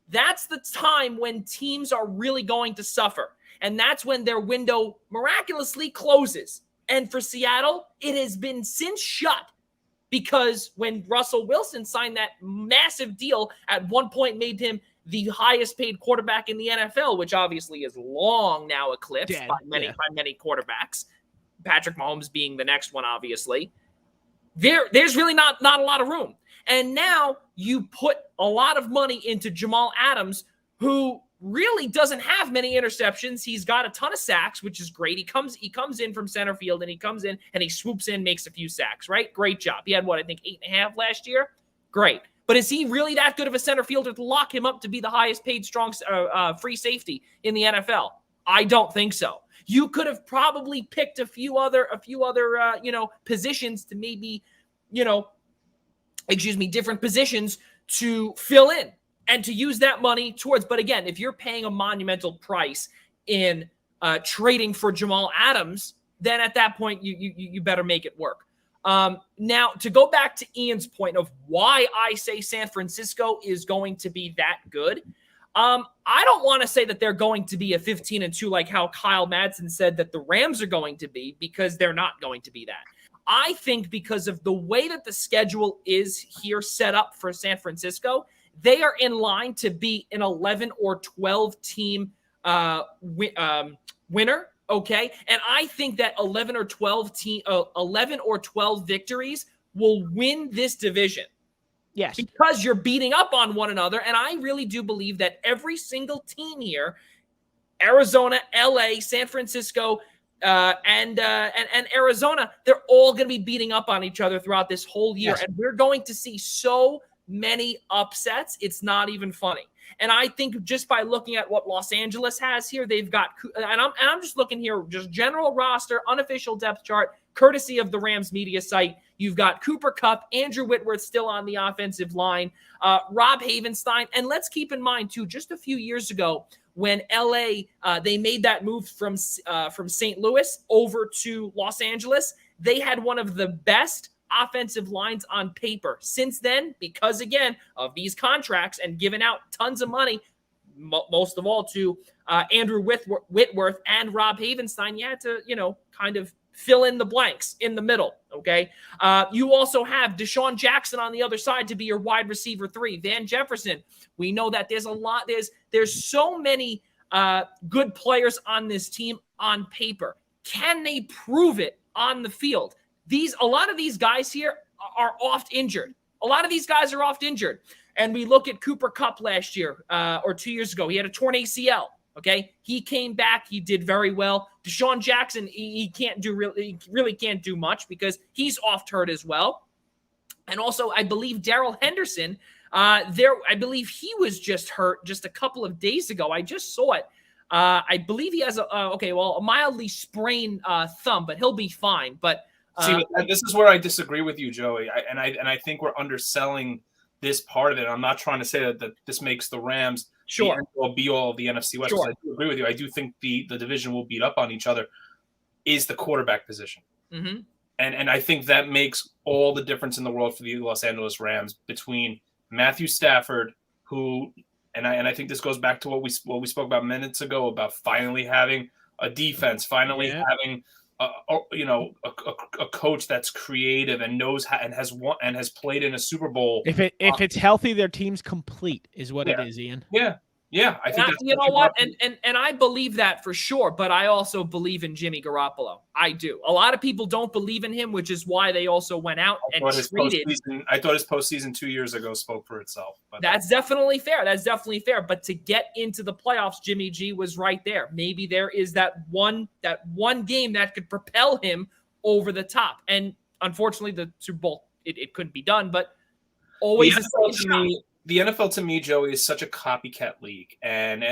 That's the time when teams are really going to suffer. And that's when their window miraculously closes. And for Seattle, it has been since shut because when Russell Wilson signed that massive deal, at one point made him the highest paid quarterback in the NFL, which obviously is long now eclipsed by many quarterbacks. Patrick Mahomes being the next one, obviously. There's really not a lot of room. And now you put a lot of money into Jamal Adams, who really doesn't have many interceptions. He's got a ton of sacks, which is great. He comes in from center field, and he comes in and he swoops in, makes a few sacks, right? Great job. He had 8.5 last year? Great. But is he really that good of a center fielder to lock him up to be the highest paid strong free safety in the NFL? I don't think so. You could have probably picked a few other positions to maybe, different positions to fill in and to use that money towards. But again, if you're paying a monumental price in trading for Jamal Adams, then at that point you better make it work. Now, to go back to Ian's point of why I say San Francisco is going to be that good, I don't want to say that they're going to be a 15-2 like how Kyle Madsen said that the Rams are going to be, because they're not going to be that. I think because of the way that the schedule is here set up for San Francisco, they are in line to be an 11 or 12 team winner. Okay. And I think that 11 or 12 victories will win this division. Yes. Because you're beating up on one another. And I really do believe that every single team here, Arizona, LA, San Francisco, and Arizona, they're all going to be beating up on each other throughout this whole year. Yes. And we're going to see so many upsets. It's not even funny. And I think just by looking at what Los Angeles has here, they've got, and I'm just looking here, just general roster, unofficial depth chart, courtesy of the Rams media site. You've got Cooper Kupp, Andrew Whitworth still on the offensive line, Rob Havenstein. And let's keep in mind, too, just a few years ago, when LA, they made that move from St. Louis over to Los Angeles, they had one of the best offensive lines on paper. Since then, because again of these contracts and giving out tons of money, most of all to Andrew Whitworth and Rob Havenstein, you had to, kind of fill in the blanks in the middle. Okay. You also have Deshaun Jackson on the other side to be your wide receiver 3. Van Jefferson. We know that there's a lot. There's so many good players on this team on paper. Can they prove it on the field? A lot of these guys here are oft injured. And we look at Cooper Kupp last year or 2 years ago. He had a torn ACL. Okay. He came back. He did very well. Deshaun Jackson, he really can't do much because he's oft hurt as well. And also, I believe Darrell Henderson, I believe he was just hurt just a couple of days ago. I just saw it. I believe he has a mildly sprained thumb, but he'll be fine. But see, this is where I disagree with you, Joey. I think we're underselling this part of it. I'm not trying to say that this makes the Rams the end-all be-all of the NFC West. Sure. I do agree with you. I do think the division will beat up on each other. Is the quarterback position, and I think that makes all the difference in the world for the Los Angeles Rams between Matthew Stafford, who, and I think this goes back to what we spoke about minutes ago about finally having a defense, having a coach that's creative and knows how and has won and has played in a Super Bowl. If it's healthy, their team's complete, is what it is, Ian. Yeah. I think you know what, and I believe that for sure. But I also believe in Jimmy Garoppolo. I do. A lot of people don't believe in him, which is why they also went out and traded. I thought his postseason 2 years ago spoke for itself. But that's definitely fair. But to get into the playoffs, Jimmy G was right there. Maybe there is that one game that could propel him over the top. And unfortunately, the Super Bowl it couldn't be done. But always the NFL to me, Joey, is such a copycat league, and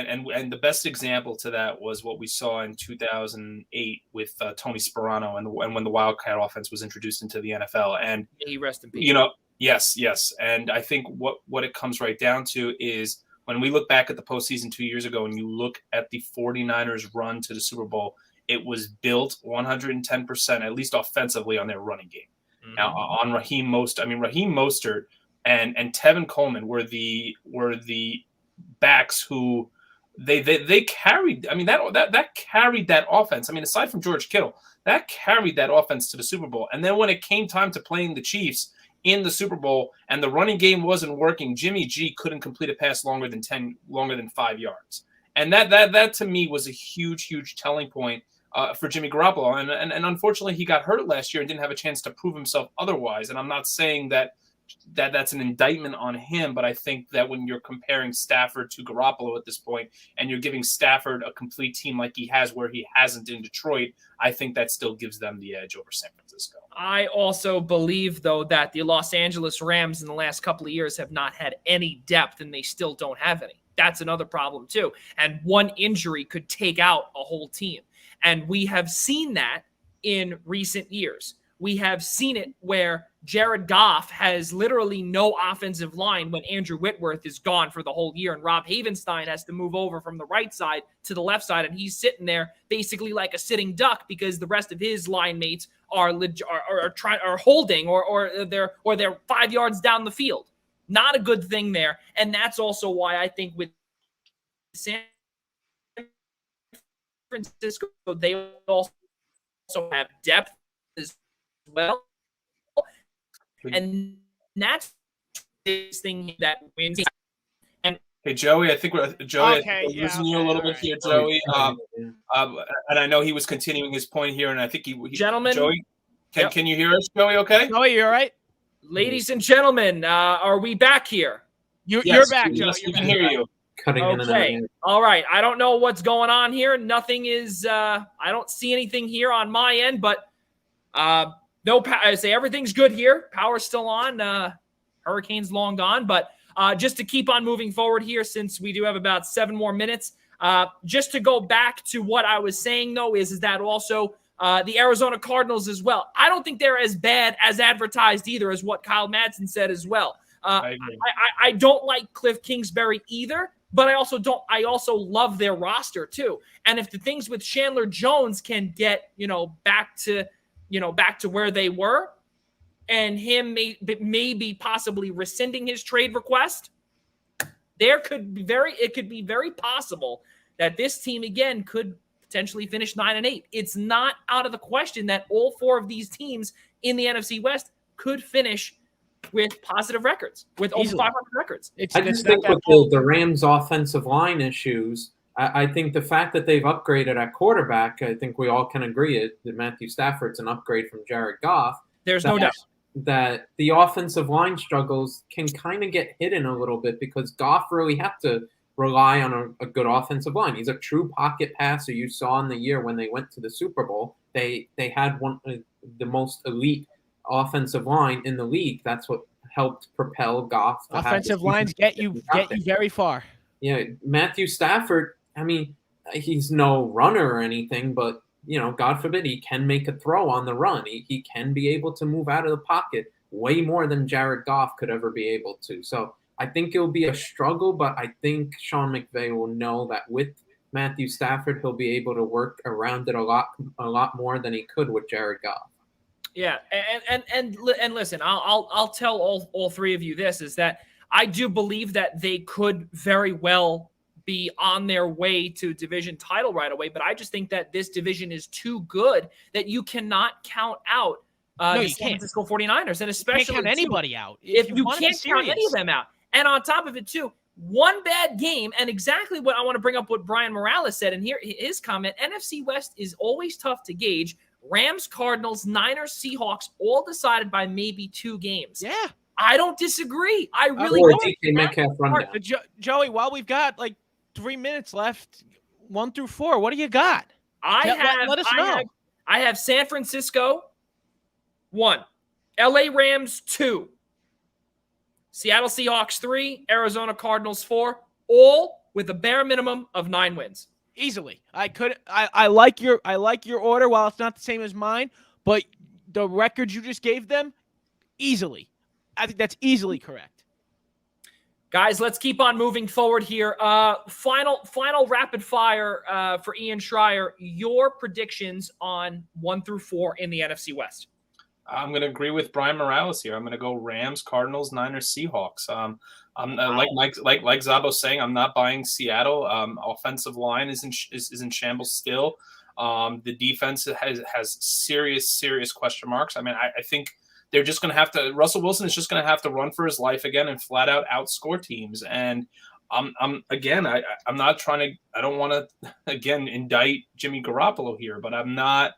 the best example to that was what we saw in 2008 with Tony Sparano and when the Wildcat offense was introduced into the NFL. And he rest in peace. Yes, and I think what it comes right down to is when we look back at the postseason 2 years ago, and you look at the 49ers run to the Super Bowl, it was built 110%, at least offensively, on their running game. Now on Raheem Mostert. And Tevin Coleman were the backs who they carried. I mean that carried that offense. I mean, aside from George Kittle, that carried that offense to the Super Bowl. And then when it came time to playing the Chiefs in the Super Bowl and the running game wasn't working, Jimmy G couldn't complete a pass longer than 5 yards. And that to me was a huge telling point for Jimmy Garoppolo. And unfortunately, he got hurt last year and didn't have a chance to prove himself otherwise. And I'm not saying that's an indictment on him, but I think that when you're comparing Stafford to Garoppolo at this point and you're giving Stafford a complete team like he has where he hasn't in Detroit, I think that still gives them the edge over San Francisco. I also believe, though, that the Los Angeles Rams in the last couple of years have not had any depth, and they still don't have any. That's another problem, too. And one injury could take out a whole team. And we have seen that in recent years. We have seen it where Jared Goff has literally no offensive line when Andrew Whitworth is gone for the whole year, and Rob Havenstein has to move over from the right side to the left side, and he's sitting there basically like a sitting duck because the rest of his line mates are holding or they're 5 yards down the field. Not a good thing there, and that's also why I think with San Francisco they also have depth as well. And that's this thing that wins. And hey, Joey, I think we're losing you a little bit here, Joey. And I know he was continuing his point here, and I think he gentlemen, Joey, can you hear us, Joey? Okay, Joey, you all right? Ladies and gentlemen, are we back here? You're back, Joey. Yes, we can hear you. cutting in and out. Okay. All right. I don't know what's going on here. Nothing is. I don't see anything here on my end, but no. I say everything's good here. Power's still on. Hurricane's long gone, but just to keep on moving forward here, since we do have about 7 more minutes. Just to go back to what I was saying, though, is that also the Arizona Cardinals as well. I don't think they're as bad as advertised either, as what Kyle Madsen said as well. I don't like Cliff Kingsbury either, but I also love their roster too. And if the things with Chandler Jones can get, back to where they were, and him maybe possibly rescinding his trade request, it could be very possible that this team again could potentially finish 9-8. It's not out of the question that all 4 of these teams in the NFC West could finish with positive records, with over 500 records. I just think with the Rams' offensive line issues, I think the fact that they've upgraded at quarterback, I think we all can agree that Matthew Stafford's an upgrade from Jared Goff. There's no doubt that the offensive line struggles can kind of get hidden a little bit because Goff really had to rely on a good offensive line. He's a true pocket passer. You saw in the year when they went to the Super Bowl, they had one the most elite offensive line in the league. That's what helped propel Goff. Offensive lines get you very far. Yeah, Matthew Stafford, I mean, he's no runner or anything, but God forbid, he can make a throw on the run. He can be able to move out of the pocket way more than Jared Goff could ever be able to. So I think it'll be a struggle, but I think Sean McVay will know that with Matthew Stafford, he'll be able to work around it a lot more than he could with Jared Goff. Yeah, and listen, I'll tell all 3 of you this, is that I do believe that they could very well be on their way to division title right away, but I just think that this division is too good that you cannot count out the San Francisco 49ers, and especially you can't count anybody out. If you can't count any of them out. And on top of it, too, one bad game, and exactly what I want to bring up what Brian Morales said, and here his comment, NFC West is always tough to gauge. Rams, Cardinals, Niners, Seahawks, all decided by maybe 2 games. Yeah. I don't disagree. I really or don't. DK Metcalf rundown. Joey, while we've got like 3 minutes left, 1 through 4, what do you got? Let us know. I have San Francisco 1, LA Rams 2, Seattle Seahawks 3, Arizona Cardinals 4, all with a bare minimum of 9 wins. Easily. I like your order while it's not the same as mine, but the records you just gave them, easily. I think that's easily correct. Guys, let's keep on moving forward here. Final rapid fire for Ian Schraier. Your predictions on 1 through 4 in the NFC West. I'm going to agree with Brian Morales here. I'm going to go Rams, Cardinals, Niners, Seahawks. Like Zabo's saying, I'm not buying Seattle. Offensive line is in shambles still. The defense has serious question marks. I mean, I think they're just going to have to. Russell Wilson is just going to have to run for his life again and flat out outscore teams. And I'm not trying to. I don't want to again indict Jimmy Garoppolo here, but I'm not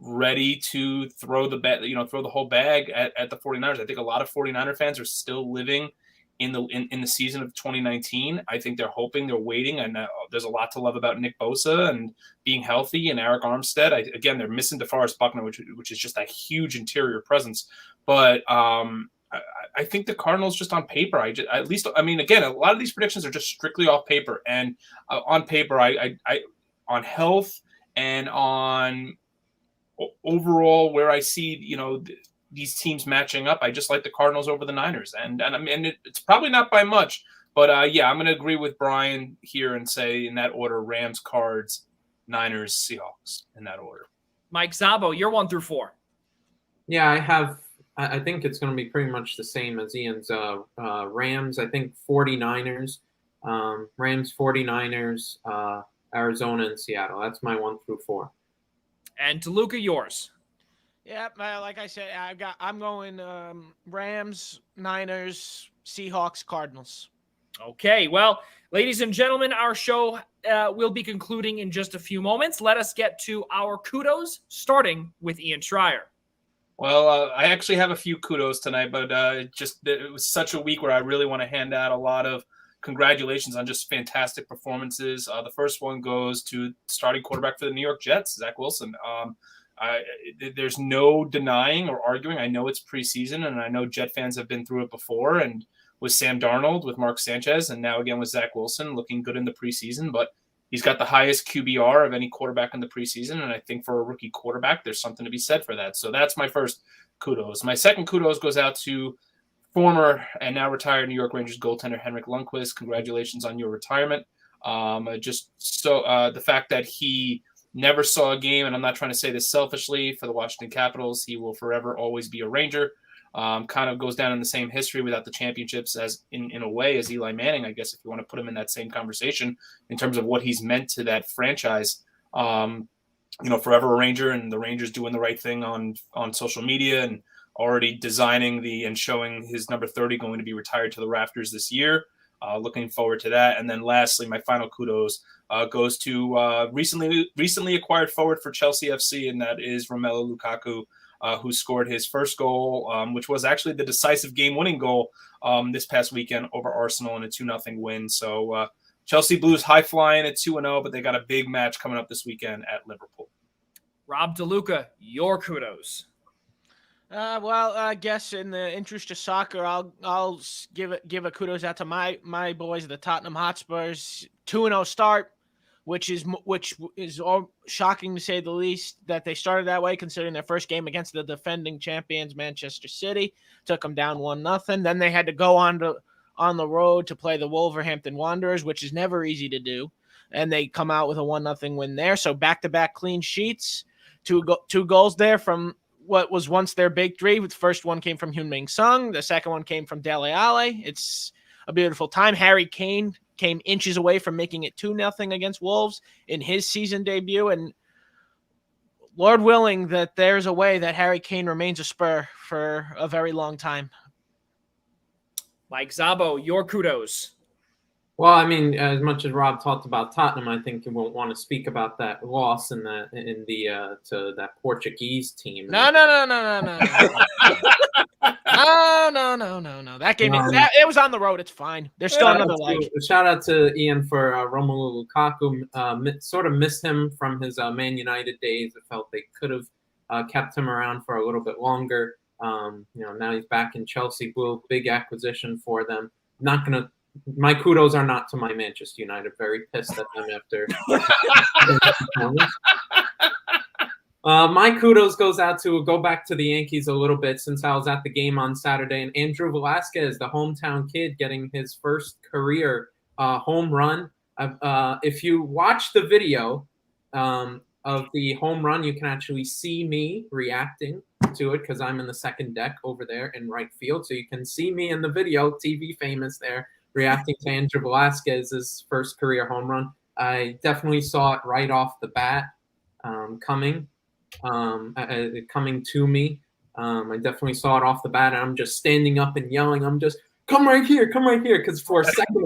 ready to throw the whole bag at the 49ers. I think a lot of 49er fans are still living in the season of 2019. I think they're hoping, they're waiting, and there's a lot to love about Nick Bosa and being healthy, and Eric Armstead. Again, they're missing DeForest Buckner, which is just a huge interior presence. But I think the Cardinals, just on paper, again, a lot of these predictions are just strictly off paper, and on paper, I on health and on overall where I see, these teams matching up, I just like the Cardinals over the Niners. And it's probably not by much, but I'm going to agree with Brian here and say in that order, Rams, Cards, Niners, Seahawks, in that order. Mike Szabo, you're 1 through 4. Yeah, I think it's going to be pretty much the same as Ian's. Rams, I think 49ers, Rams, 49ers, Arizona, and Seattle. That's my 1 through 4. And DeLuca, yours. Yeah, like I said, I'm going Rams, Niners, Seahawks, Cardinals. Okay, well, ladies and gentlemen, our show will be concluding in just a few moments. Let us get to our kudos, starting with Ian Schraier. Well, I actually have a few kudos tonight, but it was such a week where I really want to hand out a lot of congratulations on just fantastic performances. The first one goes to starting quarterback for the New York Jets, Zach Wilson. There's no denying or arguing. I know it's preseason, and I know Jet fans have been through it before, and with Sam Darnold, with Mark Sanchez, and now again with Zach Wilson, looking good in the preseason. But he's got the highest QBR of any quarterback in the preseason, and I think for a rookie quarterback, there's something to be said for that. So that's my first kudos. My second kudos goes out to former and now retired New York Rangers goaltender Henrik Lundqvist. Congratulations on your retirement. The fact that he never saw a game, and I'm not trying to say this selfishly, for the Washington Capitals, he will forever always be a Ranger. Kind of goes down in the same history without the championships as in a way as Eli Manning, I guess, if you want to put him in that same conversation in terms of what he's meant to that franchise. Forever a Ranger, and the Rangers doing the right thing on social media and already designing and showing his number 30 going to be retired to the rafters this year. Looking forward to that. And then lastly, my final kudos goes to recently acquired forward for Chelsea FC, and that is Romelu Lukaku, who scored his first goal, which was actually the decisive game-winning goal this past weekend over Arsenal in a 2-0 win. So Chelsea Blues high-flying at 2-0, but they got a big match coming up this weekend at Liverpool. Rob DeLuca, your kudos. I guess in the interest of soccer, I'll give a kudos out to my boys, the Tottenham Hotspurs, 2-0 start, which is all shocking to say the least that they started that way, considering their first game against the defending champions Manchester City took them down 1-0. Then they had to go on the road to play the Wolverhampton Wanderers, which is never easy to do, and they come out with a 1-0 win there. So back-to-back clean sheets, two goals there from what was once their big three. The first one came from Heung-min Son. The second one came from Dele Alli. It's a beautiful time. Harry Kane came inches away from making it 2-0 against Wolves in his season debut. And Lord willing that there's a way that Harry Kane remains a Spur for a very long time. Mike Szabo, your kudos. Well, I mean, as much as Rob talked about Tottenham, I think you won't want to speak about that loss to that Portuguese team. No. No. That game, it was on the road. It's fine. There's still another leg. Shout out to Ian for Romelu Lukaku. Sort of missed him from his Man United days. I felt they could have kept him around for a little bit longer. Now he's back in Chelsea Blue. Big acquisition for them. My kudos are not to my Manchester United. Very pissed at them after. My kudos go back to the Yankees a little bit, since I was at the game on Saturday, and Andrew Velazquez, the hometown kid, getting his first career home run. If you watch the video of the home run, you can actually see me reacting to it, because I'm in the second deck over there in right field. So you can see me in the video, TV famous there, reacting to Andrew Velazquez's first career home run. I definitely saw it right off the bat coming to me. I definitely saw it off the bat, and I'm just standing up and yelling. I'm just, come right here, because for a second,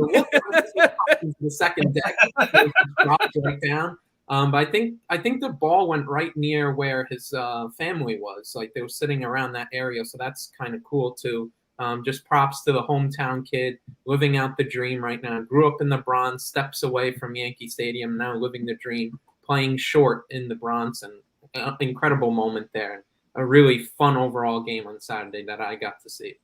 the second deck dropped right down. But I think the ball went right near where his family was. Like, they were sitting around that area, so that's kind of cool too. Just props to the hometown kid living out the dream right now. Grew up in the Bronx, steps away from Yankee Stadium, now living the dream, playing short in the Bronx, and an incredible moment there. A really fun overall game on Saturday that I got to see.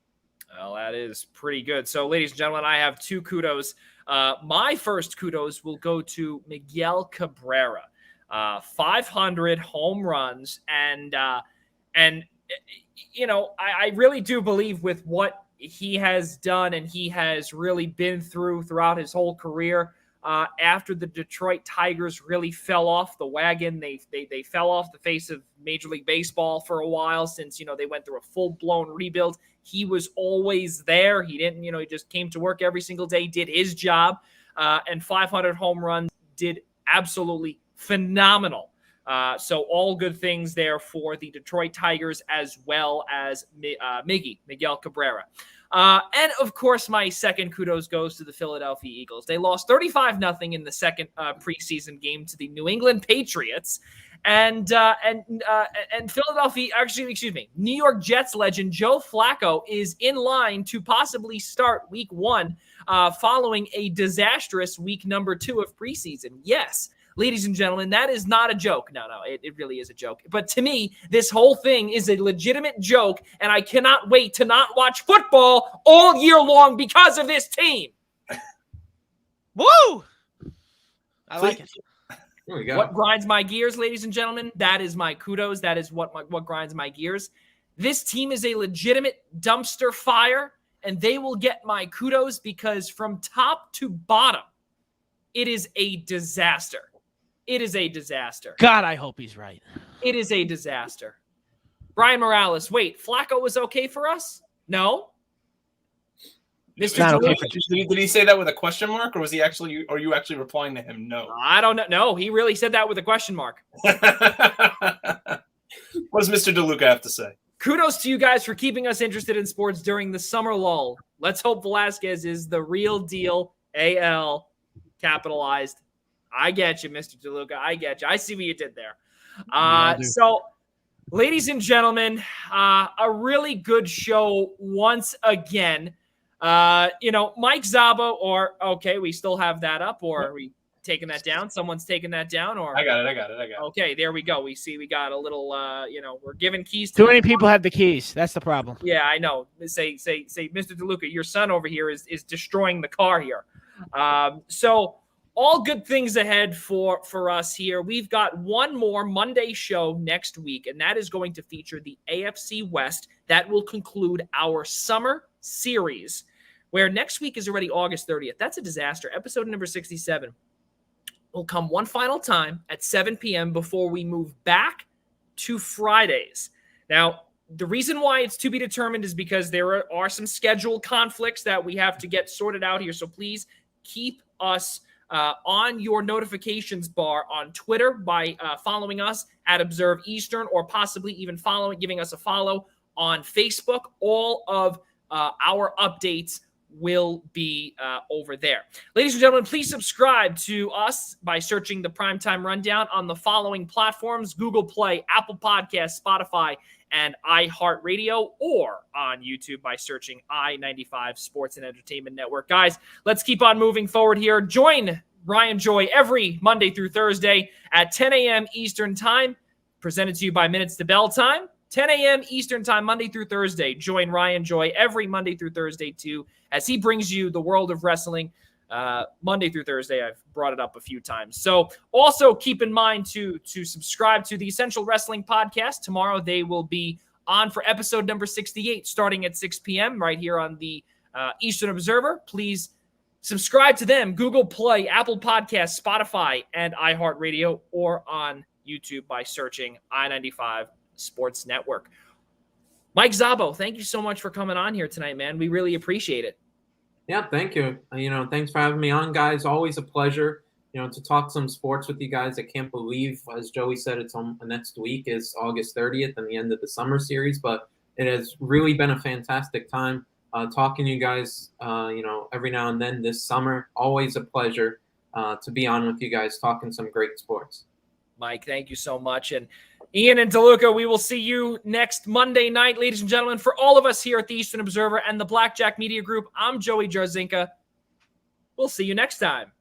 Well, that is pretty good. So, ladies and gentlemen, I have two kudos. My first kudos will go to Miguel Cabrera. 500 home runs, and I really do believe with what he has done and he has really been throughout his whole career. After the Detroit Tigers really fell off the wagon, they fell off the face of Major League Baseball for a while, since they went through a full-blown rebuild. He was always there. He didn't, he just came to work every single day, did his job, and 500 home runs, did absolutely phenomenal. So all good things there for the Detroit Tigers, as well as Miguel Cabrera. And of course, my second kudos goes to the Philadelphia Eagles. They lost 35-0 in the second preseason game to the New England Patriots. And Philadelphia, actually, excuse me, New York Jets legend Joe Flacco is in line to possibly start week 1 following a disastrous week number 2 of preseason. Yes, ladies and gentlemen, that is not a joke. No, it really is a joke. But to me, this whole thing is a legitimate joke, and I cannot wait to not watch football all year long because of this team. Woo! I like it. There we go. What grinds my gears, ladies and gentlemen, that is my kudos. That is what grinds my gears. This team is a legitimate dumpster fire, and they will get my kudos because from top to bottom, it is a disaster. It is a disaster. God, I hope he's right. It is a disaster. Brian Morales, wait, Flacco was okay for us? No. It's not okay. Did he say that with a question mark, or was he actually? Are you actually replying to him? No. I don't know. No, he really said that with a question mark. What does Mr. DeLuca have to say? Kudos to you guys for keeping us interested in sports during the summer lull. Let's hope Velasquez is the real deal. AL capitalized. I get you, Mr. DeLuca. I get you. I see what you did there. So, ladies and gentlemen, a really good show once again. Mike Zabo, or okay, we still have that up, or are we taking that down? Someone's taking that down, or I got it. Okay, there we go. We got a little, we're giving keys to too many people have the keys. That's the problem. Yeah, I know. Say, Mr. DeLuca, your son over here is destroying the car here. So all good things ahead for us here. We've got one more Monday show next week, and that is going to feature the AFC West. That will conclude our summer series, where next week is already August 30th. That's a disaster. Episode number 67 will come one final time at 7 p.m. before we move back to Fridays. Now, the reason why it's to be determined is because there are some schedule conflicts that we have to get sorted out here. So please keep us on your notifications bar on Twitter by following us at Observe Eastern, or possibly even giving us a follow on Facebook. All of our updates will be over there. Ladies and gentlemen, please subscribe to us by searching the Primetime Rundown on the following platforms: Google Play, Apple Podcasts, Spotify, and iHeartRadio, or on YouTube by searching I-95 Sports and Entertainment Network. Guys, let's keep on moving forward here. Join Ryan Joy every Monday through Thursday at 10 a.m. Eastern Time, presented to you by Minutes to Bell Time. 10 a.m. Eastern Time, Monday through Thursday. Join Ryan Joy every Monday through Thursday, too, as he brings you the world of wrestling Monday through Thursday. I've brought it up a few times. So also keep in mind to subscribe to the Essential Wrestling Podcast. Tomorrow they will be on for episode number 68, starting at 6 p.m. right here on the Eastern Observer. Please subscribe to them, Google Play, Apple Podcasts, Spotify, and iHeartRadio, or on YouTube by searching I-95 Sports Network. Mike Zabo, thank you so much for coming on here tonight, man. We really appreciate it. Yeah, thank you. Thanks for having me on, guys. Always a pleasure, to talk some sports with you guys. I can't believe, as Joey said, it's on next week is August 30th and the end of the summer series, but it has really been a fantastic time talking to you guys, every now and then this summer. Always a pleasure to be on with you guys, talking some great sports. Mike, thank you so much. And Ian and DeLuca, we will see you next Monday night, ladies and gentlemen. For all of us here at the Eastern Observer and the Blackjack Media Group, I'm Joey Jarzynka. We'll see you next time.